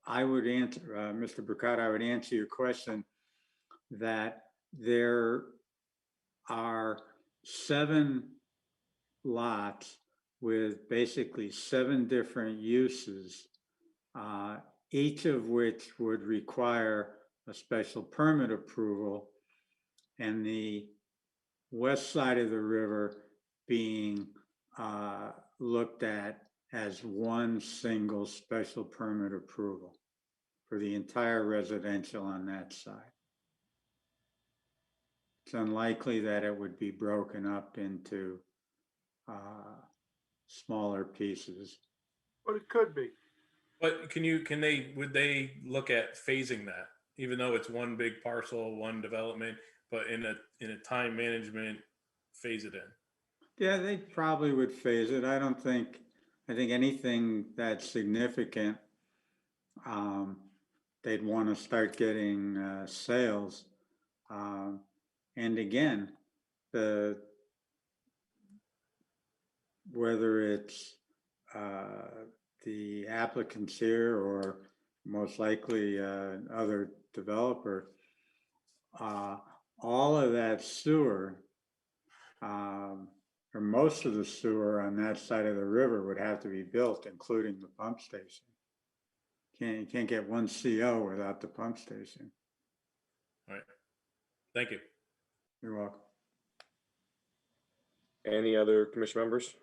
I would answer, Mr. Burkhardt, I would answer your question that there are 7 lots with basically 7 different uses, each of which would require a special permit approval, and the west side of the river being looked at as one single special permit approval for the entire residential on that side. It's unlikely that it would be broken up into smaller pieces. But it could be. But would they look at phasing that, even though it's one big parcel, one development, but in a time management, phase it in? Yeah, they probably would phase it. I think anything that's significant, they'd want to start getting sales. And again, whether it's the applicants here or most likely other developer, all of that sewer, or most of the sewer on that side of the river would have to be built, including the pump station. You can't get one CO without the pump station. All right. Thank you. You're welcome. Any other commission members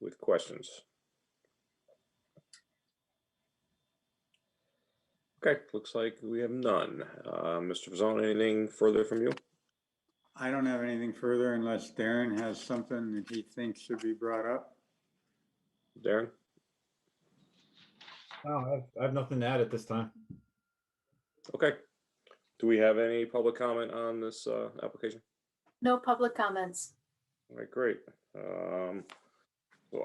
with questions? Okay, looks like we have none. Mr. Pizzone, anything further from you? I don't have anything further unless Darren has something that he thinks should be brought up. Darren? No, I have nothing to add at this time. Okay. Do we have any public comment on this application? No public comments. All right, great. So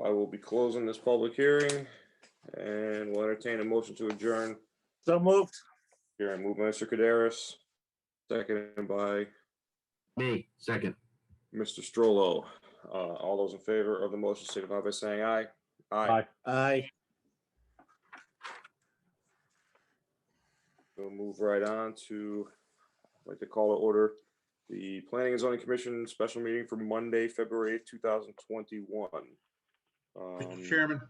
I will be closing this public hearing and will entertain a motion to adjourn. So moved. Hearing moved by Mr. Kaderis, seconded by Me, second. Mr. Strollo. All those in favor of the motion signify by saying aye. Aye. Aye. We'll move right on to, I'd like to call to order the Planning and Zoning Commission special meeting for Monday, February 8th, 2021. Mr. Chairman,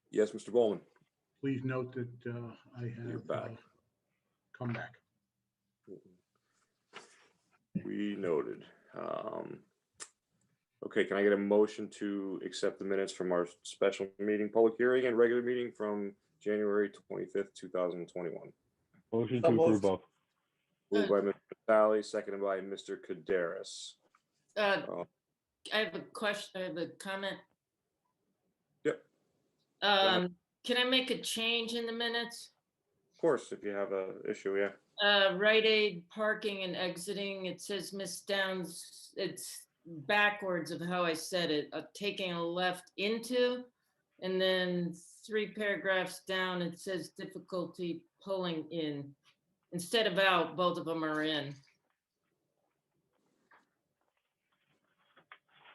Yes, Mr. Bowman. please note that I You're have back. come back. We noted. Okay, can I get a motion to accept the minutes from our special meeting, public hearing and regular meeting from January 25th, 2021? Motion So to approve moved. both. Moved by Mr. Sally, seconded by Mr. Kaderis. I have a question, I have a comment. Yep. ahead. Can I make a change in the minutes? Of course, if you have a issue, yeah. Rite Aid parking and exiting, it says Miss Downs, it's backwards of how I said it, taking a left into, and then 3 paragraphs down, it says difficulty pulling in. Instead of out, both of them are in.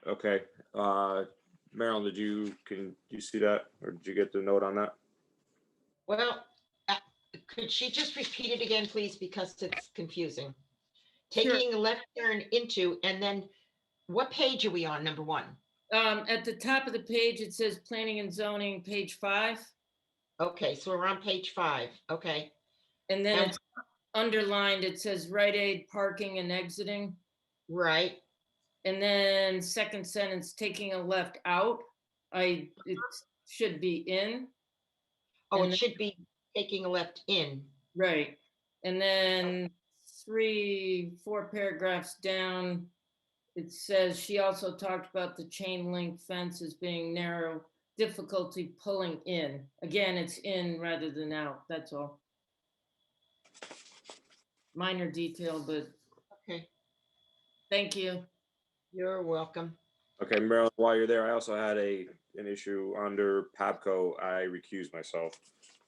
Okay. Marilyn, can you see that, or did you get the note on that? Well, could she just repeat it again, please, because it's confusing? Taking a left turn into, and then what page are we on, number 1? At the top of the page, it says planning and zoning, page 5. Okay, so we're on page 5, okay. And then it's underlined, it says Rite Aid parking and exiting. Right. And then second sentence, taking a left out, it should be in. Oh, And it should be taking a left in. Right. And then 3-4 paragraphs down, it says she also talked about the chain link fence as being narrow, difficulty pulling in. Again, it's in rather than out, that's all. Minor detail, but Okay, thank you. you're welcome. Okay, Marilyn, while you're there, I also had an issue under PABCO. I recused myself,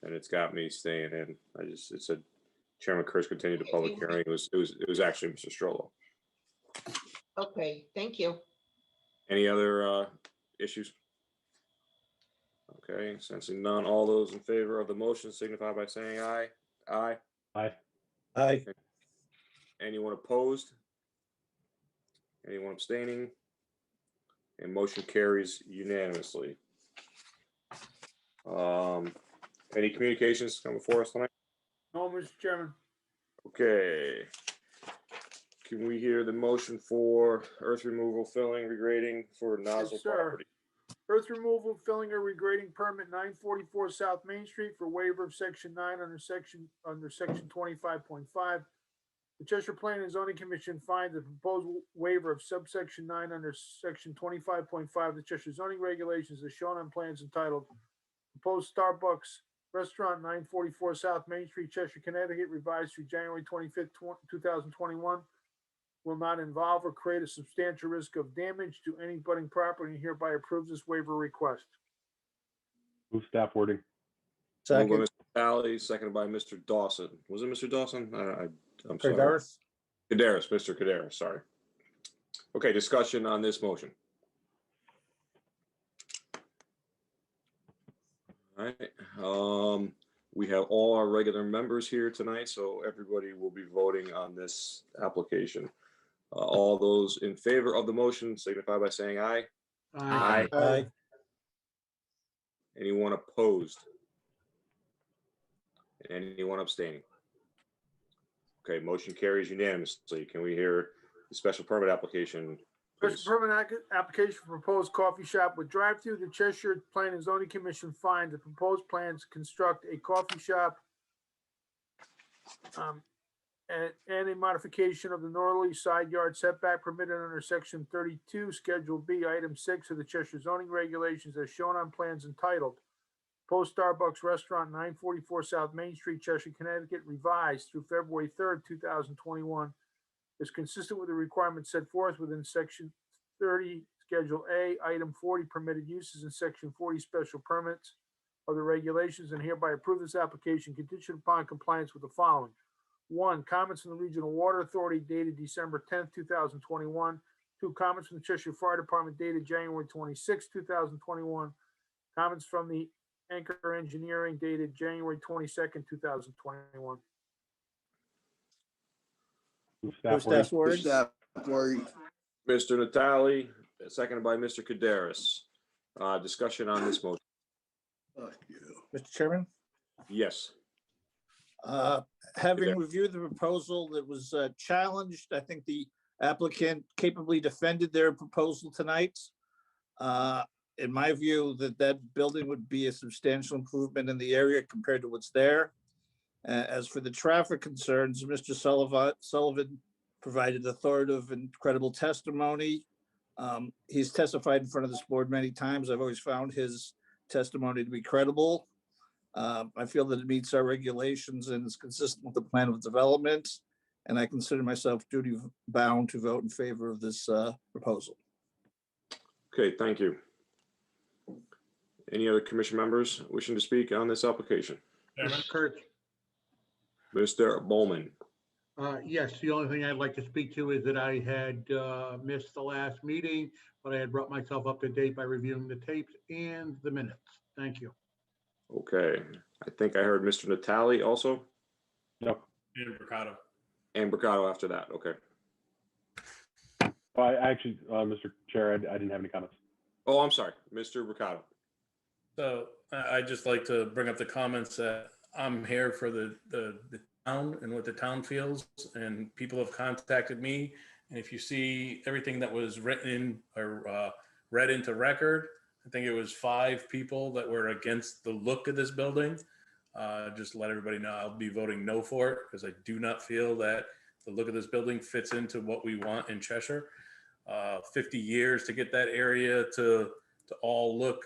and it's got me staying in. It said Chairman Kurtz continued the public hearing. It was actually Mr. Strollo. Okay, thank you. Any other issues? Okay, sensing none. All those in favor of the motion signify by saying aye. Aye. Aye. Aye. Anyone opposed? Anyone abstaining? And motion carries unanimously. Any communications come before us tonight? No, Mr. Chairman. Okay. Can we hear the motion for earth removal, filling, regrading for nozzle Yes, sir. property? Earth removal, filling or regrading permit 944 South Main Street for waiver of section 9 under section 25.5. The Cheshire Planning and Zoning Commission finds the proposed waiver of subsection 9 under section 25.5 of the Cheshire zoning regulations is shown on plans entitled Proposed Starbucks Restaurant 944 South Main Street, Cheshire, Connecticut, revised through January 25th, 2021. Will not involve or create a substantial risk of damage to any budding property and hereby approves this waiver request. Move staff wording. Moved by Second. Mr. Talley, seconded by Mr. Dawson. Was it Mr. Dawson? I'm sorry. Cardaris? Caderas, Mr. Caderas, sorry. Okay, discussion on this motion. All right, we have all our regular members here tonight, so everybody will be voting on this application. All those in favor of the motion signify by saying aye. Aye. Aye. Anyone opposed? Anyone abstaining? Okay, motion carries unanimously. Can we hear the special permit application, Special please? permit application for proposed coffee shop with drive-through. The Cheshire Planning and Zoning Commission finds the proposed plans to construct a coffee shop and a modification of the northerly side yard setback permitted under section 32, Schedule B, item 6 of the Cheshire zoning regulations as shown on plans entitled Post Starbucks Restaurant 944 South Main Street, Cheshire, Connecticut, revised through February 3rd, 2021, is consistent with the requirements set forth within section 30, Schedule A, item 40, permitted uses in section 40 special permits of the regulations, and hereby approve this application contingent upon compliance with the following. 1, comments from the Regional Water Authority dated December 10th, 2021. 2, comments from the Cheshire Fire Department dated January 26th, 2021. Comments from the Anchor Engineering dated January 22nd, 2021. Move Move staff wording. staff wording. Staff wording. Mr. Natali, seconded by Mr. Caderas. Discussion on this motion. Fuck you. Mr. Chairman, Yes. having there. reviewed the proposal that was challenged, I think the applicant capably defended their proposal tonight. In my view, that building would be a substantial improvement in the area compared to what's there. As for the traffic concerns, Mr. Sullivan provided authoritative and credible testimony. He's testified in front of this board many times. I've always found his testimony to be credible. I feel that it meets our regulations and is consistent with the plan of development. And I consider myself duty bound to vote in favor of this proposal. Okay, thank you. Any other commission members wishing to speak on this application? Chairman, Mr. Kurtz? Mr. Bowman. Yes, the only thing I'd like to speak to is that I had missed the last meeting, but I had brought myself up to date by reviewing the tapes and the minutes. Thank you. Okay, I think I heard Mr. Natali also, Yep. and Mercado. and Bricado after that. Okay. I actually, Mr. Chair, I didn't have any comments. Oh, I'm sorry, Mr. Bricado. So I'd just like to bring up the comments that I'm here for the town and what the town feels, and people have contacted me. And if you see everything that was written or read into record, I think it was 5 people that were against the look of this building. Just to let everybody know, I'll be voting no for it because I do not feel that the look of this building fits into what we want in Cheshire. 50 years to get that area to all look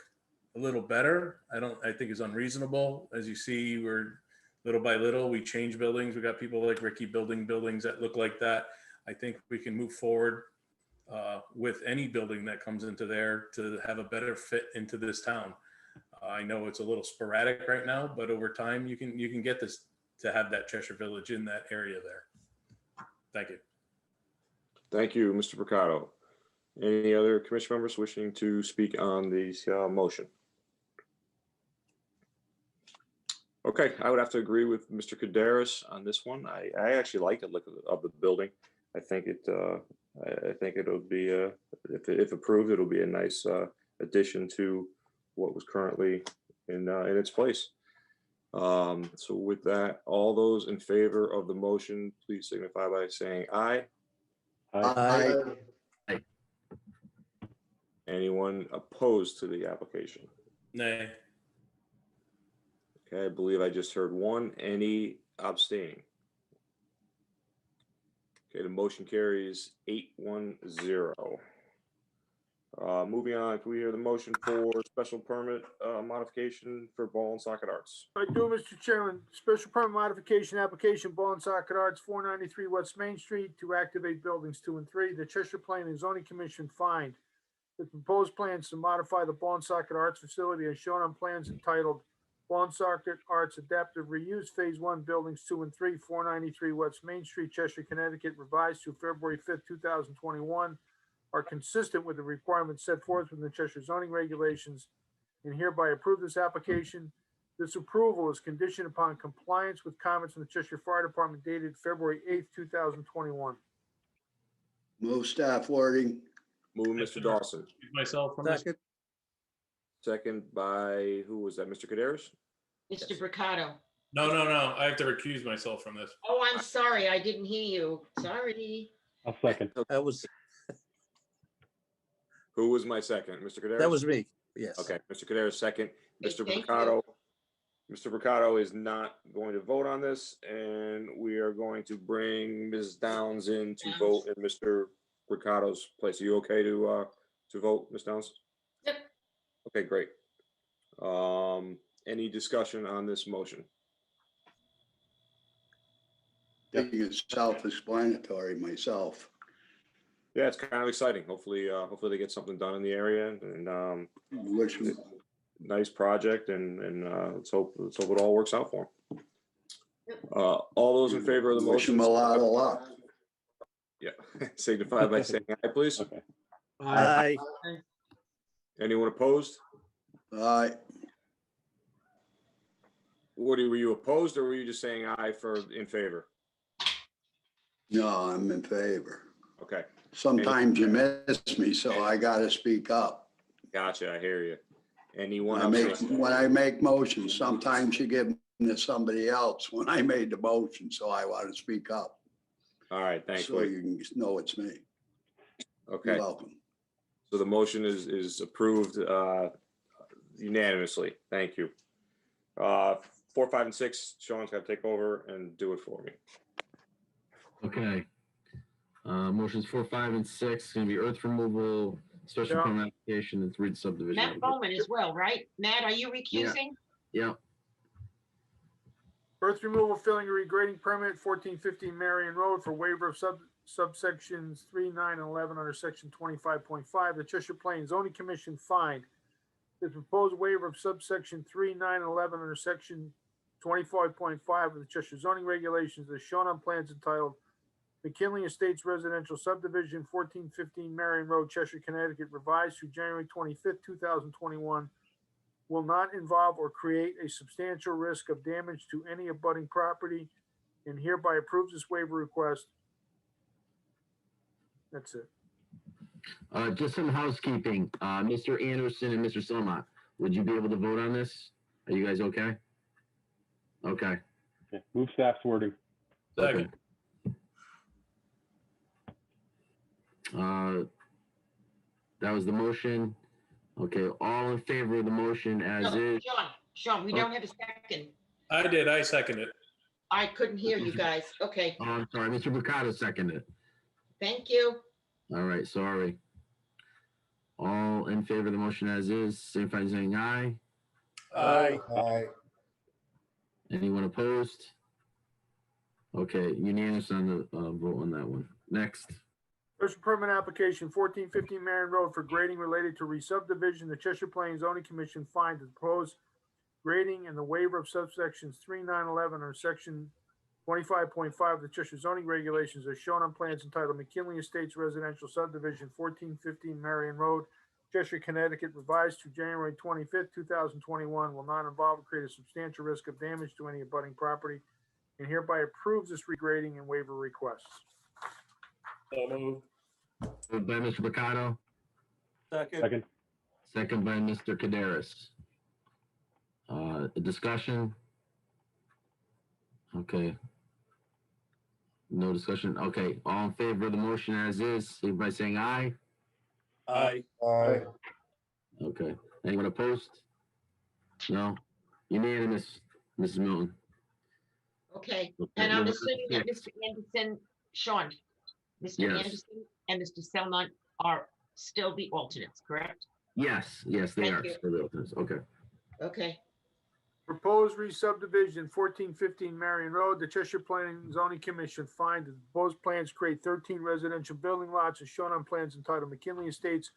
a little better, I think is unreasonable. As you see, we're little by little, we change buildings. We got people like Ricky building buildings that look like that. I think we can move forward with any building that comes into there to have a better fit into this town. I know it's a little sporadic right now, but over time you can get this to have that Cheshire Village in that area there. Thank you. Thank you, Mr. Mercado. Any other commission members wishing to speak on this motion? Okay, I would have to agree with Mr. Kaderis on this one. I actually like the look of the building. I think it'll be if approved, it'll be a nice addition to what was currently in its place. So with that, all those in favor of the motion, please signify by saying aye. Aye. Anyone opposed to the application? Nay. Okay, I believe I just heard one. Any abstaining? Okay, the motion carries 8-1-0. Moving on, can we hear the motion for special permit modification for ball and socket arts? I do, Mr. Chairman. Special permit modification application, Ball and Socket Arts, 493 West Main Street, to activate buildings 2 and 3. The Cheshire Planning and Zoning Commission find the proposed plans to modify the Ball and Socket Arts facility as shown on plans entitled Ball and Socket Arts Adaptive Reuse Phase 1 Buildings 2 and 3, 493 West Main Street, Cheshire, Connecticut, revised to February 5th, 2021, are consistent with the requirements set forth within the Cheshire zoning regulations, and hereby approve this application. This approval is conditioned upon compliance with comments from the Cheshire Fire Department dated February 8th, 2021. Move staff wording. Move, Mr. Dawson. Myself from this. Second. Second by, who was that, Mr. Kaderis? Mr. Bricado. No. I have to recuse myself from this. Oh, I'm sorry. I didn't hear you. Sorry. I'll second. That was Who was my second? Mr. Kaderis? that was me. Yes. Okay, Mr. Kaderis, second. Okay, Mr. thank Mercado. Mr. Mercado is not going to vote on this, and we are going to bring Ms. Downs in to vote in Mr. Mercado's place. Are you okay to vote, Ms. Downs? Yep. Okay, great. Any discussion on this motion? I think it's self-explanatory myself. Yeah, it's kind of exciting. Hopefully they get something done in the area, and Which nice project, and let's hope it all works out for them. All those in favor of the wish motion? them a lot of luck. Yeah, signify by saying aye, please. Okay. Aye. Anyone opposed? Aye. Woody, were you opposed, or were you just saying aye in favor? No, I'm in favor. Okay, Sometimes you miss me, so I gotta speak up. gotcha, I hear you. Anyone When I make motions, sometimes you give them to somebody else when I made the motion, so I want to speak up. All right, thanks, So Woody. you can know it's me. Okay, You're welcome. so the motion is approved unanimously. Thank you. 4, 5, and 6, Sean's got to take over and do it for me. Okay. Motions 4, 5, and 6, gonna be earth removal, special Yeah. permit application, and 3 subdivision. Matt Bowman as well, right? Matt, are you recusing? Yeah, Earth removal, filling, and regrading permit, 1415 Marion Road, for waiver of subsections 3, 9, and 11 under section 25.5. The Cheshire Plain Zoning Commission find the proposed waiver of subsection 3, 9, and 11 under section 25.5 of the Cheshire zoning regulations as shown on plans entitled McKinley Estates Residential Subdivision, 1415 Marion Road, Cheshire, Connecticut, revised through January 25th, 2021, will not involve or create a substantial risk of damage to any abutting property, and hereby approves this waiver request. That's it. just some housekeeping. Mr. Anderson and Mr. Silmont, would you be able to vote on this? Are you guys okay? Okay. Okay. Move staff's wording. Second. That was the motion. Okay, all in favor of the motion as No, is. Sean, we don't have a second. I second it. I couldn't hear you guys. Okay, Oh, I'm sorry, Mr. Mercado seconded. thank you. All right, sorry. All in favor of the motion as is, signify by saying aye. Aye. Anyone opposed? Okay, unanimous on the vote on that one. Next. Special permit application 1415 Marion Road for grading related to re-subdivision. The Cheshire Plains Zoning Commission finds the proposed grading and the waiver of subsections 3, 9, 11 or section 25.5 of the Cheshire zoning regulations as shown on plans entitled McKinley Estates Residential Subdivision 1415 Marion Road, Cheshire, Connecticut, revised to January 25th, 2021, will not involve or create a substantial risk of damage to any abutting property, and hereby approves this regrading and waiver requests. So moved. Moved by Mr. Mercado, Second. second by Mr. Caderas. Discussion? Okay. No discussion? Okay, all in favor of the motion as is, signify by saying aye. Aye. Okay, anyone opposed? No? Unanimous, Mrs. Milton. Okay, Okay, and I'm number assuming that 6. Mr. Anderson, Sean, Mr. Yes. Anderson and Mr. Selmont are still the alternates, correct? Yes, yes, they Thank are. you. Still the alternates. Okay. Okay, Proposed re-subdivision 1415 Marion Road. The Cheshire Planning and Zoning Commission find that the proposed plans create 13 residential building lots as shown on plans entitled McKinley Estates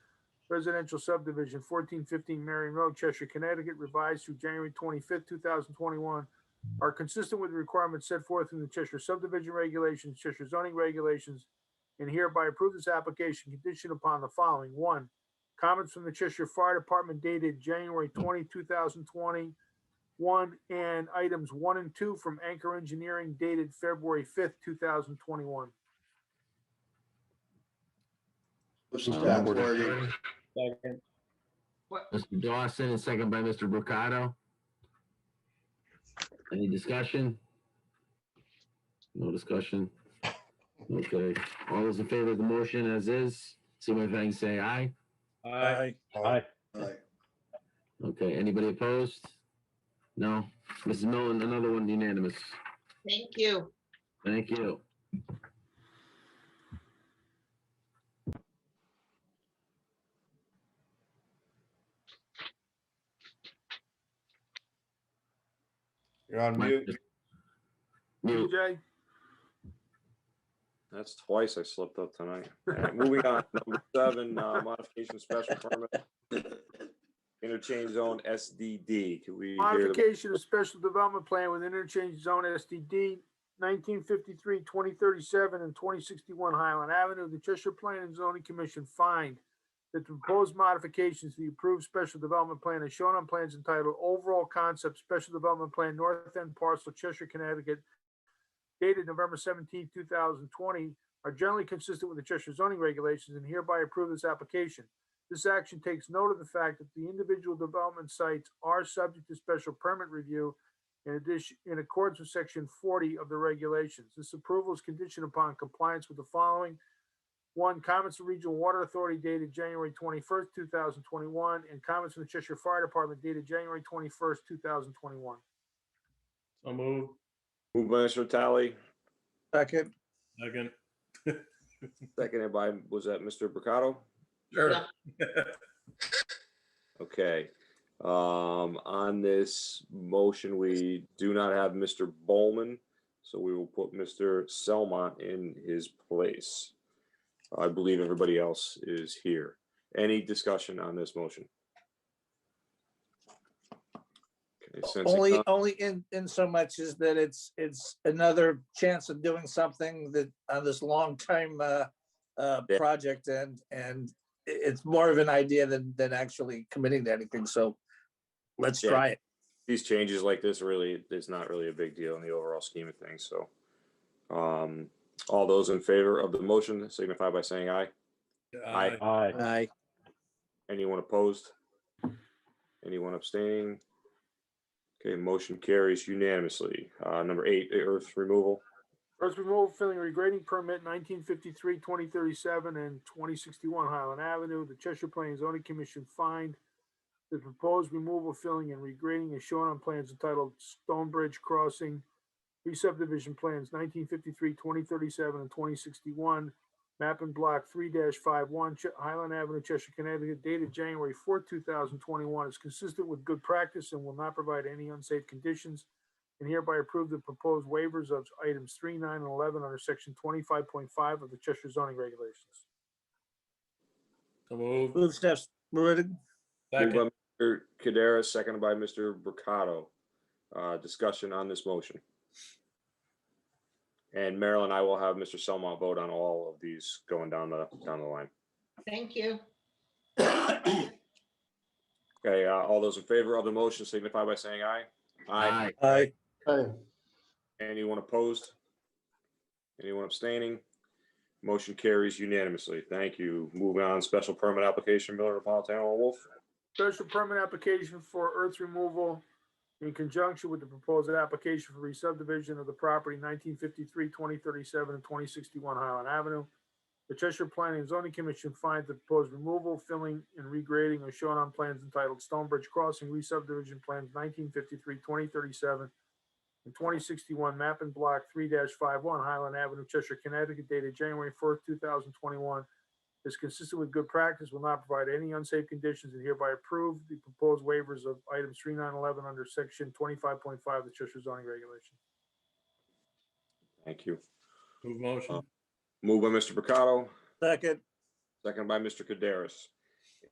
Residential Subdivision 1415 Marion Road, Cheshire, Connecticut, revised through January 25th, 2021, are consistent with the requirements set forth in the Cheshire Subdivision Regulations, Cheshire Zoning Regulations, and hereby approve this application conditioned upon the following. 1, comments from the Cheshire Fire Department dated January 20, 2020. 1 and items 1 and 2 from Anchor Engineering dated February 5th, 2021. Staff wording. Second. Mr. Dawson and second by Mr. Mercado. Any discussion? No discussion? Okay, all those in favor of the motion as is, signify by saying aye. Aye. Aye. Okay, anybody opposed? No? Mrs. Milton, another one unanimous. thank you. Thank you. You're on Mute. Mute. TJ? That's twice I slipped up tonight. All right, moving on, number 7, modification special permit. Interchange zone SDD. Can we hear the Modification of special development plan with interchange zone SDD 1953, 2037, and 2061 Highland Avenue. The Cheshire Planning and Zoning Commission find that the proposed modifications to the approved special development plan as shown on plans entitled Overall Concept Special Development Plan North End Parcel, Cheshire, Connecticut, dated November 17, 2020, are generally consistent with the Cheshire zoning regulations and hereby approve this application. This action takes note of the fact that the individual development sites are subject to special permit review in addition, in accordance with section 40 of the regulations. This approval is conditioned upon compliance with the following. 1, comments from Regional Water Authority dated January 21st, 2021, and comments from the Cheshire Fire Department dated January 21st, 2021. So moved. Moved by Mr. Tally, Second. Second. seconded by, was that Mr. Mercado? Sure. Okay. On this motion, we do not have Mr. Bowman, so we will put Mr. Selmont in his place. I believe everybody else is here. Any discussion on this motion? Okay, sensing none. Only in so much as that it's another chance of doing something that on this long-term project and it's more of an idea than actually committing to anything. So let's try it. These changes like this really is not really a big deal in the overall scheme of things. So, all those in favor of the motion signify by saying aye. Aye. Aye. Anyone opposed? Anyone abstaining? Okay, motion carries unanimously. Number 8, earth removal. Earth removal, filling, regrading permit 1953, 2037, and 2061 Highland Avenue. The Cheshire Planning and Zoning Commission find the proposed removal, filling, and regrading is shown on plans entitled Stonebridge Crossing, re-subdivision plans 1953, 2037, and 2061, map and block 3-51, Highland Avenue, Cheshire, Connecticut, dated January 4, 2021, is consistent with good practice and will not provide any unsafe conditions, and hereby approve the proposed waivers of items 3, 9, and 11 under section 25.5 of the Cheshire zoning regulations. So moved. Move steps, Meriden. Moved Second. by Mr. Kaderis, seconded by Mr. Mercado. Discussion on this motion. And Marilyn, I will have Mr. Selma vote on all of these going down the line. Thank you. Okay, all those in favor of the motion signify by saying aye. Aye. Aye. Aye. Anyone opposed? Anyone abstaining? Motion carries unanimously. Thank you. Moving on, special permit application, Miller Napolitano Wolf. Special permit application for earth removal in conjunction with the proposed application for re-subdivision of the property 1953, 2037, and 2061 Highland Avenue. The Cheshire Planning and Zoning Commission finds the proposed removal, filling, and regrading are shown on plans entitled Stonebridge Crossing re-subdivision plans 1953, 2037, and 2061 map and block 3-51 Highland Avenue, Cheshire, Connecticut, dated January 1st, 2021. Is consistent with good practice, will not provide any unsafe conditions, and hereby approve the proposed waivers of items 3911 under section 25.5 of the Cheshire zoning regulation. Thank you. Move motion. Moved by Mr. Mercado, Second. second by Mr. Kaderis.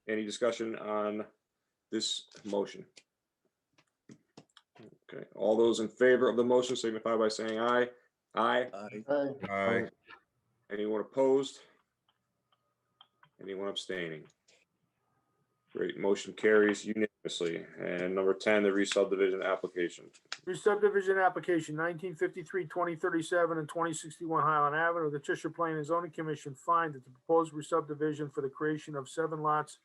Any discussion on this motion? Okay, all those in favor of the motion signify by saying aye. Aye. Aye. Aye. Anyone opposed? Anyone abstaining? Great, motion carries unanimously. And number 10, the re-subdivision application. Re-subdivision application 1953, 2037, and 2061 Highland Avenue. The Cheshire Planning and Zoning Commission find that the proposed re-subdivision for the creation of 7 lots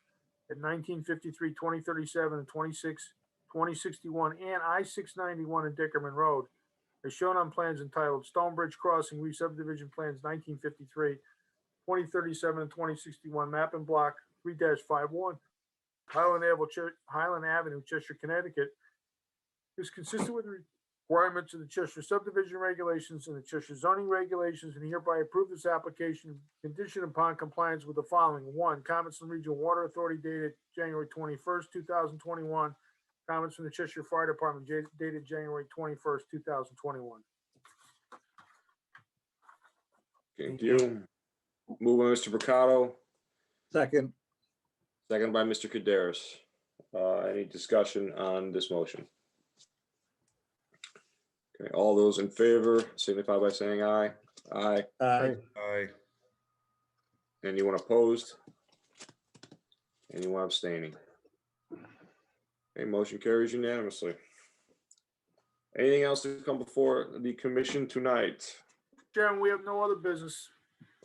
at 1953, 2037, and 2061 and I-691 and Dickerman Road, as shown on plans entitled Stonebridge Crossing re-subdivision plans 1953, 2037, and 2061 map and block 3-51 Highland Avenue, Cheshire, Connecticut, is consistent with the requirements of the Cheshire subdivision regulations and the Cheshire zoning regulations, and hereby approve this application conditioned upon compliance with the following. 1, comments from Regional Water Authority dated January 21st, 2021. Comments from the Cheshire Fire Department dated January 21st, 2021. Thank you. Moved by Mr. Mercado, Second. second by Mr. Kaderis. Any discussion on this motion? Okay, all those in favor signify by saying aye. Aye. Aye. Aye. Anyone opposed? Anyone abstaining? Okay, motion carries unanimously. Anything else to come before the commission tonight? Chairman, we have no other business.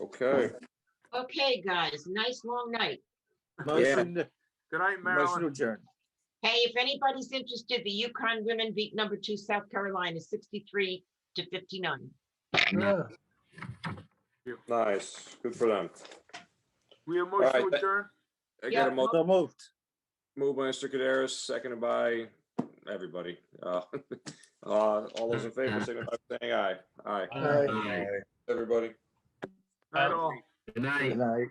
Okay, Okay, guys, nice long night. Motion, Good night, motion to Marilyn. adjourn. Hey, if anybody's interested, the Yukon Women beat number 2 South Carolina 63-59. nice. Good for them. We have motion All right, to adjourn. I got a Yeah. motion So moved. moved by Mr. Kaderis, seconded by everybody. All those in favor signify by saying aye. Aye. Aye. Everybody. Night all. Good night. Good night.